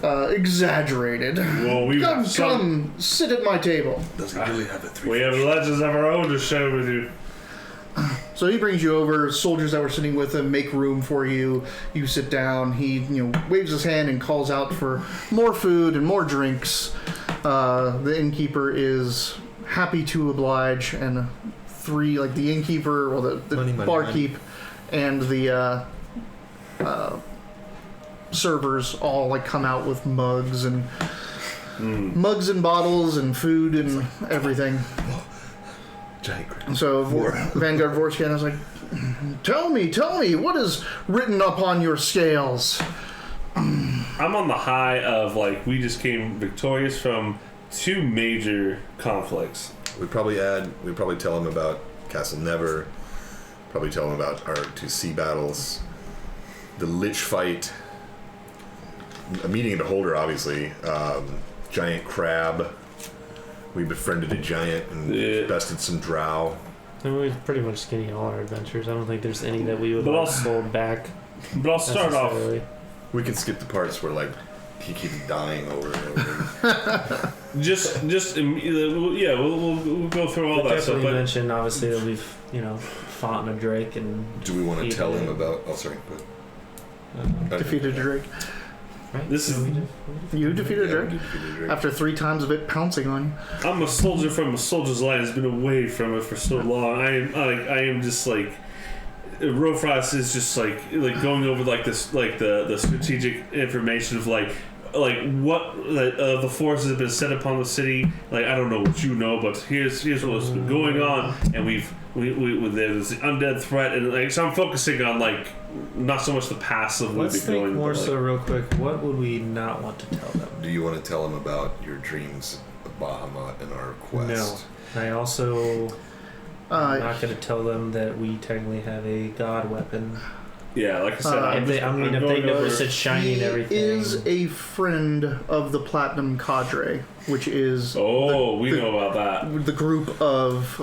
exaggerated. Well, we Come, sit at my table. Does he really have a 3? We have legends of our own to share with you. So he brings you over. Soldiers that were sitting with him make room for you. You sit down. He, waves his hand and calls out for more food and more drinks. The innkeeper is happy to oblige, and the innkeeper, well, the Money, barkeep, and the servers all come out with mugs and bottles and food and everything. Giant crab. So Vanguard Vorscan is like, tell me, what is written up on your scales? I'm on the high of we just came victorious from 2 major conflicts. We'd probably tell him about Castle Never. Probably tell him about our 2 sea battles. The Lich fight. A meeting in the Holder, obviously. Giant crab. We befriended a giant and bested some drow. I mean, we've pretty much skinny all our adventures. I don't think there's any that we would But like also- hold back. But I'll start off. necessarily. We can skip the parts where like he keeps dying over and over. Just yeah, we'll go through all But that stuff. definitely But mention obviously that we've fought a Drake and Do we want to tell him Even- about? Oh, sorry. But Defeated a Drake. right? This is- You defeated a yeah, Drake we defeated a Drake. after 3 times of it pouncing on you. I'm a soldier from a soldier's line. Has been away from it for so long. I am just like. Rofrost is just like going over like this like the strategic information of like what the forces have been set upon the city. Like I don't know what you know, but here's what's been going on, and we there's the undead threat, and like so I'm focusing on like not so much the passive Let's we've been think going, more but, like, so real quick. What would we not want to tell them? Do you want to tell him about your dreams of Bahamut and our quest? No. I also I'm Uh, not going to tell them that we technically have a god weapon. yeah, like I said, if If they going never over- said shiny and he everything. is a friend of the Platinum Cadre, which is we the- know about that. the group of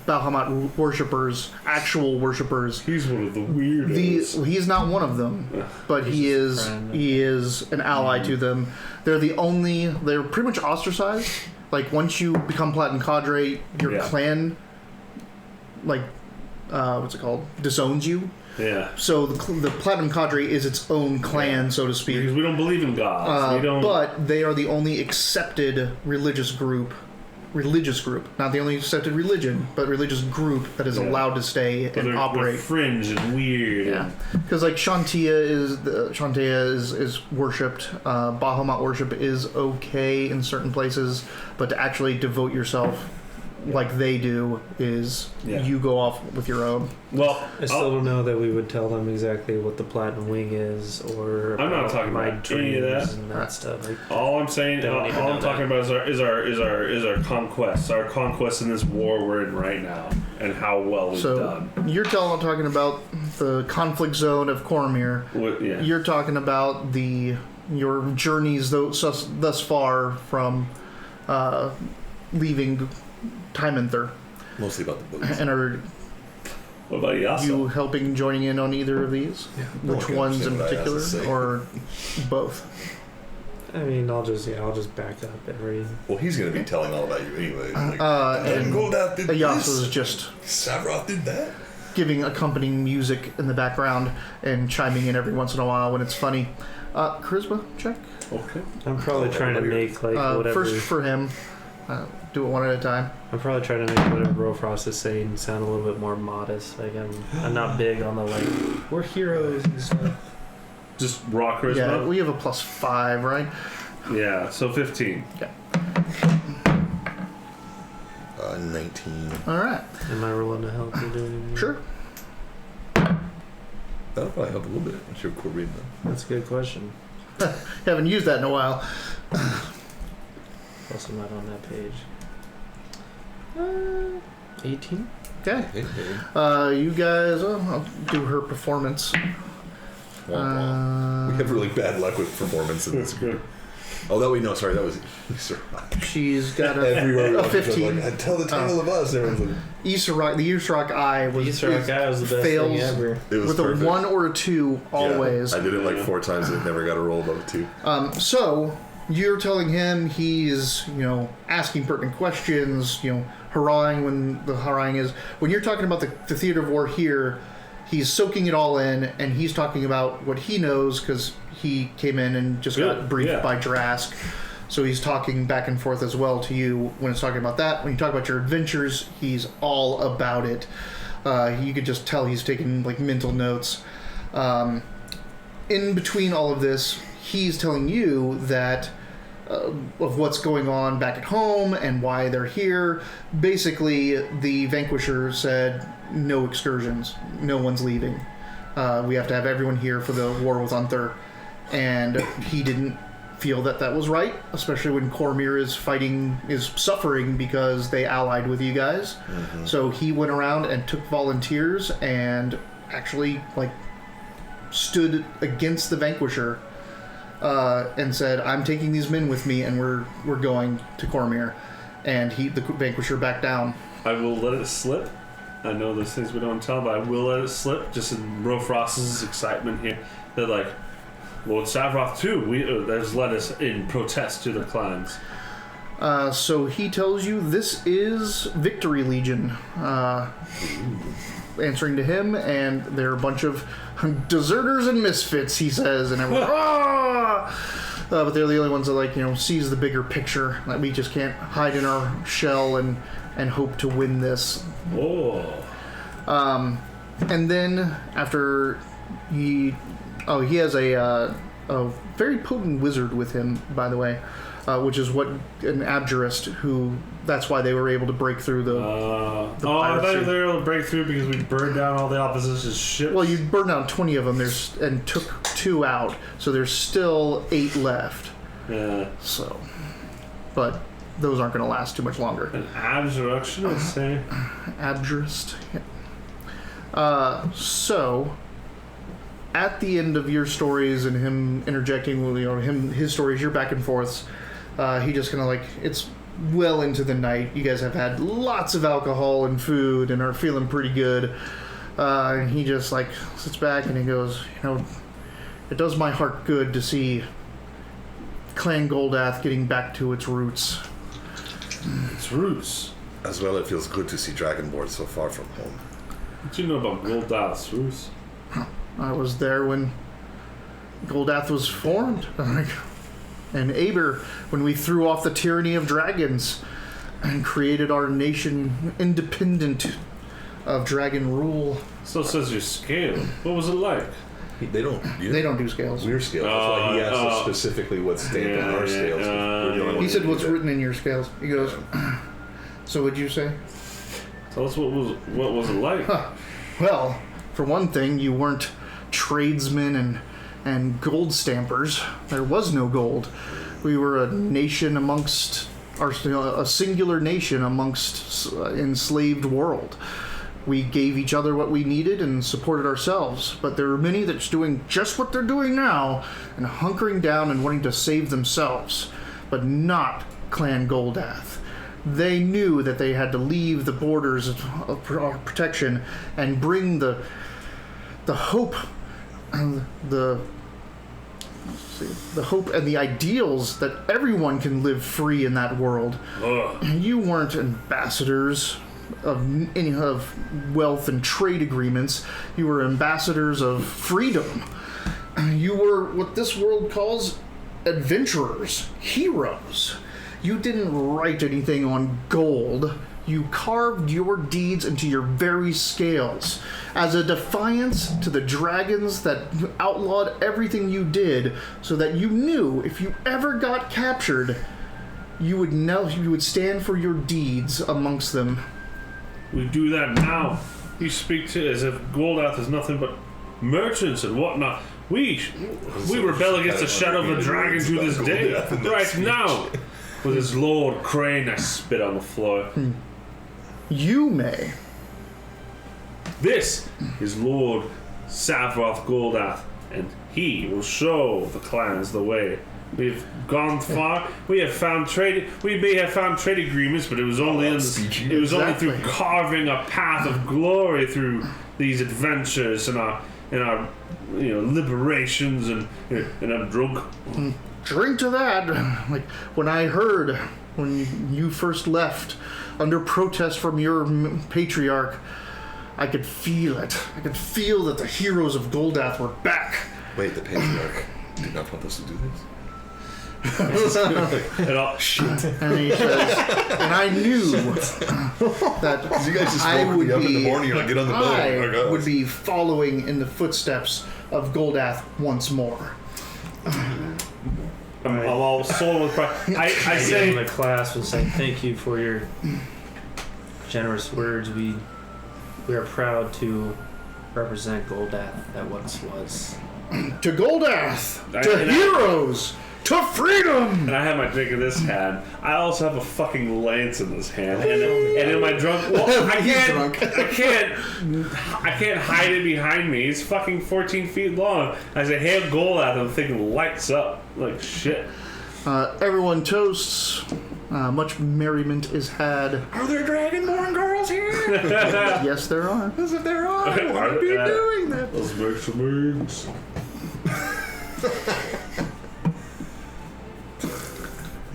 Bahamut worshippers, actual worshippers. He's one of the weirdos. He's not one of them, but He's he just a is friend. he is an ally to them. They're pretty much ostracized. Like once you become Platinum Cadre, your Yeah. clan, like what's it called, disowns you. Yeah, So the Platinum Cadre is its own clan, so to speak. because we don't believe in gods. We don't. But they are the only accepted religious group, not the only accepted religion, but religious group that is Yeah. allowed to stay But and they're operate. fringe and weird. Yeah, because like Shantia is worshipped. Bahamut worship is okay in certain places, but to actually devote yourself like they do is Yeah. you go off with your own. Well, I still don't know that we would tell them exactly what the platinum wing is, or I'm not about talking my about any of dreams that. and that stuff. Like, all I'm saying, They don't all even I'm know talking that. about is our conquest, our conquest in this war we're in right now, and how well we've So done. you're talking about the conflict zone of Cormyr. Yeah. You're talking about your journeys thus far from leaving Tymanther. Mostly about the boots. And are What about Yasa? you helping joining in on either of these? Yeah. Which Okay, ones understand in what I have to particular, say. or both? I mean, I'll just back up every. Well, he's going to be telling all about you anyway. Like, And Goldath did Ayasa's this. just Savroth did that. giving accompanying music in the background and chiming in every once in a while when it's funny. Charisma check. Okay. I'm probably trying to make like whatever. First for him. Do it one at a time. I'm probably trying to make whatever Rofrost is saying sound a little bit more modest. Like I'm not big on the like we're heroes and stuff. Just raw Yeah, charisma. we have a +5, right? Yeah. So 15. 19. All right. Am I rolling to help you do anything? Sure. That'll probably help a little bit. I'm sure cool reading that. That's a good question. Haven't used that in a while. Plus, I'm not on that page. 18. Okay. Hey, hey. You guys, I'll do her performance. Womp womp. We have really bad luck with performance in this. good. Oh, that we know. Sorry, that was Easter. She's got a, Everywhere we a went, people 15. were like, tell the tale of us. Everyone's like, The Easter Eye was Easter egg guy was the best fails thing ever. it was with perfect. a 1 or a 2 always. Yeah, I did it like 4 times and it never got a roll above 2. So you're telling him he's, asking pertinent questions, haranguing when the harangue is. When you're talking about the theater of war here, he's soaking it all in, and he's talking about what he knows because he came in and just got Good, briefed yeah. by Drask. So he's talking back and forth as well to you when it's talking about that. When you talk about your adventures, he's all about it. You could just tell he's taking like mental notes. In between all of this, he's telling you that of what's going on back at home and why they're here. Basically, the Vanquisher said no excursions, no one's leaving. We have to have everyone here for the war with Unther, and he didn't feel that was right, especially when Cormyr is suffering because they allied with you guys. Mm-hmm. So he went around and took volunteers and actually stood against the Vanquisher and said, "I'm taking these men with me, and we're going to Cormyr." And the Vanquisher backed down. I will let it slip I know there's things we don't tell, but I will let it slip, just in Rofrost's excitement here. They're like, Lord Savroth too, there's led us in protest to the clans. So he tells you this is Victory Legion. Answering to him, and they're a bunch of deserters and misfits, he says, and everyone, but they're the only ones that sees the bigger picture. Like, we just can't hide in our shell and hope to win this. And then after he has a very potent wizard with him, by the way, which is what an abjurist who. That's why they were able to break through the I thought they were able to break through because we burned down all the opposition's ships. Well, you burned down 20 of them and took 2 out, so there's still 8 left. Yeah. So, but those aren't going to last too much longer. An abjuration, I say. Abjurist. Yeah. So, at the end of your stories and him interjecting, his stories, your back and forths, he just kind of it's well into the night. You guys have had lots of alcohol and food and are feeling pretty good. And he just sits back and he goes, it does my heart good to see Clan Goldath getting back to its roots. Its roots? As well, it feels good to see Dragonborn so far from home. What do you know about Goldath's roots? I was there when Goldath was formed. And Aber, when we threw off the tyranny of dragons and created our nation independent of dragon rule. So it says your scale. What was it like? They don't do scales. We're scales. That's why he asked us specifically what's stamped on our scales. We're the only He ones said that what's do that. written in your scales. He goes, so what'd you say? Tell us what was it like? Well, for one thing, you weren't tradesmen and gold stampers. There was no gold. We were a nation amongst a singular nation amongst enslaved world. We gave each other what we needed and supported ourselves. But there are many that's doing just what they're doing now and hunkering down and wanting to save themselves, but not Clan Goldath. They knew that they had to leave the borders of protection and bring the hope and the hope and the ideals that everyone can live free in that world. You weren't ambassadors of wealth and trade agreements. You were ambassadors of freedom. You were what this world calls adventurers, heroes. You didn't write anything on gold. You carved your deeds into your very scales as a defiance to the dragons that outlawed everything you did, so that you knew if you ever got captured, you would stand for your deeds amongst them. We do that now. You speak to as if Goldath is nothing but merchants and whatnot. We rebel against the shadow of a dragon to this day. Right now, with his Lord Crane, I spit on the floor. You may. This is Lord Savroth Goldath, and he will show the clans the way. We've gone far. We have found trade. We may have found trade agreements, but it was only only through carving a path of glory through these adventures and our liberations. And I'm drunk. Drink to that. Like when I heard when you first left under protest from your patriarch, I could feel it. I could feel that the heroes of Goldath were back. Wait, the patriarch did not want us to do this? And he says, and I knew that You guys just I woke would me up be, in the morning and get on the boat. I would be following in the footsteps of Goldath once more. I'm all sold with pride. I say in the class and say thank you for your generous words. We are proud to represent Goldath that once was. To Goldath! To heroes! To freedom! And I have my drink in this hand. I also have a fucking lance in this hand, and in my drunk. Well, I can't hide it behind me. It's fucking 14 feet long. I say, "Hail Goldath!" I'm thinking lights up like shit. Everyone toasts. Much merriment is had. Are there Dragonborn girls here? Yes, there are. As if there are. Why would be doing that? Let's make some eggs.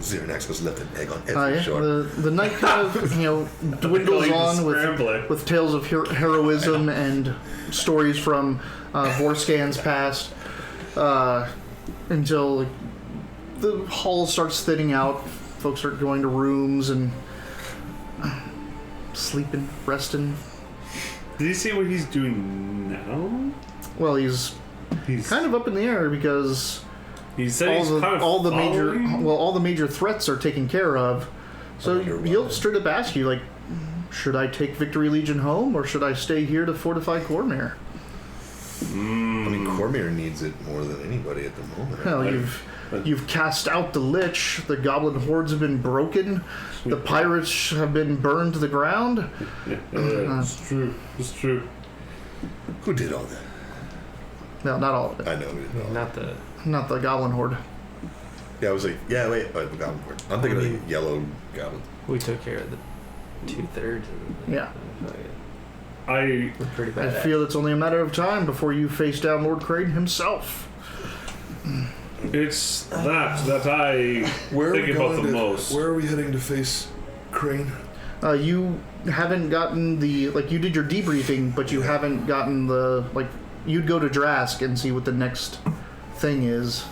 Xernax has left an egg on every shore. The night kind of dwindles on with tales of heroism and stories from Vorscan's past until the hall starts thinning out. Folks are going to rooms and sleeping, resting. Did you see what he's doing now? Well, he's kind of up in the air because he said all the major threats are taken care of. So he'll straight up ask you, like, should I take Victory Legion home or should I stay here to fortify Cormyr? I mean, Cormyr needs it more than anybody at the moment. Hell, you've cast out the Lich, the goblin hordes have been broken, the pirates have been burned to the ground. It's true. It's true. Who did all that? No, not all of it. I know who did all that. Not the goblin horde. Yeah, I was like, the goblin horde. I'm thinking of the yellow goblin. We took care of the 2/3. Yeah. We're pretty I bad. feel it's only a matter of time before you face down Lord Crane himself. It's that I think about the most. Where are we heading to face Crane? You haven't gotten you did your debriefing, but you haven't gotten you'd go to Drask and see what the next thing is,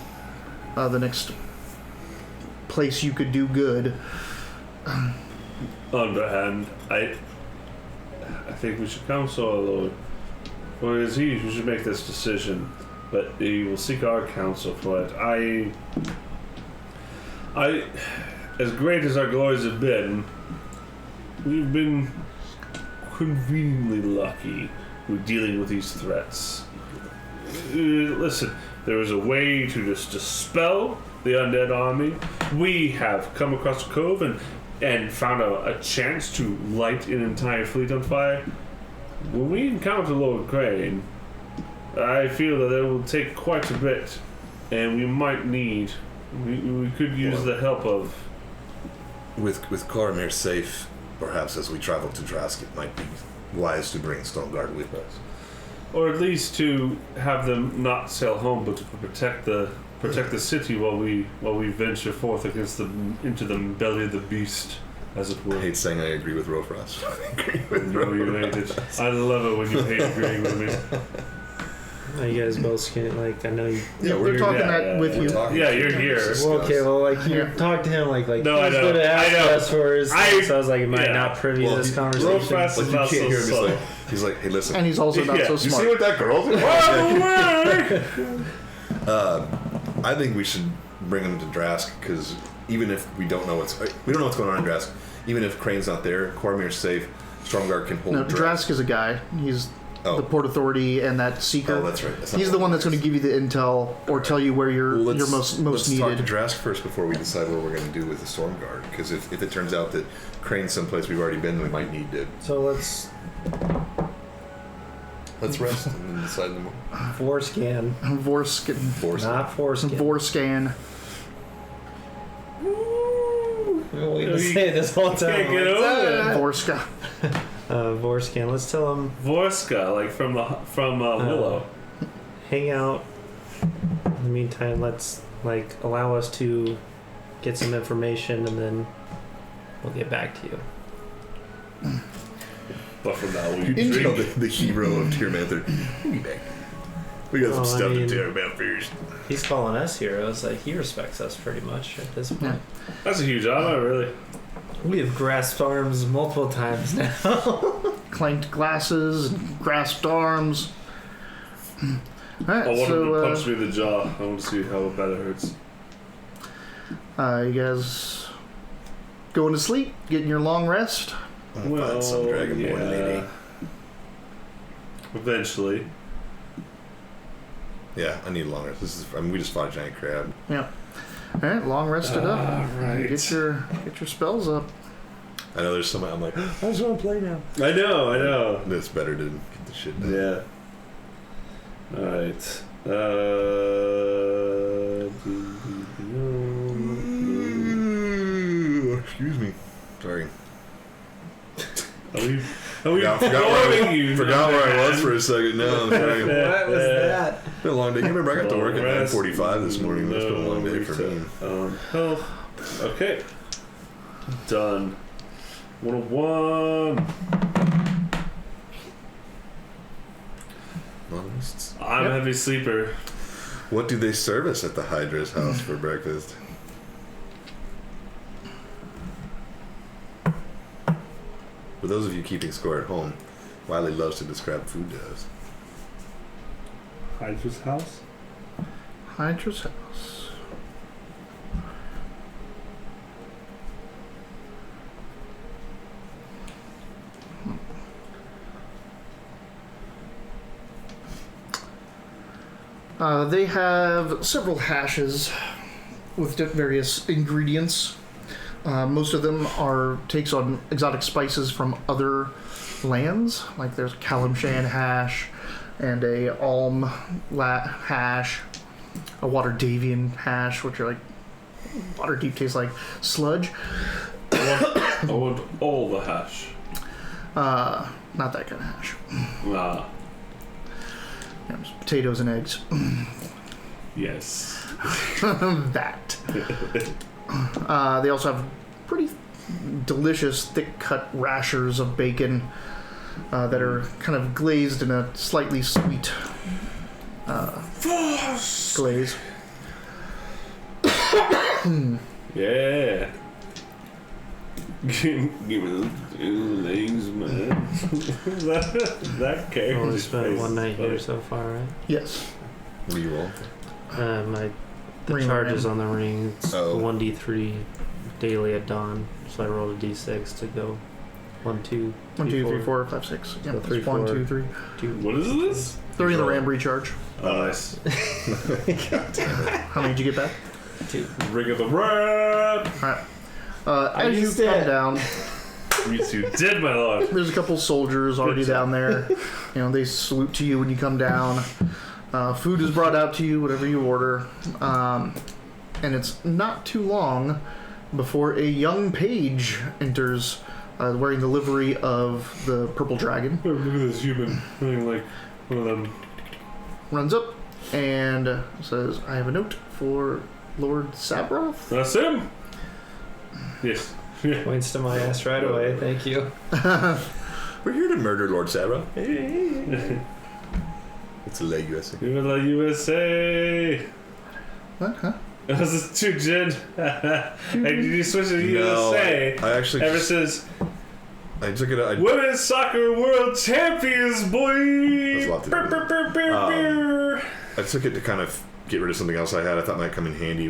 the next place you could do good. On the other hand, I think we should counsel our Lord. Or is he who should make this decision? But he will seek our counsel for it. I, as great as our glories have been, we've been conveniently lucky with dealing with these threats. Listen, there is a way to just dispel the undead army. We have come across a cove and found a chance to light an entire fleet on fire. When we encounter Lord Crane, I feel that it will take quite a bit, and we might need. We could use the help of. With Cormyr safe, perhaps as we travel to Drask, it might be wise to bring Stoneguard with us, Or at least to have them not sail home, but to protect the city while we venture forth into the belly of the beast, as it were. I hate saying I agree with Rofrost. No, you hate it. I love it when you hate agreeing with me. You guys both can I know you. Yeah, they're talking that with you. Yeah, you're here. Well, okay, well, you talk to him like no, he's going to ask us for his thing, so I was like, am I not privy to this conversation? Rofrost is not so subtle. He's like, hey, listen. And he's also not so You smart. see what that girl did? I think we should bring him to Drask, because even if we don't know what's going on in Drask, even if Crane's not there, Cormyr's safe, Stormguard can hold No, Drask. Drask is a guy. He's the Port Authority and that Seeker. Oh, that's right. He's the one that's going to give you the intel or tell you where you're most let's needed. Let's talk to Drask first before we decide what we're going to do with the Stormguard, because if it turns out that Crane's someplace we've already been, we might need to. So let's rest and then decide in the morning. Vorscan. Vorscan. Not foreskin. Vorscan. We're waiting to say this whole time. Can't get over it. Vorska. Vorscan. Let's tell him. Vorska, like from Willow. Hang out. In the meantime, let's allow us to get some information, and then we'll get back to you. But for now, we You know drink. the hero of Tyrmanther. We'll be back. We got some stuff to tear about first. He's calling us heroes. He respects us pretty much at this point. Yeah. That's a huge honor, really. We have grasped arms multiple times now. Clanked glasses, and grasped arms. All right, I want him to so punch me in the jaw. I want to see how bad it hurts. you guys going to sleep, getting your long rest. I'll find some Dragonborn lady. Eventually. Yeah, I need a long rest. We just fought a giant crab. Yeah. All right, long rested up. Right. Get your spells up. I know there's some. I'm like, I just want to play now. I know. It's better to get the shit done. Yeah. Alright. Excuse Sorry. Are we Forgot where I was for a second. No, I'm sorry. What was that? It's been a long day. You remember I got to work at 9:45 this morning. That's been a long day for me. Health. Okay. Done. 101. I'm a heavy sleeper. What do they serve us at the Hydra's house for breakfast? For those of you keeping score at home, Wiley loves to describe food to us. Hydra's house? Hydra's house. They have several hashes with various ingredients. Most of them are takes on exotic spices from other lands. Like there's a Kalimshan hash and a Alm hash, a Waterdavian hash, which are like Waterdeep tastes like sludge. I want all the hash. Not that kind of hash. Ah. Yeah, just potatoes and eggs. Yes. That. They also have pretty delicious, thick-cut rashers of bacon that are kind of glazed in a slightly sweet glaze. Yeah. Give me those two legs, man. that character. Only spent one night here so far, right? Yes. What do you roll? The Ring charges ram. on the ring. It's Oh. 1d3 daily at dawn. So I rolled a d6 to go 1, 2, 1, 2, 3, 4, 5, 6. So Yeah, 3, 1, 4. 2, 3. 2. What is this? 3 in the ram recharge. Oh, nice. How many did you get back? 2. Ring of the rat. Alright. As you used come it. down, Me too. Did my lord. there's a couple soldiers already down there. You know, they salute to you when you come down. Food is brought out to you, whatever you order. And it's not too long before a young page enters wearing the livery of the purple dragon. Oh, look at this human. Looking like one of them. Runs up and says, I have a note for Lord Sabroth. That's him? Yes. Yeah. Points to my ass right away. Thank you. We're here to murder Lord Sarah. It's a leg USA. Viva la USA! What? Huh? That was too Jin. Hey, did you switch to No, USA? I actually Ever just, since I took it. Women's Soccer World Champions, boy! That's a lot to do. I took it to kind of get rid of something else I had. I thought might come in handy.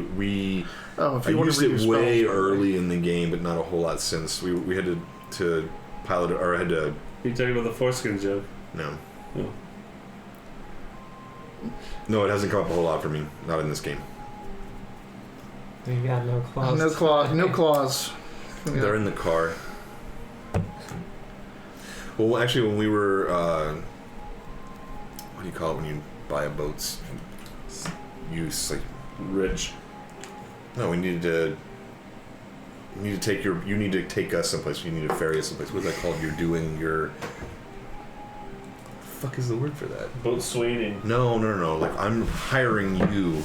Oh, if I you want used to read it your way spells, early in the game, but not a whole lot since. We had to pilot it, or I had to. You talking about the foreskin joke? No. No. No, it hasn't come up a whole lot for me. Not in this game. You got no claws. No claws. No claws. Yeah. They're in the car. Well, actually, when we were, what do you call it when you buy a boat's use? Like, Rich. no, we needed to. You need to take us someplace. You need to ferry us someplace. What's that called? You're doing your. What the fuck is the word for that? Boat swinging. No. Like I'm hiring you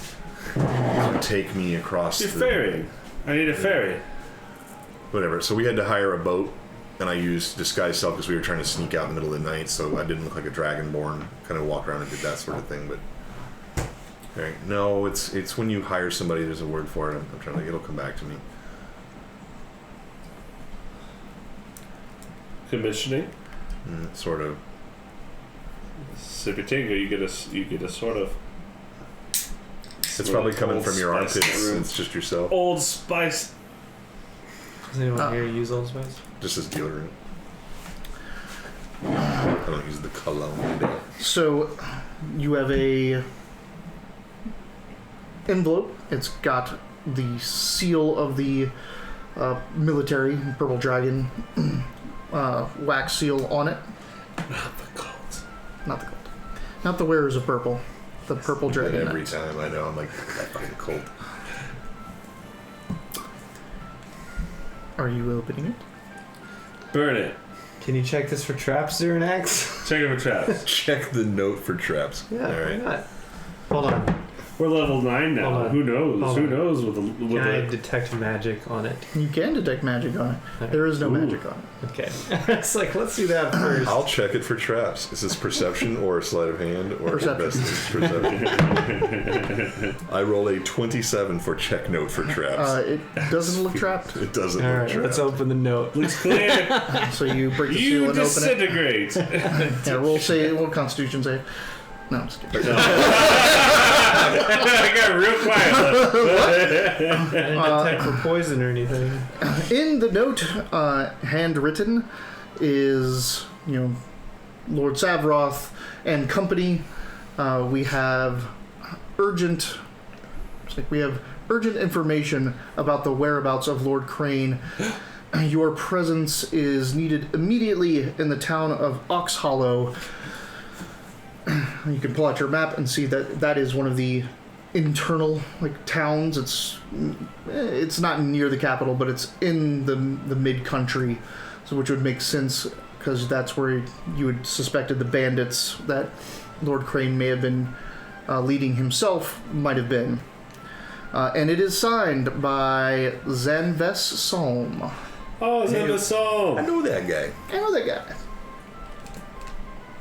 to take me across. You're ferrying. I need a ferry. Whatever. So we had to hire a boat, and I used disguise self because we were trying to sneak out in the middle of the night, so I didn't look like a dragonborn. Kind of walk around and did that sort of thing, but. Right. No, it's when you hire somebody. There's a word for it. I'm trying to. It'll come back to me. Commissioning. Sort of. Sipitinga, you get a sort of. It's probably coming from your Spice armpits. room. It's just yourself. Old Spice. Does anyone here use Old Spice? Just as deodorant. I don't use the cologne today. So, you have a envelope. It's got the seal of the military purple dragon wax seal on it. Not the cult. Not the gold. Not the wearers of purple. The purple dragon. Every knights. time I know, I'm like, that fucking cold. Are you opening it? Burn it. Can you check this for traps, Zernax? Check it for traps. Check the note for traps. Yeah, All why right. not? Hold on. We're level 9 Hold now. on. Who knows? Hold Who on. knows with Can I the detect magic on it? You can detect magic on it. There is no magic on it. Okay. It's like, let's do that first. I'll check it for traps. Is this perception or sleight of hand or Perception. perception? I roll a 27 for check note for traps. It doesn't look trapped. It doesn't All look right, trapped. let's open the note. Looks clear. So you break the seal You and open it. disintegrate. Yeah, roll Constitution save. No, I'm just kidding. I got real quiet. I didn't detect for poison or anything. In the note, handwritten, is Lord Savroth and company. We have urgent. We have urgent information about the whereabouts of Lord Crane. Your presence is needed immediately in the town of Ox Hollow. You can pull out your map and see that is one of the internal towns. It's not near the capital, but it's in the mid country, so which would make sense because that's where you would suspected the bandits that Lord Crane may have been leading himself might have been. And it is signed by Zanves Solm. Oh, it's in the I song. know that guy. I know that guy.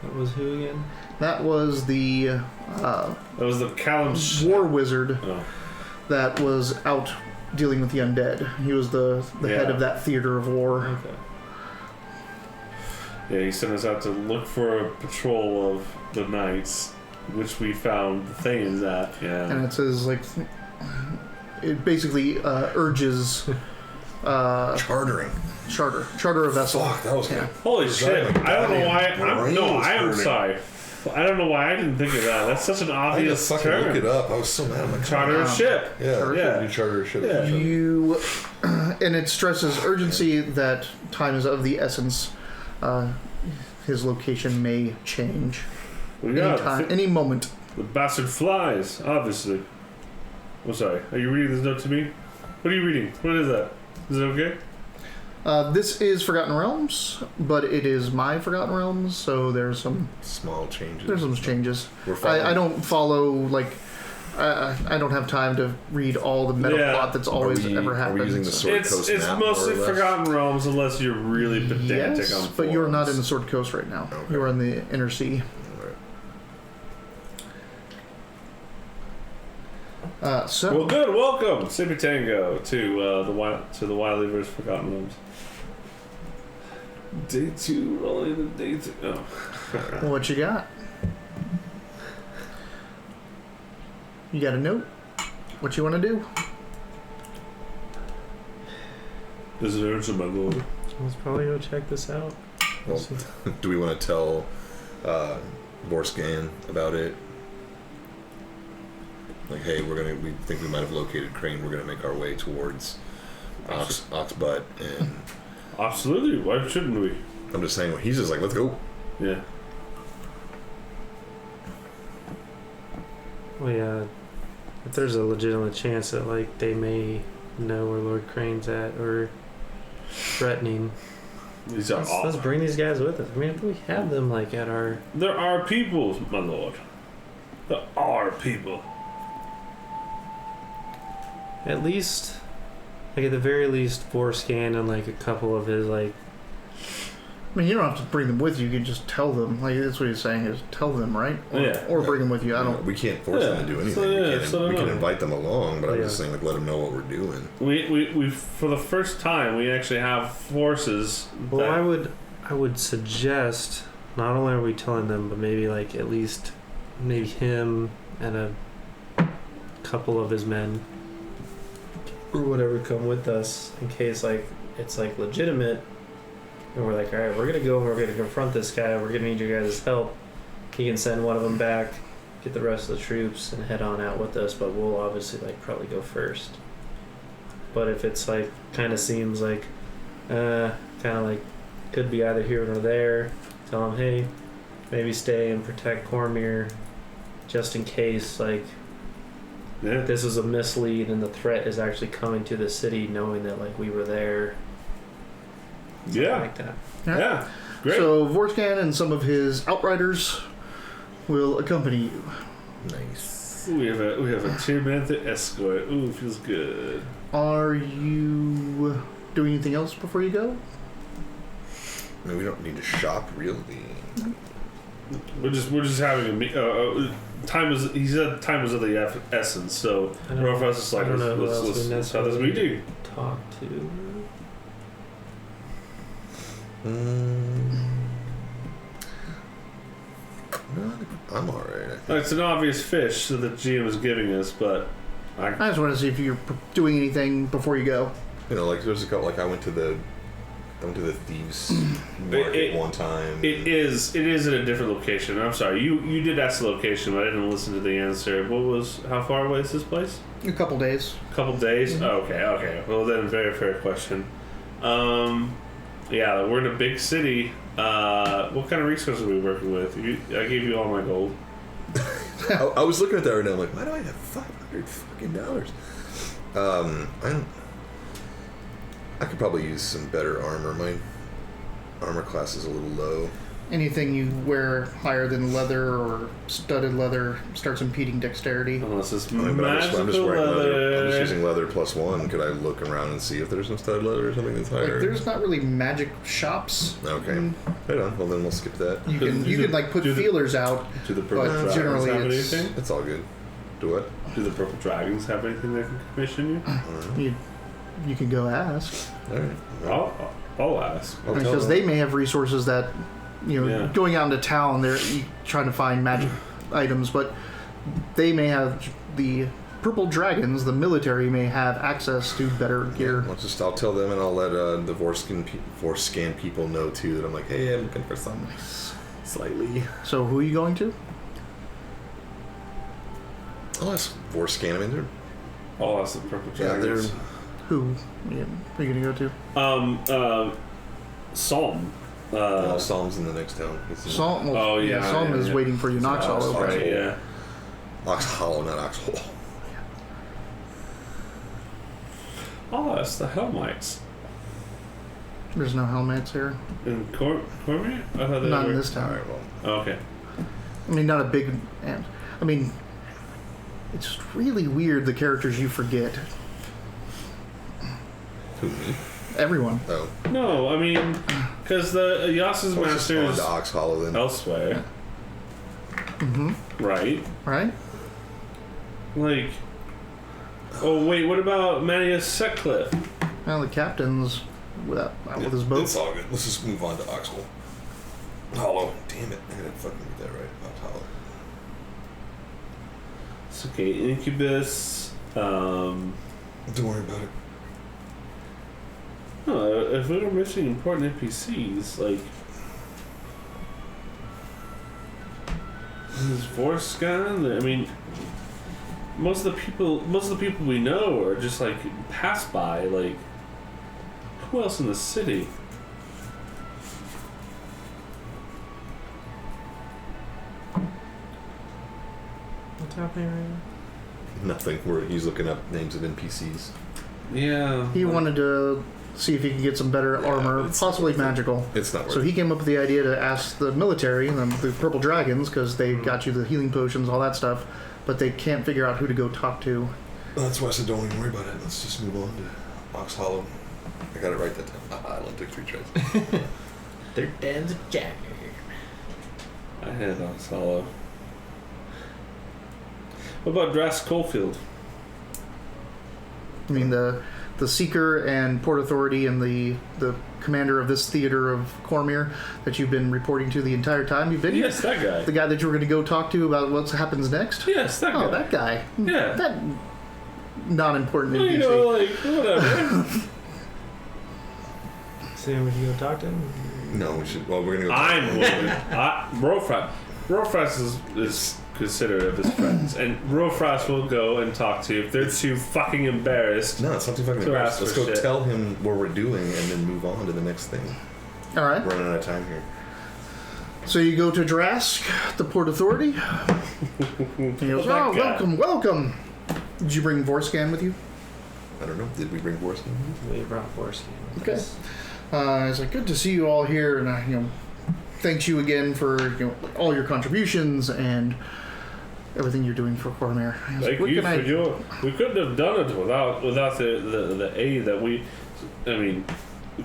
That was who again? That was the That was the Callum. war wizard Oh. that was out dealing with the undead. He was the head Yeah. of that theater of war. Okay. Yeah, he sent us out to look for a patrol of the knights, which we found the Thanes at. Yeah. And it says it basically urges Chartering. charter a vessel. Fuck, that was good. Yeah. Holy Was shit! that I don't know why. brain was I am burning. sorry. I don't know why I didn't think of that. That's such an I obvious just fucking look it term. up. I was so mad. I'm like, Charter a ship. Yeah, Yeah. You charter a ship. Yeah. You and it stresses urgency that time is of the essence. His location may change We got anytime, it. any moment. The bastard flies, obviously. Oh, sorry. Are you reading this note to me? What are you reading? What is that? Is it okay? This is Forgotten Realms, but it is my Forgotten Realms, so there's some Small changes. changes. We're following. I don't follow I don't have time to read all the meta Yeah. plot that's always ever Are happened. we using the so- Sword It's Coast map, mostly more or less? Forgotten Realms unless you're really pedantic yes, on but you're not in the forums. Sword Coast right now. Okay. You're in the Inner Sea. So Well, good. Welcome, Sippy Tango, to the Wileyverse Forgotten Realms. Day 2, rolling the day 2. Oh. what you got? You got a note? What you want to do? Is it urgent, my lord? Let's probably go check this out. Well, do we want to tell Borscan about it? Like, hey, we think we might have located Crane. We're gonna make our way towards Oxbutt, and Absolutely. Why shouldn't we? I'm just saying, he's just like, let's go. Yeah. Well, yeah. If there's a legitimate chance that they may know where Lord Crane's at or threatening, These are let's bring these guys with us. I mean, if we have them at our There are people, my lord. There are people. at least at the very least Borscan and a couple of his I mean, you don't have to bring them with you. You can just tell them. That's what he's saying is tell them, right? Or, Yeah. or bring them with you. I don't. We can't force them to do anything. We can invite them along, but I'm just saying, let them know what we're doing. We for the first time we actually have forces. Well, that, I would suggest not only are we telling them, but maybe at least maybe him and a couple of his men or whatever come with us in case it's legitimate, and we're all right, we're gonna go and we're gonna confront this guy. We're gonna need your guys' help. He can send one of them back, get the rest of the troops, and head on out with us. But we'll obviously probably go first. But if it's kind of seems could be either here or there, tell them, hey, maybe stay and protect Cormyr just in case this is a mislead and the threat is actually coming to the city, knowing that we were there. Something Yeah. like that. Yeah. Great. So Vorscan and some of his outriders will accompany you. Nice. we have a two-man escort. Ooh, feels good. Are you doing anything else before you go? I mean, we don't need to shop, really. We're just having a time was he said time was of the essence. So I don't- we're for us just like I don't know who else we let's have this necessarily meeting. Talk to. No, I'm alright. It's an obvious fish that the GM is giving us, but I just want to see if you're doing anything before you go. You know, like there's a couple. Like I went to the thieves market one time. it is at a different location. I'm sorry, you did ask the location, but I didn't listen to the answer. How far away is this place? A couple days. A couple days. Mm-hmm. Oh, okay. Well, then, very fair question. Yeah, we're in a big city. What kind of resources are we working with? I gave you all my gold. I was looking at that right now. I'm like, why do I have $500 fucking dollars? I could probably use some better armor. My armor class is a little low. Anything you wear higher than leather or studded leather starts impeding dexterity. Unless it's I'm magical just wearing leather. I'm just leather. using leather +1. Could I look around and see if there's some studded leather or something that's Like, higher? there's not really magic shops. Okay. Mm, Right on. Well, then we'll skip that. You can like put feelers out. Do the purple But dragons generally have it's- anything? It's all good. Do what? Do the purple dragons have anything that can commission you? You can go ask. All right. I'll ask. I'll tell Because them. they may have resources that, Yeah. going out into town, they're trying to find magic items, but they may have the purple dragons. The military may have access to better gear. I'll tell them, and I'll let the Vorscan people know too that I'm like, hey, I'm looking for some slightly. So who are you going to? I'll ask Vorscan. I mean, they're I'll ask the purple yeah, dragons. Who are you going to go to? Psalm. Psalm's in the next town. It's in Psalm. Well, Oh, yeah, Psalm yeah, is yeah. waiting for you. Knox all over. Right, yeah. Ox Hollow, not Ox Hole. I'll ask the Hellmites. There's no helmets here. In Cormier? I thought they Not were... in this All town. right, well, Oh, okay. I mean, not a big. And I mean, it's really weird the characters you forget. who me? Everyone. Oh, No, I mean, because the Yasu's I'll just master go on is to Ox Hollow then. elsewhere, Mm-hmm. right? Right? Like, oh wait, what about Manius Setcliffe? Well, the captain's out with his boat. It's all good. Let's just move on to Ox Hole. Hollow. Damn it! I gotta fucking get that right. Ox Hollow. It's okay. Incubus. Don't worry about it. No, if we were missing important NPCs, like this Vorscan, I mean, most of the people we know are just like pass by. Like, who else in the city? What's happening right now? Nothing. He's looking up names of NPCs. Yeah, He wanted to see if he could get some better armor, it's possibly not worth it. magical. It's not worth So he came up with the idea to ask the military, the purple dragons, because they got you the healing potions, all that stuff, but they can't figure out who to go talk to. That's why I said don't even worry about it. Let's just move on to Ox Hollow. I got it right that time. I only took 3 tries. They're Dan's Jack. I had on Solo. What about Drask Coalfield? I mean, the Seeker and Port Authority and the commander of this theater of Cormier that you've been reporting to the entire time you've been here? Yes, that guy. The guy that you were going to go talk to about what happens next? Yes, that guy. Oh, that guy. Yeah. That non-important Well, NPC. you know, like, whatever. So would you go talk to him? No, we should. Well, we're gonna go. I'm willing. Rofras is considerate of his friends, and Rofras will go and talk to you if they're too fucking embarrassed. No, it's not too fucking To embarrassing. ask Let's for go shit. tell him what we're doing and then move on to the next thing. All right. We're running out of time here. So you go to Drask, the Port Authority. He goes, That oh, guy. welcome. Did you bring Vorscan with you? I don't know. Did we bring Vorscan? We brought Vorscan with Okay. us. It's like, good to see you all here, and I, thanks you again for all your contributions and everything you're doing for Cormier. Thank you for your. We couldn't have done it without the aid that we. I mean,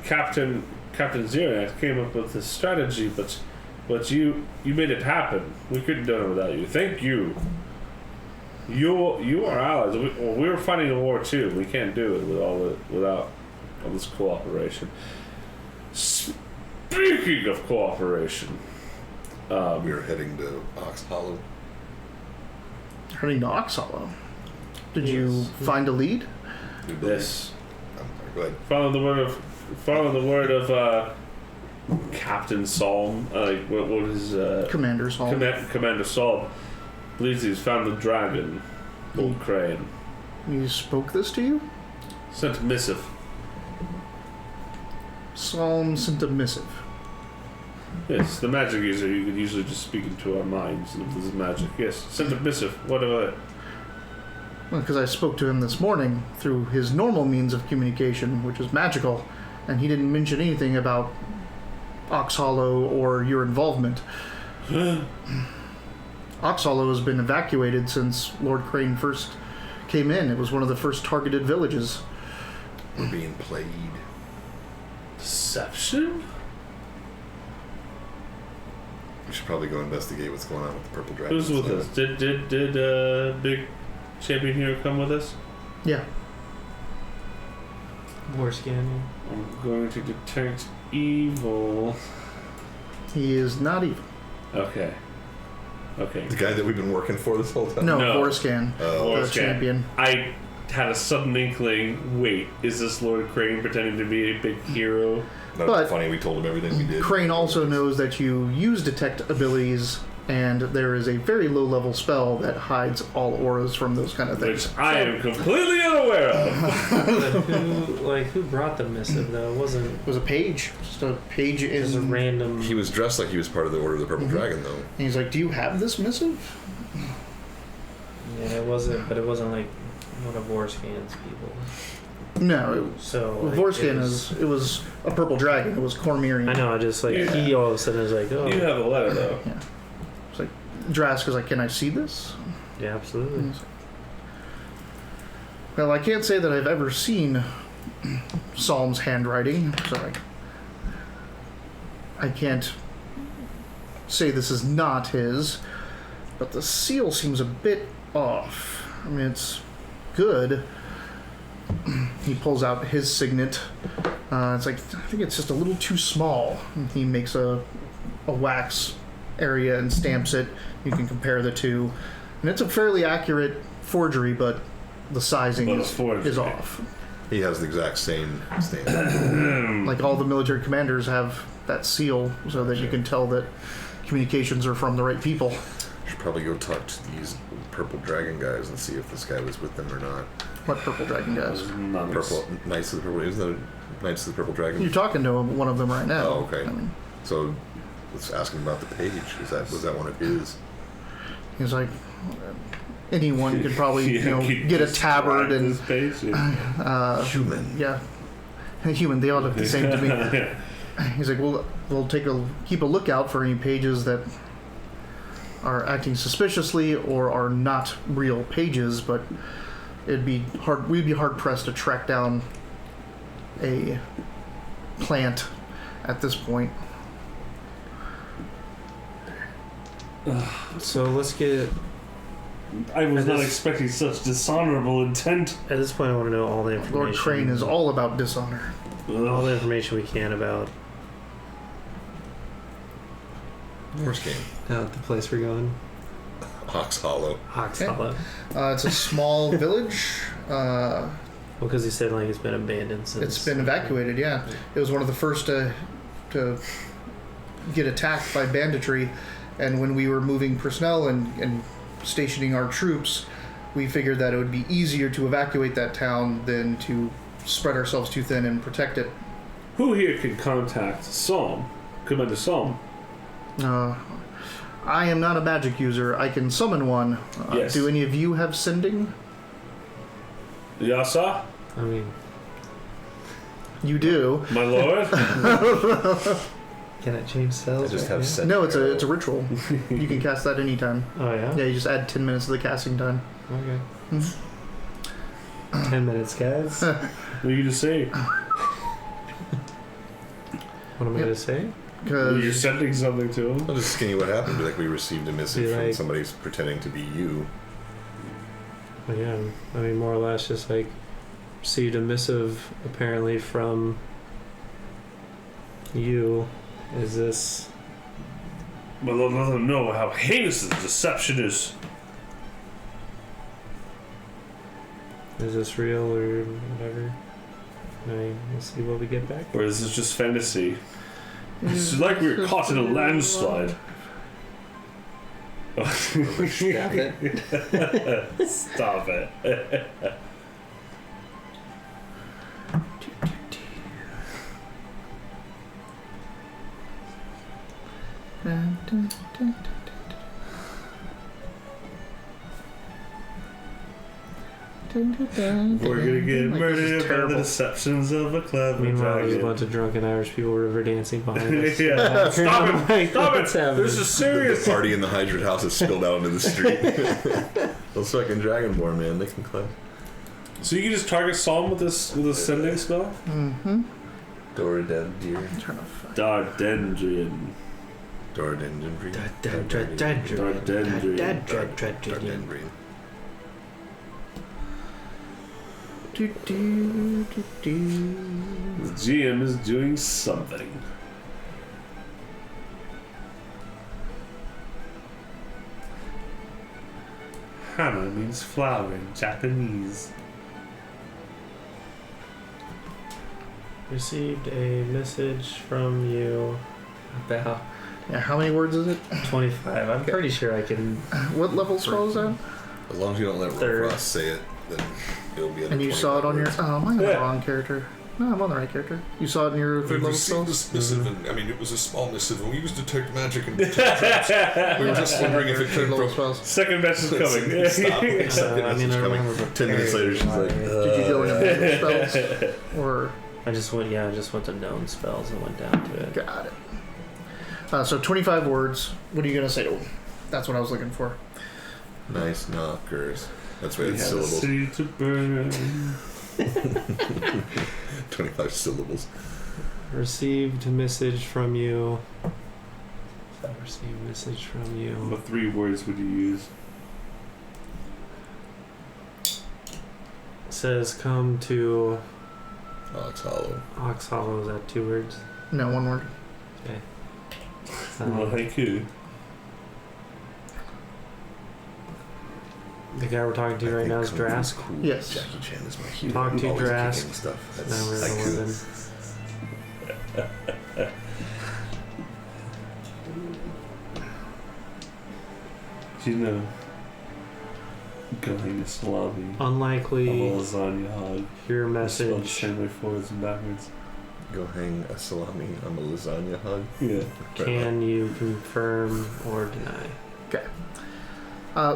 Captain Zirax came up with this strategy, but you made it happen. We couldn't have done it without you. Thank you. You are allies. We were fighting a war too. We can't do it without all this cooperation. Speaking of cooperation, We are heading to Ox Hollow. Heading to Ox Hollow. Did you find a lead? this Go ahead. follow the word of Captain Psalm. What is Commander's Hall. Commander Psalm believes he's found the dragon, Old Crane. He spoke this to you? Sent a missive. Psalm sent a missive. Yes, the magic user. You could usually just speak into our minds if this is magic. Yes, sent a missive. What about it? Well, because I spoke to him this morning through his normal means of communication, which is magical, and he didn't mention anything about Ox Hollow or your involvement. Ox Hollow has been evacuated since Lord Crane first came in. It was one of the first targeted villages. We're being played. Deception? We should probably go investigate what's going on with the purple dragon. Who's with us? Did Big Champion here come with us? Yeah. War scanning. I'm going to detect evil. He is not evil. Okay. The guy that we've been working for this whole time? No, No. Vorscan, the Vorscan. champion. I had a sudden inkling. Wait, is this Lord Crane pretending to be a big hero? Not But- funny, we told him everything we did. Crane also knows that you use detect abilities, and there is a very low level spell that hides all auras from those kind of things. Which I am completely unaware of. But who brought the missive though? It wasn't It was a page. Just a page just a in. random. He was dressed like he was part of the Order of the Purple Dragon, though. And he's like, do you have this missive? Yeah, it wasn't. But it wasn't like one of War Scan's people. No. So like, Vorscan it was a purple dragon. It was Cormirian. I know. I just like Yeah. he all of a sudden was like, oh You have a letter though. Yeah. It's like, Drask is like, can I see this? yeah, absolutely. Well, I can't say that I've ever seen Psalm's handwriting, so I can't say this is not his, but the seal seems a bit off. I mean, it's good. He pulls out his signet. It's like, I think it's just a little too small. He makes a wax area and stamps it. You can compare the two. And it's a fairly accurate forgery, but the sizing But a forgery. is off. He has the exact same stamp. Like all the military commanders have that seal so that you can tell that communications are from the right people. Should probably go talk to these purple dragon guys and see if this guy was with them or not. What purple dragon guys? Purple Knights of the Purple, isn't there Knights of the Purple Dragon? You're talking to one of them right now. Oh, okay. I mean, So let's ask him about the page. Was that one of his? he's like, anyone could probably get a tabard and this page. Yeah. Human. yeah, human. They all look the same to me. He's like, we'll keep a lookout for any pages that are acting suspiciously or are not real pages, but it'd be hard. We'd be hard pressed to track down a plant at this point. So let's get. I was And not this- expecting such dishonorable intent. At this point, I want to know all the information. Lord Crane is all about dishonor. all the information we can about Horse game. the place we're going. Ox Hollow. Ox Okay. Hollow. It's a small village. Well, because he said like it's been abandoned since. It's been evacuated. Yeah, it was one of the first to get attacked by banditry, and when we were moving personnel and stationing our troops, we figured that it would be easier to evacuate that town than to spread ourselves too thin and protect it. Who here can contact Psalm? Commander Psalm. I am not a magic user. I can summon one. Yes. Do any of you have sending? Yasa? I mean, You do. My lord? Can it change spells? I just right have now? set No, it's arrow. a ritual. You can cast that anytime. Oh yeah. Yeah, you just add 10 minutes of the casting time. Okay. 10 minutes, guys. What What are you to say? am I gonna say? You're Because sending something to him? I'll just skin you what happened. Be like, we received a message Be from like- somebody pretending to be you. Well, yeah, I mean, more or less, just like received a missive apparently from you. Is this? My lord, let them know how heinous the deception is. Is this real or whatever? We'll see what we get back. Or is this just fantasy? It's like we were caught in a landslide. Stop it. Stop it. We're gonna get murdered by the deceptions of a clever Meanwhile, there's a dragon. bunch of drunken Irish people river dancing behind us. Yeah. Stop it! Like, Stop it! what's happening? This is serious. The party in the hydrant house has spilled out into the street. Those fucking Dragonborn, man, they can clap. So you can just target Psalm with a sending spell? Mm-hmm. Doradendrian. Dardendrian. Doradendrian. Dardendrian. Doradendrian. Do, do, do, do. The GM is doing something. Hana means flower in Japanese. Received a message from you about Yeah, how many words is it? 25. I'm pretty sure I can. What level spell is that? As long as you don't let Third. Frost say it, then it'll be. And you saw it on your... Oh, am I on the Yeah. wrong character? No, I'm on the right character. You saw it in your We third level spell? received this missive, and I mean, it was a small missive, and we used detect magic and detect traps. We were just wondering if it Third came level from. spells. Second match is coming. Stop. Second I mean, message I coming. remember 10 minutes later, she's like, Did you go into magic spells? Or... I just went to known spells and went down to it. Got it. So 25 words. What are you going to say to him? That's what I was looking for. nice knockers. That's right, We it's have a syllables. city to burn. 25 syllables. Received a message from you. Received a message from you. What 3 words would you use? Says come to Oh, it's hollow. Ox Hollow. Is that 2 words? No, one word. Okay. Well, thank you. The guy we're talking to right now is Drask. Cool. Yes. Jackie Chan is my hero. Talk to Always Drask. kicking stuff. That's Now we're like in cool. 11. Do you know? Going to salami. Unlikely. A lasagna hog. Your Spelled the message. same way forwards and backwards. Go hang a salami on a lasagna hug. Yeah. Can you confirm or deny?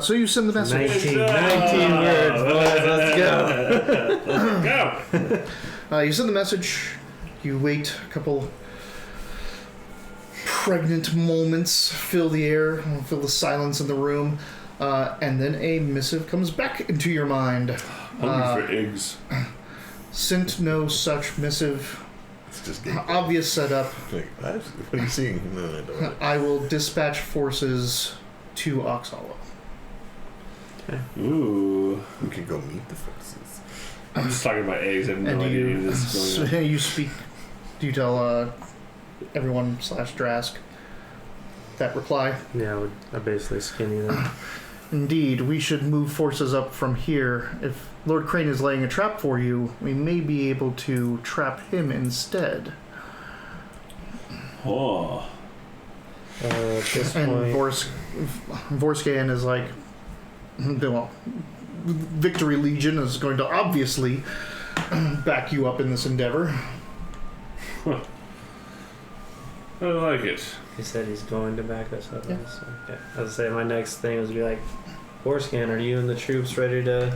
So you send the message. 19 words, boys. Let's go. Let's go. You send the message. You wait a couple pregnant moments, fill the air, fill the silence in the room, and then a missive comes back into your mind. Hungry for eggs. Sent no such missive. It's just game. Obvious setup. Like, what are you seeing? No, I don't. I will dispatch forces to Ox Hollow. Ooh. We could go meet the forces. I'm just talking about eggs. I have no And idea any of you, this is so going on. you speak. Do you tell everyone / Drask that reply? Yeah, I basically skin you then. Indeed, we should move forces up from here. If Lord Crane is laying a trap for you, we may be able to trap him instead. Oh. At this And point, Vorskan is like, well, Victory Legion is going to obviously back you up in this endeavor. I like it. he said he's going to back us up. Yeah. So, okay. I was say my next thing was to be like, Borscan, are you and the troops ready to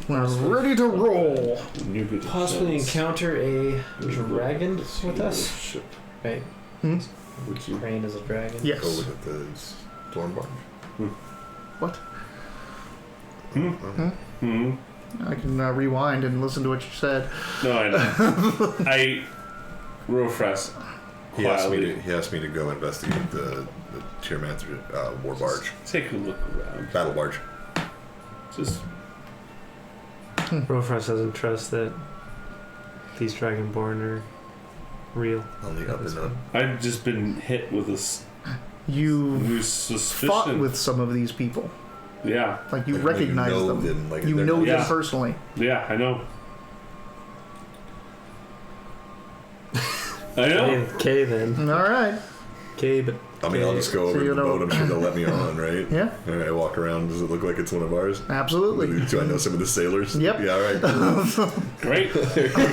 We're ready to roll. possibly encounter a dragon with us? Ship. Right. Would you Trained as a dragon. Yes. go with the storm barge? What? Hmm. I can rewind and listen to what you said. No, I know. Rofras. He asked me to go investigate the Tyrmancer war barge, Take a look around. battle barge. Just Rofras doesn't trust that these Dragonborn are real. On the up and up. I've just been hit with this You new suspicion. fought with some of these people. Yeah, Like you Like, recognize you know them. them, like, You they're know not- them Yeah. personally. yeah, I know. I know. Okay then. All right. Okay, but I mean, I'll just go So over to you the know- boat. I'm sure they'll let me on, right? Yeah. All right, I walk around. Does it look like it's one of ours? Absolutely. Do I know some of the sailors? Yep. Yeah, all right. Great. Good. cool.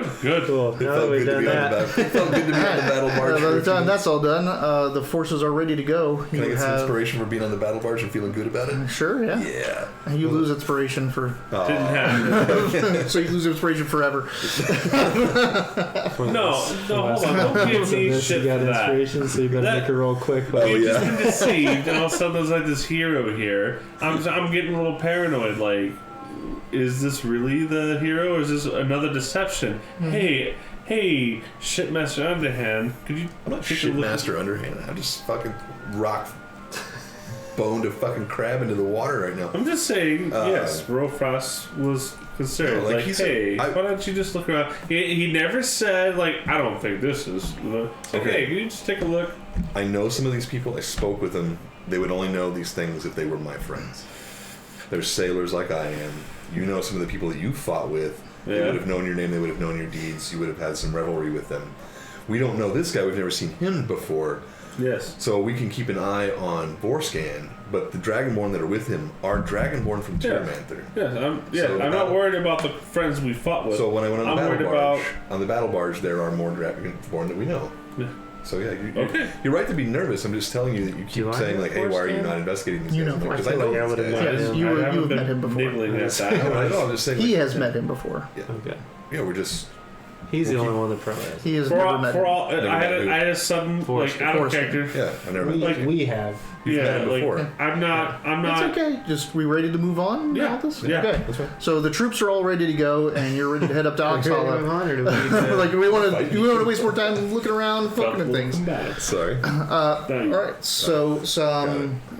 It Now that felt we've good to done be on that, the it felt good to be on the battle barge. By for a the few time that's minutes. all done, the forces are ready to go. Can I You get some have inspiration for being on the battle barge and feeling good about it? sure, yeah. Yeah. And you lose inspiration for Didn't happen. so you lose inspiration forever. No, hold on. Don't give me this, shit you got for that. inspiration, so you better That- make a roll quick. Oh, We've yeah. just been deceived, and all of a sudden there's like this hero here. I'm getting a little paranoid. Like, is this really the hero, or is this another deception? Hey, Shitmaster Underhand, could you I'm not take a look? shitmaster underhand. I just fucking rock boned a fucking crab into the water right now. I'm just saying, yes, Rofras was concerned. No, like, like, he's hey, a- I- why don't you just look around? He never said, like, I don't think this is. It's like, Okay. hey, can you just take a look? I know some of these people. I spoke with them. They would only know these things if they were my friends. They're sailors like I am. You know some of the people that you fought with. They Yeah. would have known your name. They would have known your deeds. You would have had some revelry with them. We don't know this guy. We've never seen him before. Yes. So we can keep an eye on Borscan, but the Dragonborn that are with him are Dragonborn from Yeah. Tyrmanther. So I'm not worried about the friends we fought with. So when I went on the I'm battle worried barge, about- on the battle barge, there are more Dragonborn that we know. Yeah. So yeah, Okay. you're right to be nervous. I'm just telling you that you keep Do I saying know like, "Hey, why are you Borscan? not investigating these You guys?" know, Because I feel like I these would've guys. met Yes, him. you I have haven't met him before. niggling at that. I know. I'm just saying. He like, has met him before. Yeah, Okay. yeah, we're just. He's the We'll only one that probably has. He has For never all, met for him. all, I had who? a sudden Force- like out of Force. character. Yeah, I've never met. Like- We have. met Yeah, him like before. I'm not. It's okay. Just we ready to move on? Yeah. Now with this? Yeah. Okay. That's fine. So the troops are all ready to go, and you're ready to head up to Are we ready to move Oxhala. on, or do we need to- Like we want Fight. to waste more time looking around, fucking at things. Sorry. All right. So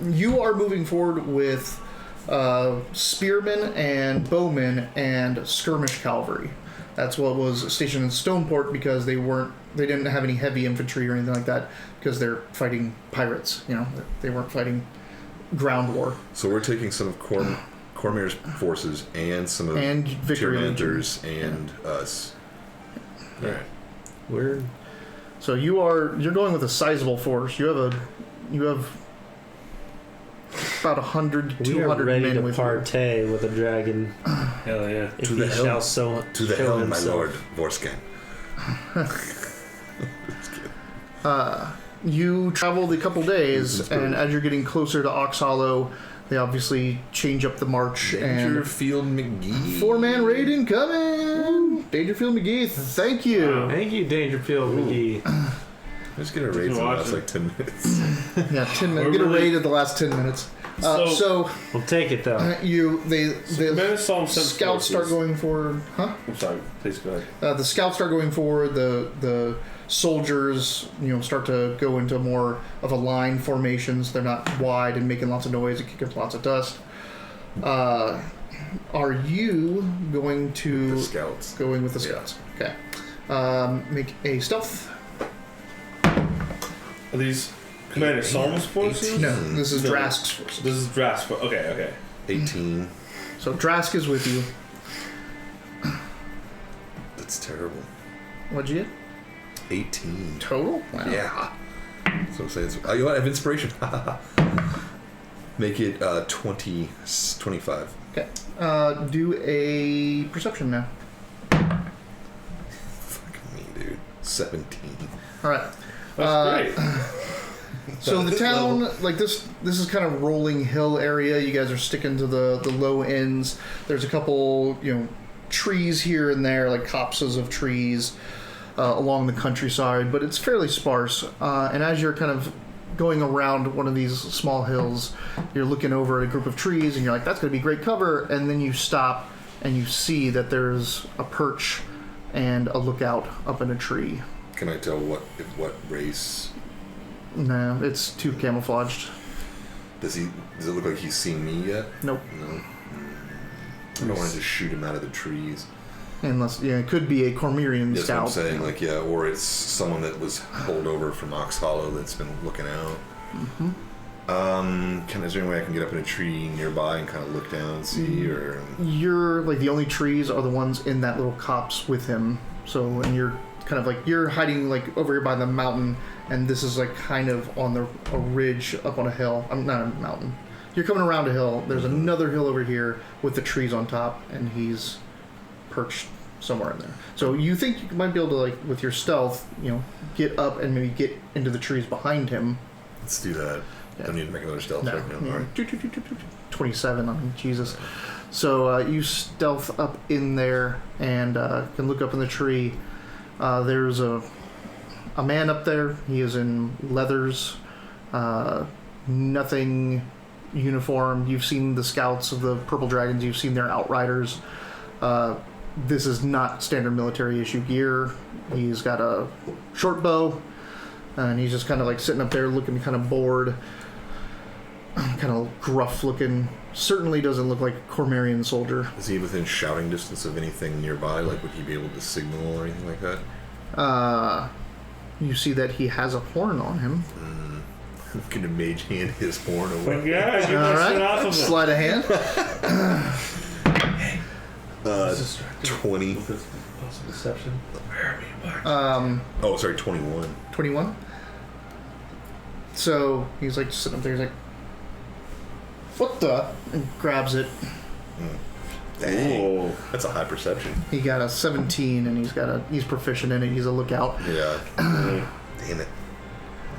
you are moving forward with spearmen and bowmen and skirmish cavalry. That's what was stationed in Stoneport because they didn't have any heavy infantry or anything like that because they're fighting pirates. You know, they weren't fighting ground war. So we're taking some of Cormier's forces and some of And Victory Tyrmanter's and us. All right. We're So you're going with a sizable force. You have about 100, we are 200 ready men to with you. partay with a dragon Hell yeah. if To he the helm. shall so To the show helm, my himself. lord Vorscan. You traveled a couple days, and as you're getting closer to Ox Hollow, they obviously change up the march. And Dangerfield McGee. 4-man raid incoming! Dangerfield McGee, thank you. Thank you, Dangerfield McGee. Let's get a raid in the last like 10 minutes. Yeah, 10 minutes. We're Get a really- raid at the last 10 minutes. So- So We'll take it though. Commander Psalm sent scouts start forces. going for, huh? I'm sorry. Please go ahead. The scouts start going forward. The soldiers, start to go into more of a line formations. They're not wide and making lots of noise and kicking up lots of dust. Are you going to The scouts. go in with the scouts? Okay. Make a stealth. Are these Commander Psalm's forces? No, this is No. Drask's forces. This is Drask. Okay. 18. So Drask is with you. That's terrible. What'd you get? 18. Total? Wow. Yeah. So I'm saying, you know what? I have inspiration. Make it 25. Okay. Do a perception now. Fucking me, dude. 17. All right. That's great. So the This town, level. like this is kind of rolling hill area. You guys are sticking to the low ends. There's a couple, trees here and there, like copses of trees along the countryside, but it's fairly sparse. And as you're kind of going around one of these small hills, you're looking over at a group of trees, and you're like, that's going to be great cover. And then you stop, and you see that there's a perch and a lookout up in a tree. Can I tell what race? No, it's too camouflaged. Does it look like he's seen me yet? Nope. No. I don't want to just shoot him out of the trees. Unless, it could be a Cormyrean That's scout. what I'm saying. Or it's someone that was pulled over from Ox Hollow that's been looking out. Mm-hmm. Is there any way I can get up in a tree nearby and kind of look down and see? Or You're like the only trees are the ones in that little copse with him. So, and you're kind of like you're hiding like over here by the mountain, and this is like kind of on a ridge up on a hill. I'm not a mountain. You're coming around a hill. There's another hill over here with the trees on top, and he's perched somewhere in there. So you think you might be able to, like, with your stealth, get up and maybe get into the trees behind him. let's do that. Yeah. Don't need to make another stealth No. check now. All right. 27. I mean, Jesus. So you stealth up in there and can look up in the tree. There's a man up there. He is in leathers. Nothing uniform. You've seen the scouts of the Purple Dragons. You've seen their outriders. This is not standard military issue gear. He's got a short bow, and he's just kind of like sitting up there looking kind of bored, kind of gruff looking. Certainly doesn't look like a Cormyrean soldier. Is he within shouting distance of anything nearby? Like, would he be able to signal or anything like that? You see that he has a horn on him. Can a mage hand his horn away? Yeah, you All must get off right, of him. sleight of hand. 20. Deception. Oh, sorry, 21. 21. So he's like sitting up there. He's like, "What the?" and grabs it. Dang. Ooh. That's a high perception. He got a 17, and he's proficient in it. He's a lookout. Yeah. Damn it.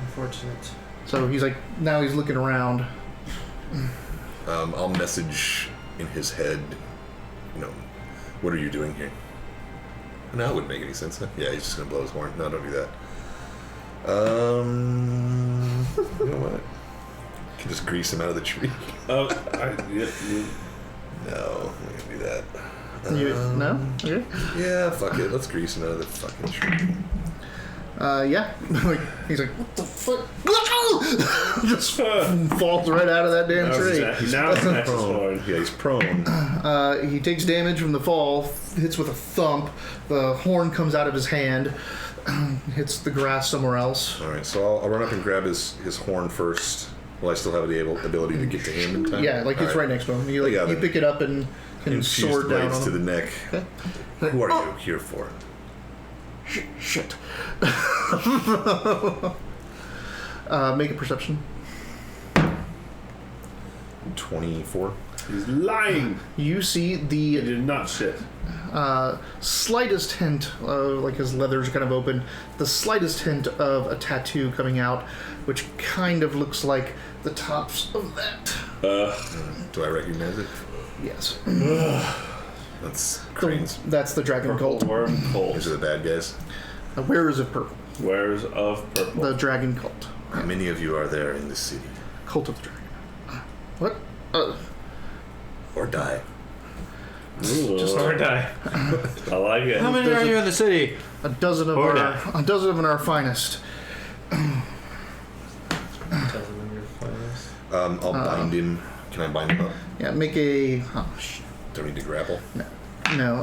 Unfortunate. So he's like, now he's looking around. I'll message in his head, what are you doing here? No, it wouldn't make any sense. Huh? Yeah, he's just going to blow his horn. No, don't do that. You know what? You can just grease him out of the tree. Oh, No, I'm going to do that. No? Okay. Yeah, fuck it. Let's grease him out of the fucking tree. Yeah. He's like, "What the fuck?" Just falls right out of that damn tree. now it's next horn. Yeah, he's prone. He takes damage from the fall, hits with a thump. The horn comes out of his hand, hits the grass somewhere else. All right, so I'll run up and grab his horn first. Will I still have the ability to get to him in time? Yeah, like it's right next to him. You Yeah, you then pick it up and Infuse sword down blades on to the him. neck. Okay. Who are you here for? Shit. Make a perception. 24. He's lying. You see He the did not shit. slightest hint, like his leather's kind of open, the slightest hint of a tattoo coming out, which kind of looks like the tops of that. Do I recognize it? Yes. That's Crane's. That's the Dragon Purple Cult. worm These cult. are the bad guys. Wearers of Purple. Wearers of purple. The Dragon Cult. How many of you are there in this city? Cult of the Dragon. What? Or die? Ooh. Just or die. I like it. How many are you in the city? A dozen of Or our finest. I'll bind him. Can I bind him up? Yeah, make a. Oh, shit. Don't need to grapple. No.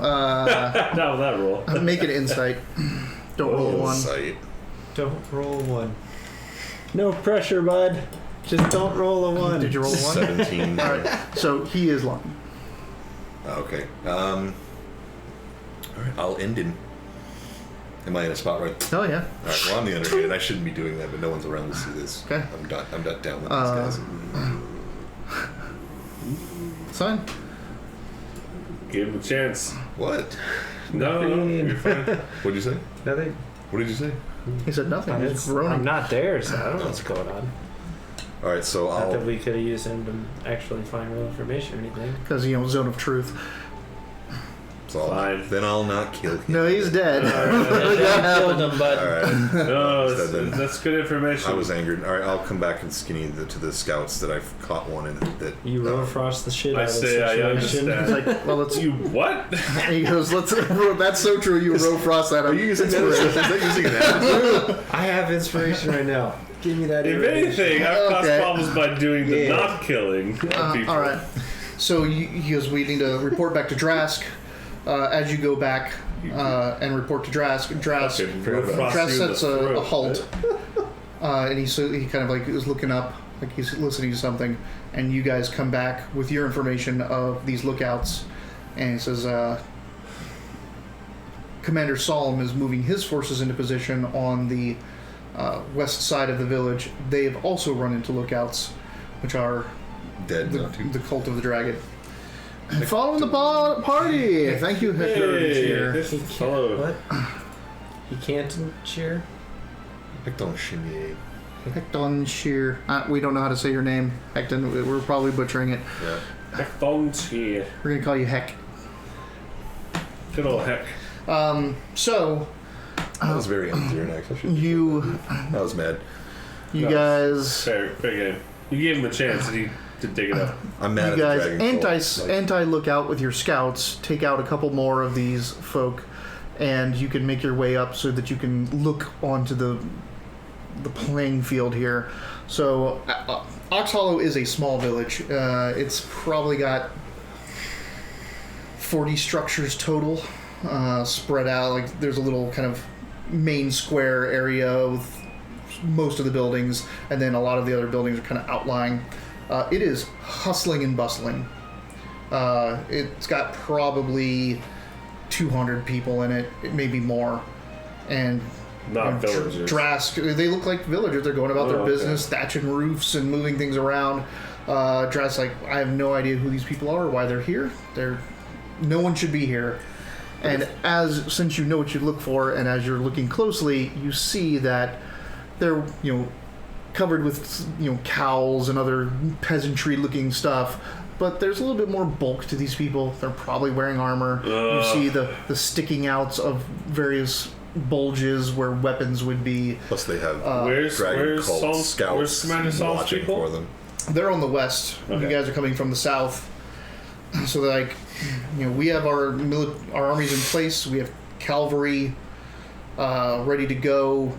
Not with that roll. Make an insight. Don't roll one. Sight. Don't roll a 1. No pressure, bud. Just don't roll a 1. Did you roll a 1? 17. All right. So he is lying. Okay. All right. I'll end him. Am I in a spot right? Oh yeah. All right. Well, I'm the underhand. I shouldn't be doing that, but no one's around to see this. Okay. I'm not down with these guys. It's fine. Give him a chance. What? No, you're fine. What'd you say? Nothing. What did you say? He said nothing. He's I'm groaning. not there, so I don't know what's going on. All right, so Not that I'll. we could have used him to actually find real information or anything. Because, zone of truth. Fine. Then I'll not kill him. No, he's dead. I killed him, but All right. No, Instead then- that's good information. I was angered. All right, I'll come back and skinny to the scouts that I've caught one and that. you Rofrost the shit I out of the say I situation. understand. He's like, well, let's. You what? He goes, that's so true. You Rofrost that. Are you using that? Is that using an attitude? I have inspiration right now. Give me that. If information. anything, I've caused Okay. problems by doing the Yeah. not killing people. All right. So he goes, we need to report back to Drask. As you go back and report to Drask, Fucking frost Drask you in the sets a throat. halt, and he kind of like is looking up, like he's listening to something, and you guys come back with your information of these lookouts, and he says, Commander Solom is moving his forces into position on the west side of the village. They've also run into lookouts, which are Dead. the Cult of the Dragon. Following the party. Thank you, Hector. Hey, Cheer. this is hello. What? He can't cheer? Don't shimmy. Hecton Shear. We don't know how to say your name, Hecton. We're probably butchering it. Yeah. Volunteer. We're gonna call you Heck. Good old heck. So That was very endearing, actually. you I was mad. you No. guys Fair game. You gave him a chance and he to dig it up. I'm mad you at guys the dragon. cult. anti lookout with your scouts. Take out a couple more of these folk, and you can make your way up so that you can look onto the playing field here. So Ox Hollow is a small village. It's probably got 40 structures total, spread out. Like there's a little kind of main square area with most of the buildings, and then a lot of the other buildings are kind of outlying. It is hustling and bustling. It's got probably 200 people in it, maybe more, and Not villagers. Drask, they look like villagers. They're going about their Oh, okay. business, thatching roofs and moving things around. Drask, like, I have no idea who these people are or why they're here. No one should be here. And since you know what you look for, and as you're looking closely, you see that they're covered with cowls and other peasantry-looking stuff. But there's a little bit more bulk to these people. They're probably wearing armor. You see the sticking outs of various bulges where weapons would be. Plus, they have Where's dragon cult Saul's, scouts where's Commander Saul's watching people? for them. They're on the west. Okay. You guys are coming from the south. So they're like, we have our armies in place. We have cavalry ready to go.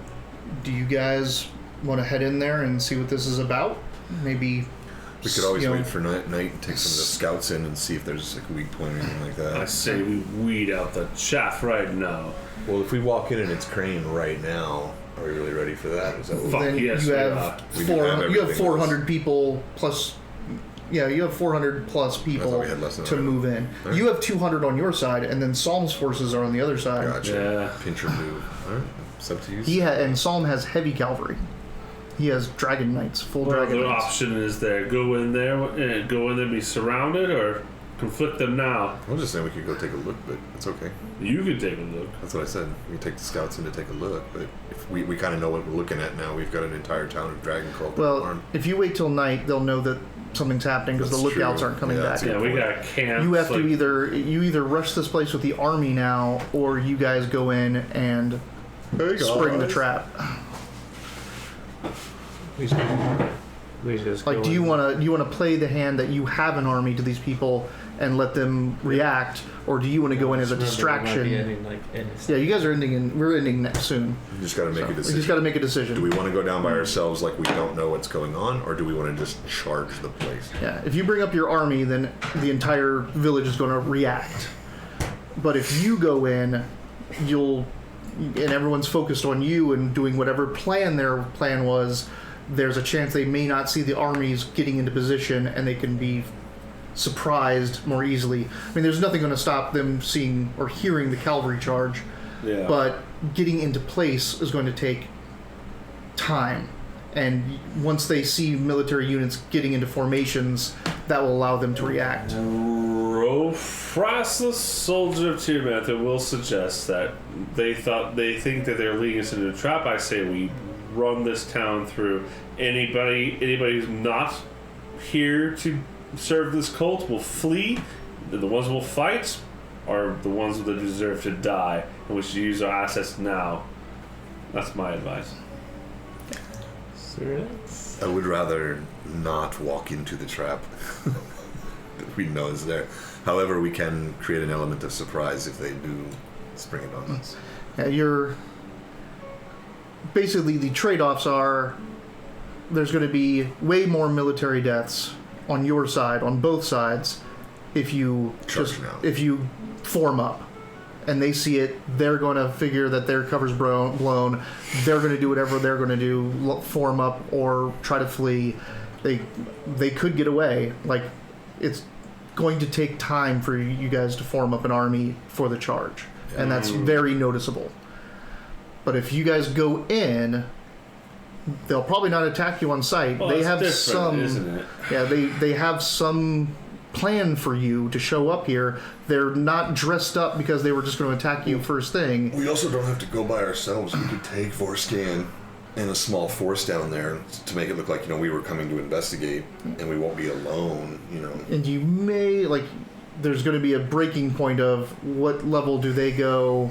Do you guys want to head in there and see what this is about? Maybe We could always wait for night and take some of the scouts in and see if there's like a weak point or anything like I that. say we weed out the chaff right now. Well, if we walk in and it's Crane right now, are we really ready for that? Is that what Fuck then yes, you we have are. We do have you have everything 400 people plus. Yeah, you have 400 plus people we had less than to that. move in. Alright. You have 200 on your side, and then Psalm's forces are on the other side. Gotcha. Yeah. Pinch or move. All right. It's up to you. And Psalm has heavy cavalry. He has dragon knights, full What dragon other knights. option is there? Go in there, be surrounded, or conflict them now? I was just saying we could go take a look, but it's okay. You could take a look. That's what I said. We take the scouts in to take a look, but if we kind of know what we're looking at now. We've got an entire town of dragon cult. Well, armed. if you wait till night, they'll know that something's happening because the That's lookouts true. aren't coming Yeah, back. that's Yeah, we got camps. You have like, to either rush this place with the army now, or you guys go in and spring the trap. We just Like, go do you in. want to play the hand that you have an army to these people and let them react, or do you want to go in as a Remember, we might be distraction? ending, like, any Yeah, you guys are we're ending next soon. You just got to make So a we decision. just got to make a decision. Do we want to go down by ourselves like we don't know what's going on, or do we want to just charge the place? Yeah, if you bring up your army, then the entire village is going to react. But if you go in, and everyone's focused on you and doing whatever their plan was, there's a chance they may not see the armies getting into position and they can be surprised more easily. I mean, there's nothing going to stop them seeing or hearing the cavalry charge, Yeah. but getting into place is going to take time. And once they see military units getting into formations, that will allow them to react. Roll So, Frost, the soldier of Tiamat, will suggest that they think that they're leading us into a trap. I say we run this town through. Anybody who's not here to serve this cult will flee. The ones who will fight are the ones that deserve to die, and we should use our assets now. That's my advice. I would rather not walk into the trap that we know is there. However, we can create an element of surprise if they do spring it on us. Yeah, you're basically, the trade-offs are there's going to be way more military deaths on your side, on both sides, if you if you form up. And they see it, they're going to figure that their cover's blown. They're going to do whatever they're going to do, form up or try to flee. They could get away. Like, it's going to take time for you guys to form up an army for the charge, and that's very noticeable. But if you guys go in, they'll probably not attack you on sight. Well, they have some, isn't it? Yeah, they have some plan for you to show up here. They're not dressed up because they were just going to attack you first thing. We also don't have to go by ourselves. We could take Forscan and a small force down there to make it look like, we were coming to investigate, and we won't be alone, And you may, there's going to be a breaking point of what level do they go,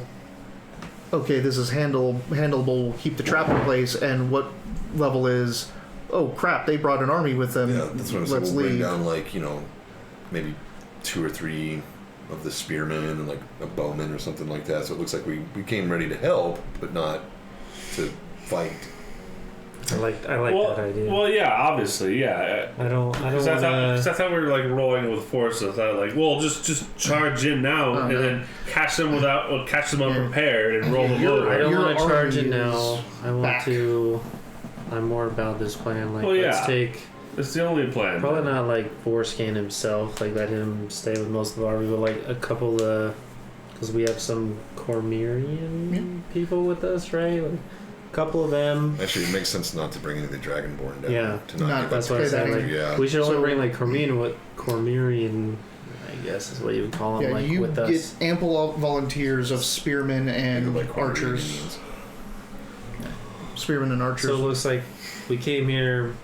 okay, this is handleable, we'll keep the trap in place, and what level is, oh crap, they brought an army with them. Yeah, that's what I'm saying. Let's We'll bring leave. down, maybe 2 or 3 of the spearmen and a bowman or something like that. So it looks like we came ready to help, but not to fight. I like that idea. Well, yeah, obviously, yeah. I don't want Because I thought we were rolling with force. I thought just charge in now and then catch them unprepared and roll them over. I don't want to charge it army now. I want back. to. I'm more about this plan. Let's take. It's the only plan. Probably not Forscan himself. Let him stay with most of the army, but a couple of, because we have some Cormyrean people with us, right? A couple of them. Actually, it makes sense not to bring any of the Dragonborn down. Yeah, that's what I said. Yeah. We should only bring Cormyrean, I guess is what you would call them. Yeah, you with get us. ample volunteers of spearmen and archers. Spearmen and archers. So it looks like we came here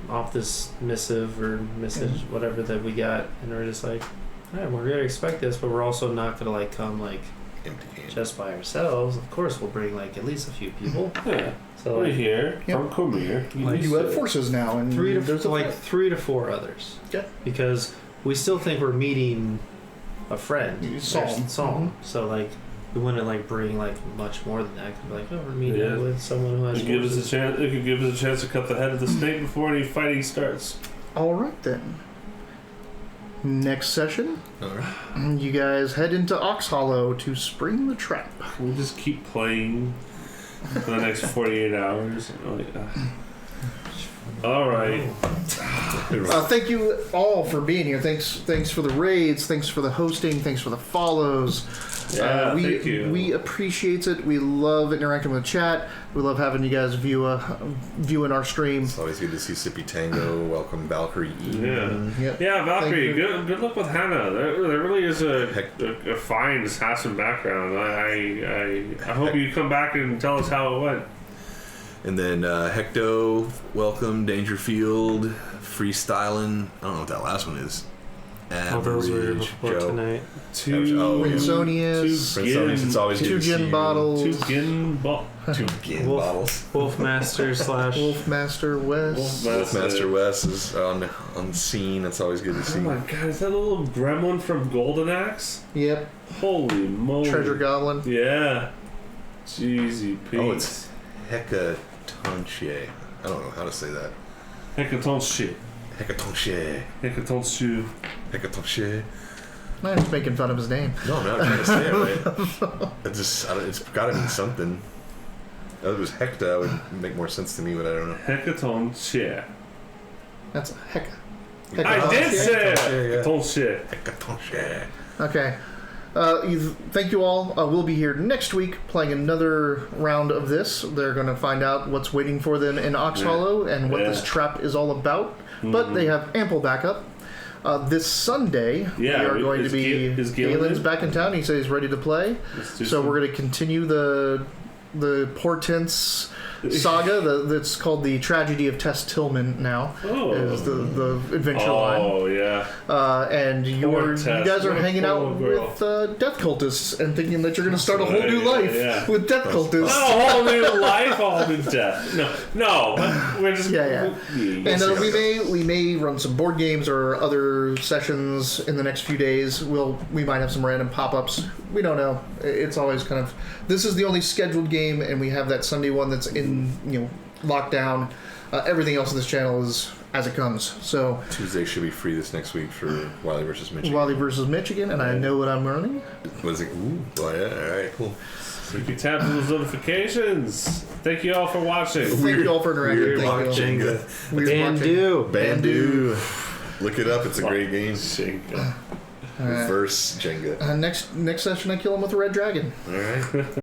off this missive or message, whatever that we got, and we're just all right, we're gonna expect this, but we're also not gonna come empty-handed just by ourselves. Of course, we'll bring at least a few people. Yeah. So we're here from Cormyr. You have forces now, and 3 to 4 others. Okay. Because we still think we're meeting a friend, Psalm. So we wouldn't bring much more than that. Could be we're meeting with someone who has. It could give us a chance to cut the head of the snake before any fighting starts. All right then. Next session, All right. you guys head into Ox Hollow to spring the trap. We'll just keep playing for the next 48 hours. All right. Thank you all for being here. Thanks for the raids. Thanks for the hosting. Thanks for the follows. Thank you. We appreciate it. We love interacting with the chat. We love having you guys viewing our stream. It's always good to see Sippy Tango. Welcome, Valkyrie E. Yep. Yeah, Valkyrie. Good luck with Hannah. There really is a fine assassin background. I hope you come back and tell us how it went. And then Hecto, welcome, Dangerfield, Freestyling. I don't know what that last one is. Those were Average before Joe. tonight. Winsonius. It's always good Two to see gin you. bottles. 2 gin bottles. 2 gin bottles. Wolfmaster / Wolfmaster West. Wolfmaster Wes is on scene. It's always good to see. Oh my god, is that a little gremlin from Golden Axe? Yep. Holy moly. Treasure Goblin. Yeah. Jeezy Pete. Oh, it's Hecatonche. I don't know how to say that. Hecatonche. Hecatonche. Hecatonche. Hecatonche. I'm just making fun of his name. No, I'm not trying to say it right. It's got to mean something. If it was Hecta, it would make more sense to me, but I don't know. Hecatonche. That's a Hecka. I did say it! Yeah. Hecatonche. Hecatonche. Okay. Thank you all. We'll be here next week playing another round of this. They're going to find out what's waiting for them in Ox Hollow and what this trap is all about. But they have ample backup. This Sunday, we are going to be. Galen's back in town. He says he's ready to play. So we're going to continue the Portents saga. That's called the Tragedy of Tess Tillman now. Oh. Is the adventure line. Oh, yeah. And you guys are hanging out with death cultists and thinking that you're going to start a whole new life with death cultists. Not a whole new life, a whole new death. No, but we're just... Yeah. And we may run some board games or other sessions in the next few days. We might have some random pop-ups. We don't know. It's always kind of... This is the only scheduled game, and we have that Sunday one that's in lockdown. Everything else on this channel is as it comes. So Tuesday should be free this next week for Wiley versus Michigan. Wiley versus Michigan, and I know what I'm running. Was it? Ooh, well, yeah, all right, cool. So you can tap those notifications. Thank you all for watching. Thank you all for interacting. Thank you. Bandu. Look it up. It's a great game. Jenga. Reverse Jenga. Next session, I kill him with a red dragon. All right.